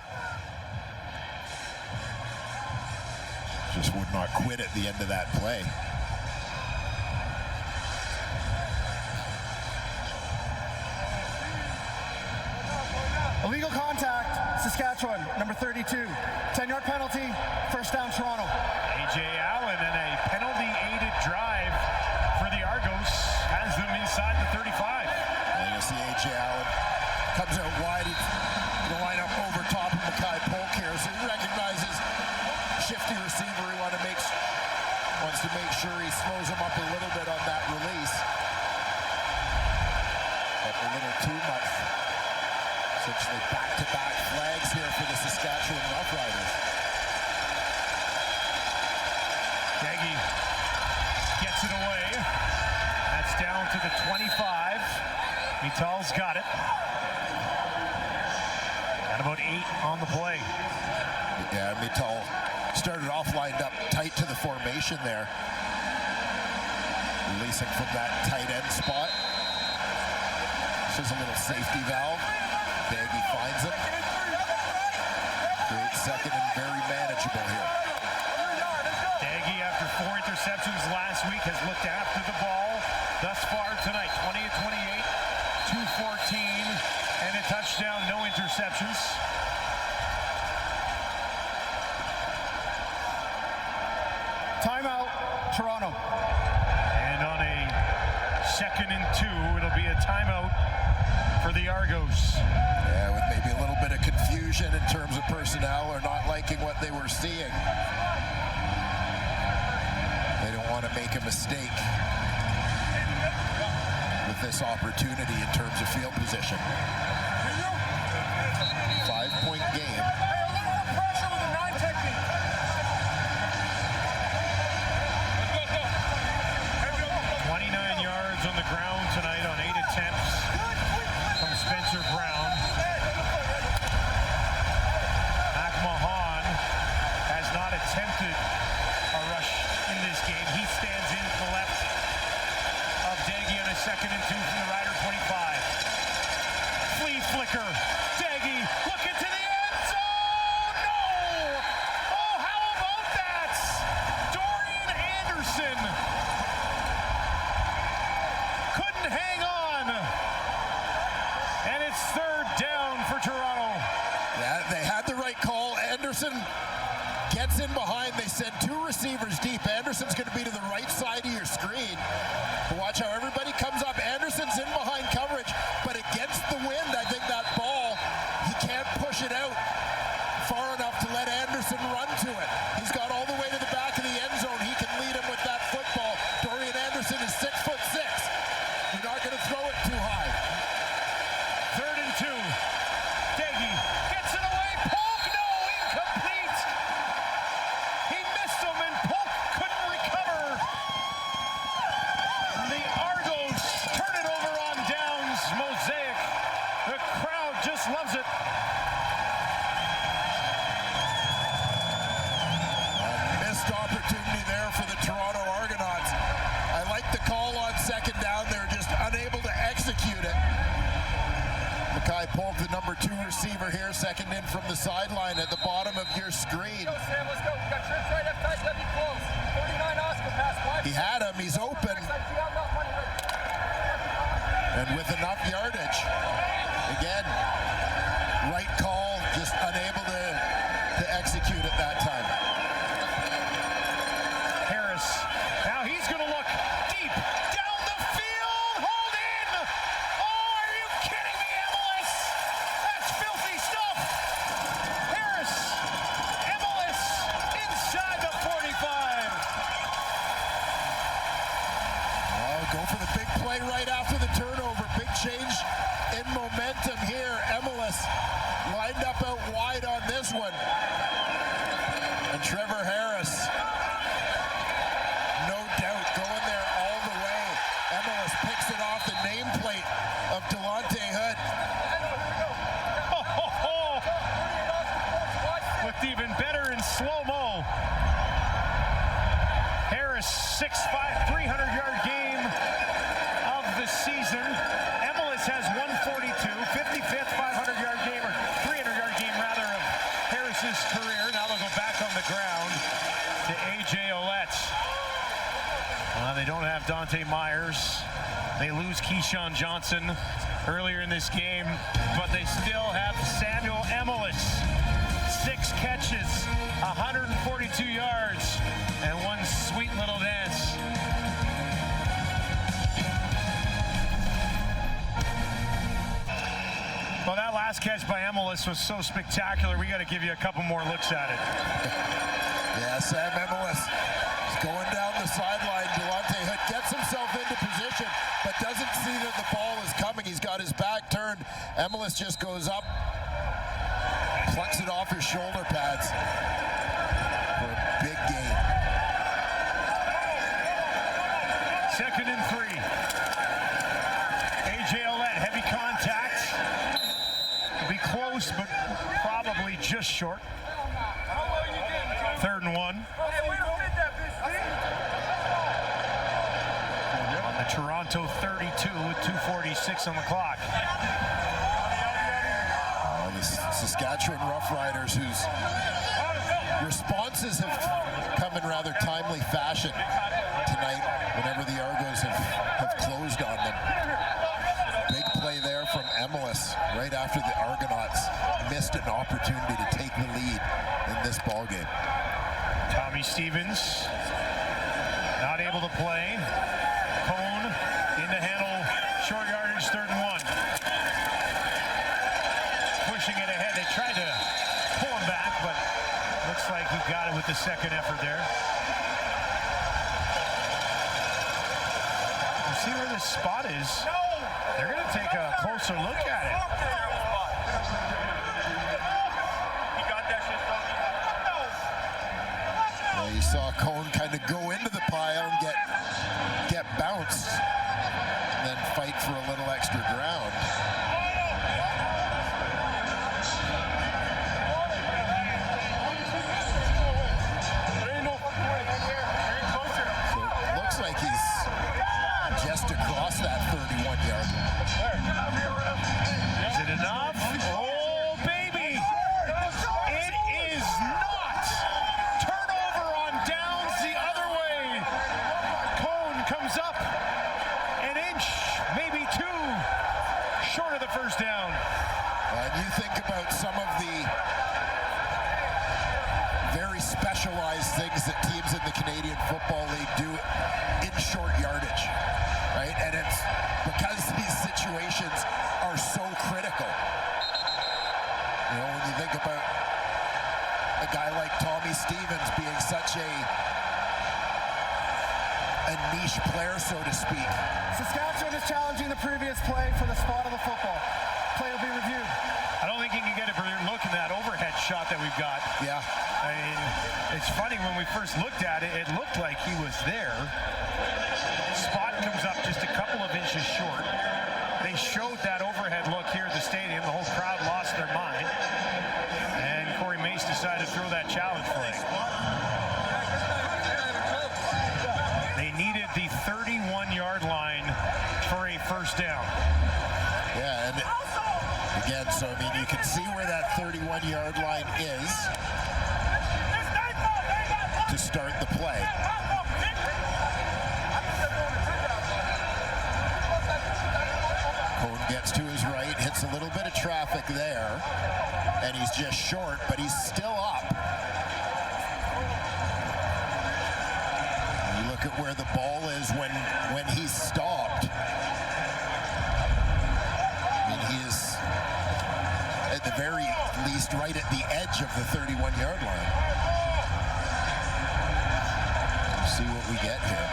Just would not quit at the end of that play. Illegal contact, Saskatchewan, number 32. 10-yard penalty, first down, Toronto. A.J. Allen and a penalty-aided drive for the Argos has them inside the 35. And you see A.J. Allen comes out wide. He's going to line up over top of Mackay Polk here. So he recognizes shifty receiver. He wants to make sure he slows him up a little bit on that release. But a little too much. Essentially back-to-back flags here for the Saskatchewan Roughriders. Daggy gets it away. That's down to the 25. Vital's got it. And about 8 on the play. Yeah, Vital started off lined up tight to the formation there. Releasing from that tight end spot. This is a little safety valve. Daggy finds him. Great second and very manageable here. Daggy, after 4 interceptions last week, has looked after the ball thus far tonight. 20 of 28, 214, And a touchdown, no interceptions. Timeout, Toronto. And on a 2nd and 2, it'll be a timeout for the Argos. Yeah, with maybe a little bit of confusion in terms of personnel or not liking what they were seeing. They don't want to make a mistake with this opportunity in terms of field position. 5-point game. 29 yards on the ground tonight on 8 attempts from Spencer Brown. McMahon has not attempted a rush in this game. He stands in to the left of Daggy on a 2nd and 2 from the Rider 25. Flea flicker. Daggy looking to the end zone. No! Oh, how about that? Dorian Anderson couldn't hang on. And it's 3rd down for Toronto. Yeah, they had the right call. Anderson gets in behind. They send 2 receivers deep. Anderson's going to be to the right side of your screen. But watch how everybody comes up. Anderson's in behind coverage, but against the wind, I think that ball, he can't push it out far enough to let Anderson run to it. He's got all the way to the back of the end zone. He can lead him with that football. Dorian Anderson is 6'6". You're not going to throw it too high. 3rd and 2. Daggy gets it away. Polk, no, incomplete. He missed him, and Polk couldn't recover. The Argos turn it over on downs. Mosaic. The crowd just loves it. A missed opportunity there for the Toronto Argonauts. I like the call on 2nd down. They're just unable to execute it. Mackay Polk, the number 2 receiver here, 2nd in from the sideline at the bottom of your screen. Let's go, Sam. Let's go. We got trips right up tight. Let me close. 49 Oscar pass. Wide. He had him. He's open. And with enough yardage, again, right call, just unable to execute at that time. Harris. Now he's going to look deep down the field. Hold in. Oh, are you kidding me, MLS? That's filthy stuff. Harris. MLS inside the 45. Oh, go for the big play right after the turnover. Big change in momentum here. MLS lined up out wide on this one. And Trevor Harris, no doubt, going there all the way. MLS picks it off the nameplate of Delonte Hood. Looked even better in slow-mo. Harris, 6'5", 300-yard game of the season. MLS has 142, 55th 500-yard game, or 300-yard game, rather, of Harris's career. Now they'll go back on the ground to A.J. Ouellette. They don't have Dante Myers. They lose Keyshawn Johnson earlier in this game, but they still have Samuel Emilus. 6 catches, 142 yards, and 1 sweet little dance. Well, that last catch by Emilus was so spectacular, we got to give you a couple more looks at it. Yeah, Sam Emilus is going down the sideline. Delonte Hood gets himself into position, but doesn't see that the ball is coming. He's got his back turned. Emilus just goes up, plucks it off his shoulder pads for a big gain. 2nd and 3. A.J. Ouellette, heavy contact. It'll be close, but probably just short. 3rd and 1. On the Toronto 32 with 2:46 on the clock. The Saskatchewan Roughriders, whose responses have come in rather timely fashion tonight whenever the Argos have closed on them. Big play there from Emilus right missed an opportunity to take the lead in this ballgame. Tommy Stevens not able to play. Cone in to handle short yardage, 3rd and 1. Pushing it ahead. They tried to pull him back, but looks like he got it with the second effort there. You see where this spot is? They're going to take a closer look at it. Well, you saw Cone kind of go into the pile and get bounced, and then fight for a little extra ground. So it looks like he's just across that 31-yard line. Is it enough? Oh, baby! It is not! Turnover on downs the other way. Cone comes up an inch, maybe 2, short of the first down. And you think about some of the very specialized things that teams in the Canadian Football League do in short yardage, right? And it's because these situations are so critical. You know, when you think about a guy like Tommy Stevens being such a niche player, so to speak. Saskatchewan is challenging the previous play for the spot of the football. Play will be reviewed. I don't think you can get a look at that overhead shot that we've got. Yeah. I mean, it's funny, when we first looked at it, it looked like he was there. Spot comes up just a couple of inches short. They showed that overhead look here at the stadium. The whole crowd lost their mind. And Corey Mace decided to throw that challenge flag. They needed the 31-yard line for a first down. Yeah, and again, so I mean, you can see where that 31-yard line is to start the play. Cone gets to his right, hits a little bit of traffic there, and he's just short, but he's still up. You look at where the ball is when he's stopped. I mean, he is at the very least right at the edge of the 31-yard line. Let's see what we get here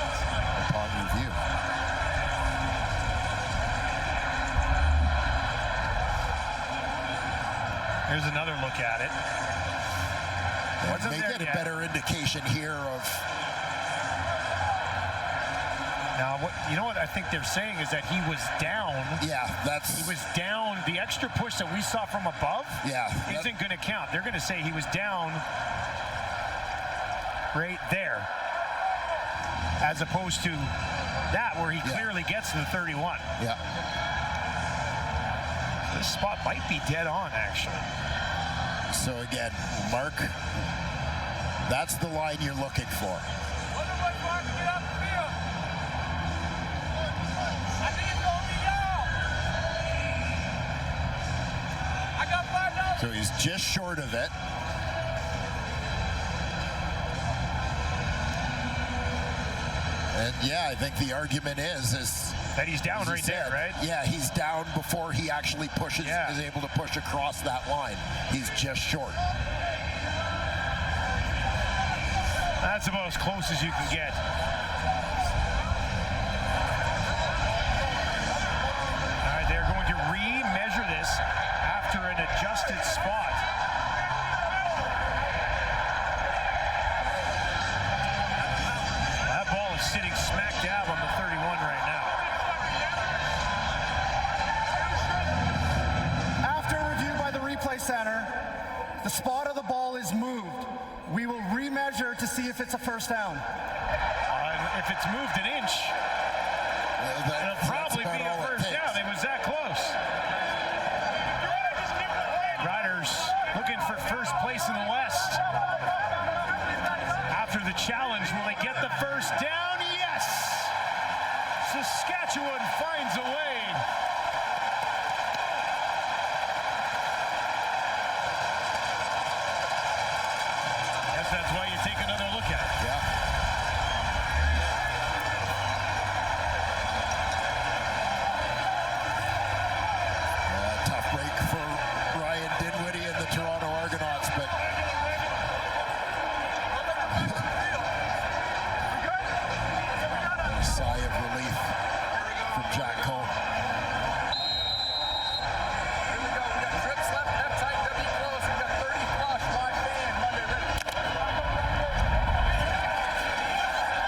upon review. Here's another look at it. And they get a better indication here of. Now, you know what I think they're saying is that he was down. Yeah, he was down. The extra push that we saw from above, isn't going to count. They're going to say he was down right there, as opposed to that where he clearly gets to the 31. Yeah. This spot might be dead on, actually. So again, Mark, that's the line you're looking for. So he's just short of it. And yeah, I think the argument is that he's down right there, right? Yeah, he's down before he actually pushes, is able to push across that line. He's just short. That's about as close as you can get. All right, they're going to re-measure this after an adjusted spot. That ball is sitting smack dab on the 31 right now. After review by the replay center, the spot of the ball is moved. We will remeasure to see if it's a first down. If it's moved an inch, it'll probably be a first down. It was that close. Riders looking for first place in the West. After the challenge, will they get the first down? Yes! Saskatchewan finds a way. that's why you take another look at it. Yeah. Tough break for Ryan Dinwiddie and the Toronto Argonauts, but a sigh of relief from Jack Cole.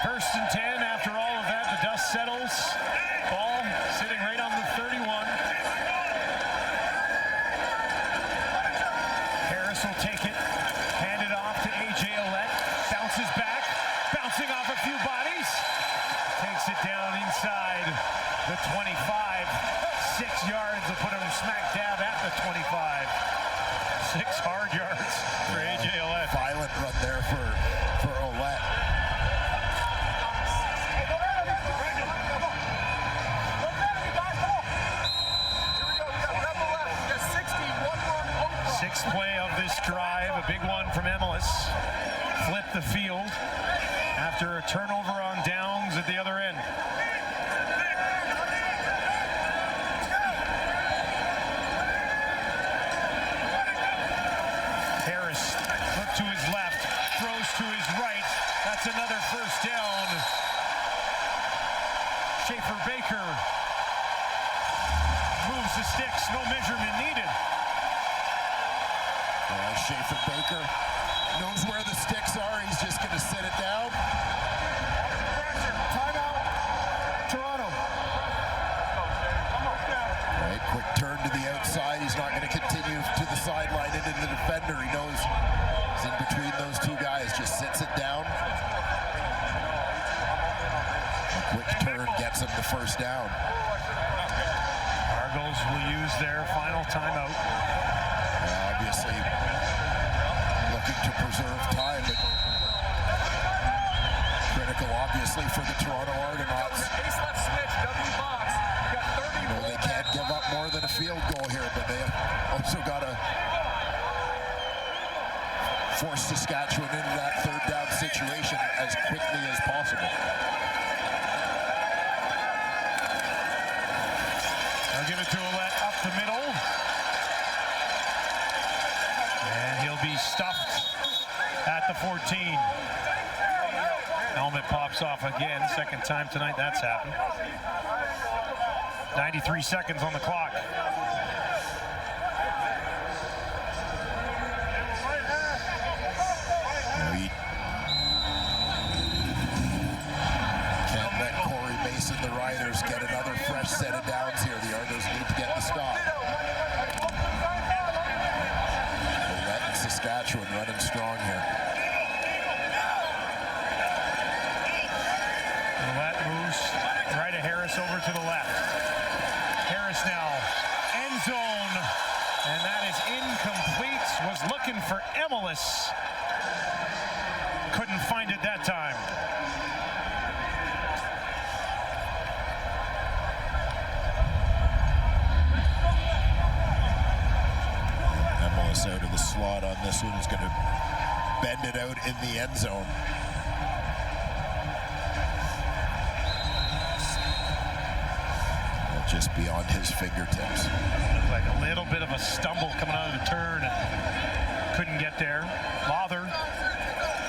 First and 10 after all of that. The dust settles. Ball sitting right on the 31. Harris will take it. Hand it off to A.J. Ouellette. Bounces back. Bouncing off a few bodies. Takes it down inside the 25. 6 yards will put him smack dab at the 25. 6 hard yards for A.J. Ouellette. Violent run there for Ouellette. Sixth play of this drive, a big one from Emilus. Flip the field after a turnover on downs at the other end. Harris look to his left, throws to his right. That's another first down. Schaefer-Baker moves the sticks, no measurement needed. Schaefer-Baker knows where the sticks are. He's just going to sit it down. Timeout. Toronto. Right, quick turn to the outside. He's not going to continue to the sideline into the defender. He knows he's in between those two guys. Just sits it down. A quick turn gets him the first down. Argos will use their final timeout. Obviously looking to preserve time, but critical obviously for the Toronto Argonauts. You know, they can't give up more than a field goal here, but they also got to force Saskatchewan into that third down situation as quickly as possible. They'll give it to Ouellette up the middle. And he'll be stuffed at the 14. Helmet pops off again. Second time tonight that's happened. 93 seconds on the clock. Can't let Corey Mason, the Riders, get another fresh set of downs here. The Argos need to get the stop. Ouellette and Saskatchewan running strong here. Ouellette moves right of Harris over to the left. Harris now, end zone, and that is incomplete. Was looking for Emilus. Couldn't find it that time. Emilus out of the slot on this one. He's going to bend it out in the end zone. Just beyond his fingertips. Looked like a little bit of a stumble coming out of the turn and couldn't get there. Lawther,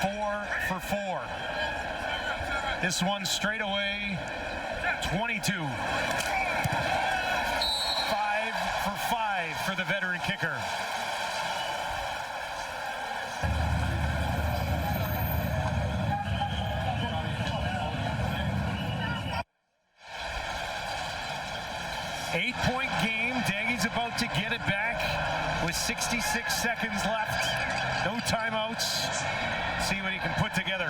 4 for 4. This one straight away, 22. 5 for 5 for the veteran kicker. Eight-point game. Daggy's about to get it back with 66 seconds left. No timeouts. See what he can put together.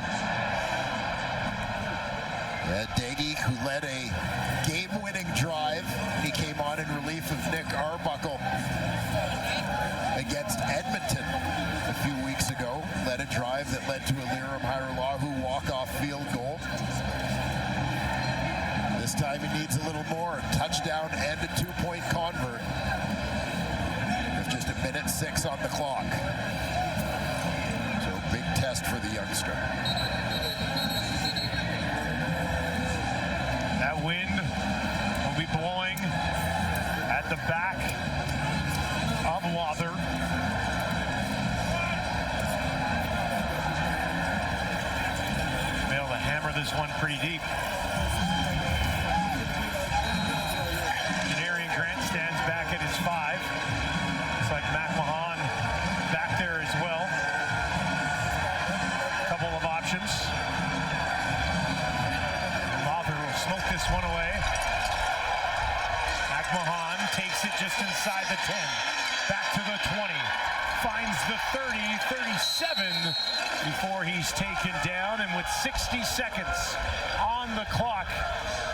Daggy, who led a game-winning drive, he came on in relief of Nick Arbuckle against Edmonton a few weeks ago. Led a drive that led to a Liram Hajrullahu walk-off field goal. This time he needs a little more. Touchdown and a 2-point convert. With just 1:06 on the clock. So big test for the youngster. That wind will be blowing at the back of Wather. Be able to hammer this one pretty deep. Janarian Grant stands back at his 5. Looks like McMahon back there as well. Couple of options. Wather will smoke this one away. McMahon takes it just inside the 10. Back to the 20. Finds the 30, 37 before he's taken down. And with 60 seconds on the clock,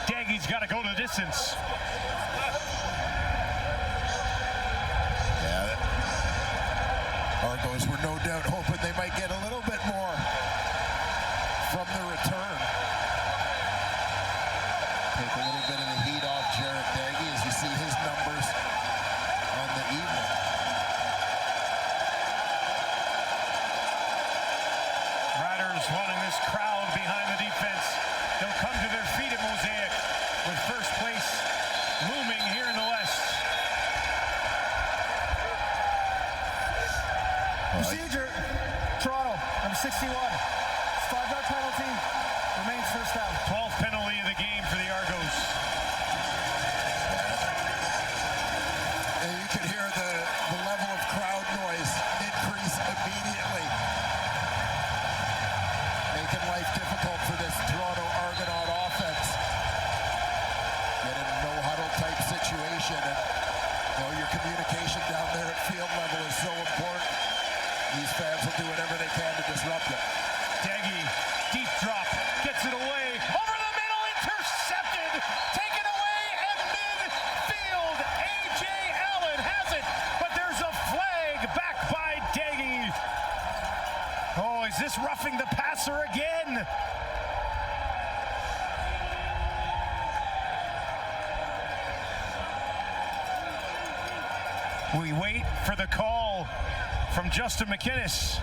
Daggy's got to go the distance. Yeah, Argos were no doubt hoping they might get a little bit more from the return. Take a little bit of the heat off Jarrett Daggy as you see his numbers on the evening. Riders wanting this crowd behind the defense. They'll come to their feet at Mosaic with first place looming here in the West. Procedure, Toronto, number 61. 5-yard penalty, remains first down. 12th penalty of the game for the Argos. And you can hear the level of crowd noise increase immediately, making life difficult for this Toronto Argonaut offense. Get in a no-huddle type situation, and your communication down there at field level is so important. These fans will do whatever they can to disrupt it. Daggy, deep drop, gets it away, over the middle, intercepted, taken away at midfield. A.J. Allen has it, but there's a flag back by Daggy. Oh, is this roughing the passer again? We wait for the call from Justin McInnes.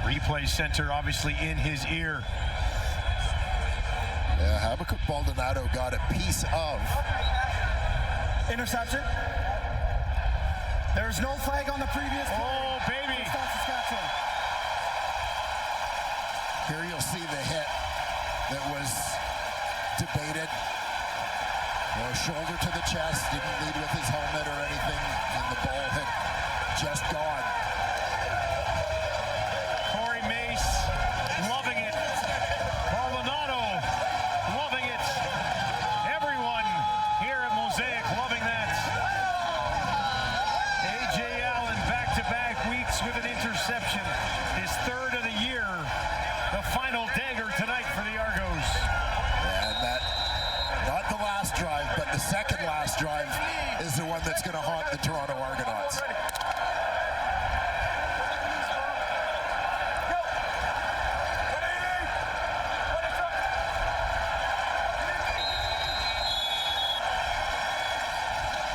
Replay center obviously in his ear. Yeah, Habakkuk Baldonado got a piece of. Interception. There's no flag on the previous play. Oh, baby. Saskatchewan. Here you'll see the hit that was debated. Shoulder to the chest, didn't lead with his helmet or anything, and the ball had just gone. Corey Mace loving it. Baldonado loving it. Everyone here at Mosaic loving that. A.J. Allen back-to-back weeks with an interception. His third of the year. The final dagger tonight for the Argos. And that, not the last drive, but the second last drive is the one that's going to haunt the Toronto Argonauts.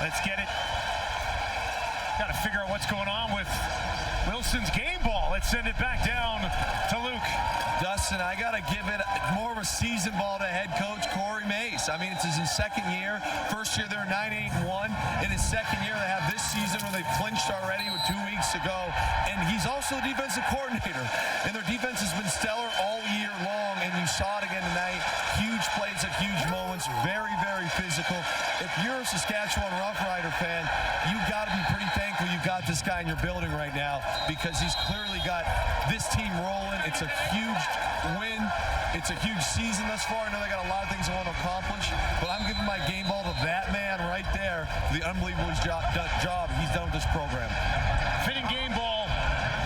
Let's get it. Got to figure out what's going on with Wilson's game ball. Let's send it back down to Luke. Dustin, I got to give it more of a season ball to head coach Corey Mace. I mean, it's his second year. First year they were 9-8-1. In his second year, they have this season where they clinched already with 2 weeks to go. And he's also the defensive coordinator. And their defense has been stellar all year long. And you saw it again tonight. Huge plays at huge moments. Very, very physical. If you're a Saskatchewan Roughrider fan, you got to be pretty thankful you got this guy in your building right now, because he's clearly got this team rolling. It's a huge win. It's a huge season thus far. I know they got a lot of things they want to accomplish, but I'm giving my game ball to that man right there for the unbelievable job he's done with this program. Fitting game ball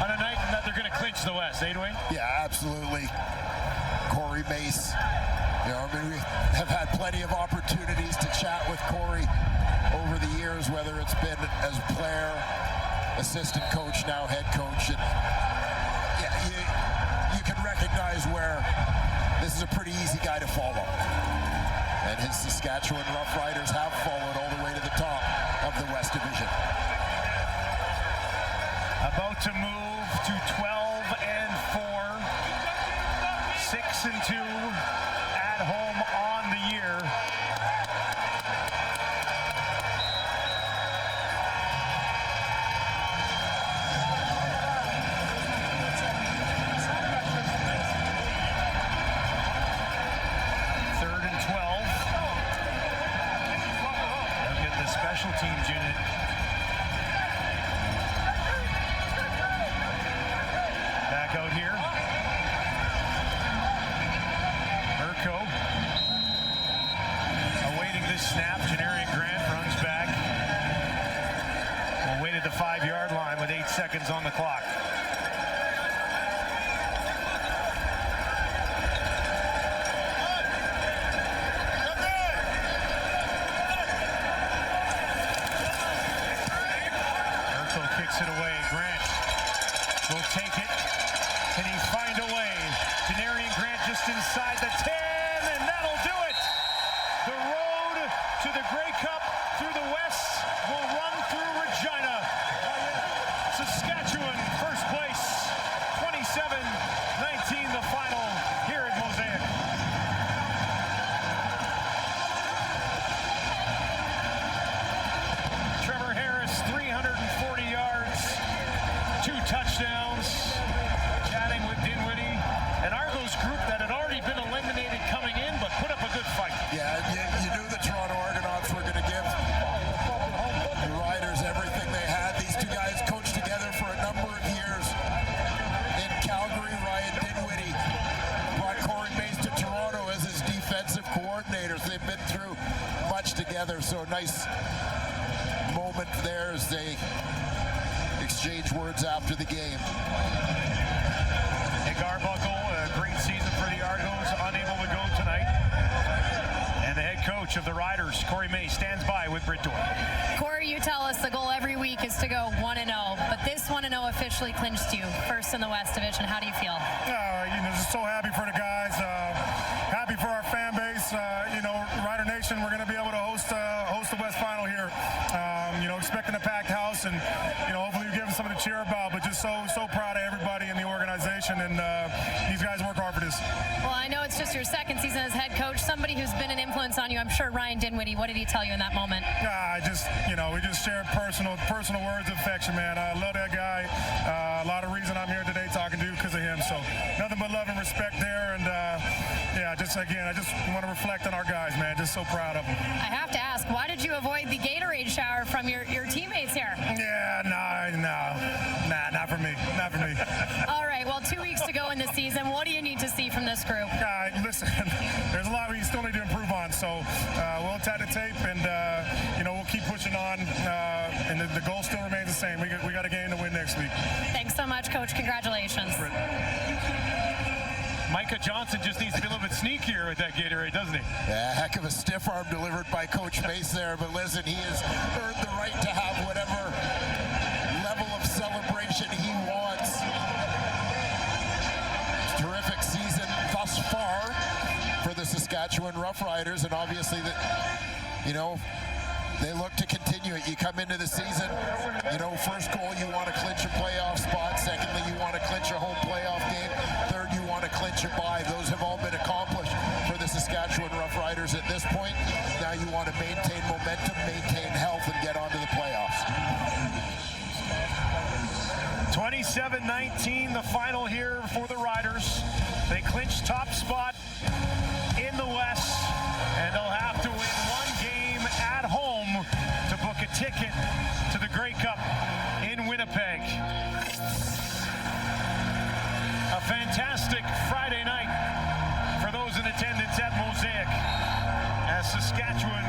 on a night that they're going to clinch the West, eh, Dwayne? Yeah, absolutely. Corey Mace. You know, I mean, we have had plenty of opportunities to chat with Corey over the years, whether it's been as a player, assistant coach, now head coach. And yeah, you can recognize where this is a pretty easy guy to follow. And his Saskatchewan Roughriders have followed all the way to the top of the West. About to move to 12-4, 6-2 at home on the year. Third and 12. They'll get the special teams unit. Back out here. Urco awaiting this snap. Janarian Grant runs back. We'll wait at the 5-yard line with 8 seconds on the clock. Urco kicks it away. Grant will take it. Can he find a way? Janarian Grant just inside the 10, and that'll do it. The road to the Grey Cup through the West will run through Regina. Saskatchewan first place, 27-19 the final here at Mosaic. Trevor Harris, 340 yards, 2 touchdowns. Chatting with Dinwiddie, an Argos group that had already been eliminated coming in, but put up a good fight. Yeah, you knew the Toronto Argonauts were going to give the Riders everything they had. These two guys coached together for a number of years in Calgary. Ryan Dinwiddie brought Corey Mace to Toronto as his defensive coordinators. They've been through much together, so nice moment there as they exchange words after the game. Nick Arbuckle, a great season for the Argos, unable to go tonight. And the head coach of the Riders, Corey May, stands by with Britt Dorr. Corey, you tell us the goal every week is to go 1-0, but this 1-0 officially clinched you first in the West Division. How do you feel? Just so happy for the guys, happy for our fan base. Rider Nation, we're going to be able to host the West Final here. Expecting a packed house, and hopefully you give them something to cheer about. But just so proud of everybody in the organization, and these guys work hard for this. Well, I know it's just your second season as head coach. Somebody who's been an influence on you, I'm sure, Ryan Dinwiddie. What did he tell you in that moment? We just shared personal words of affection, man. I love that guy. A lot of reason I'm here today talking to you because of him. So nothing but love and respect there. And I just want to reflect on our guys, man. Just so proud of them. I have to ask, why did you avoid the Gatorade shower from your teammates here? Yeah, not for me. Not for me. All right, well, 2 weeks to go in the season. What do you need to see from this group? Listen, there's a lot we still need to improve on. So we'll tie the tape, and we'll keep pushing on. And the goal still remains the same. We got a game to win next week. Thanks so much, Coach. Congratulations. Micah Johnson just needs to be a little bit sneakier with that Gatorade, doesn't he? Yeah, heck of a stiff arm delivered by Coach Mace there. But listen, he has earned the right to have whatever level of celebration he wants. Terrific season thus far for the Saskatchewan Roughriders, and obviously they look to continue it. You come into the season, first goal, you want to clinch a playoff spot. Secondly, you want to clinch a home playoff game. Third, you want to clinch a bye. Those have all been accomplished for the Saskatchewan Roughriders at this point. Now you want to maintain momentum, maintain health, and get on to the playoffs. 27-19, the final here for the Riders. They clinch top spot in the West, and they'll have to win one game at home to book a ticket to the Grey Cup in Winnipeg. A fantastic Friday night for those in attendance at Mosaic as Saskatchewan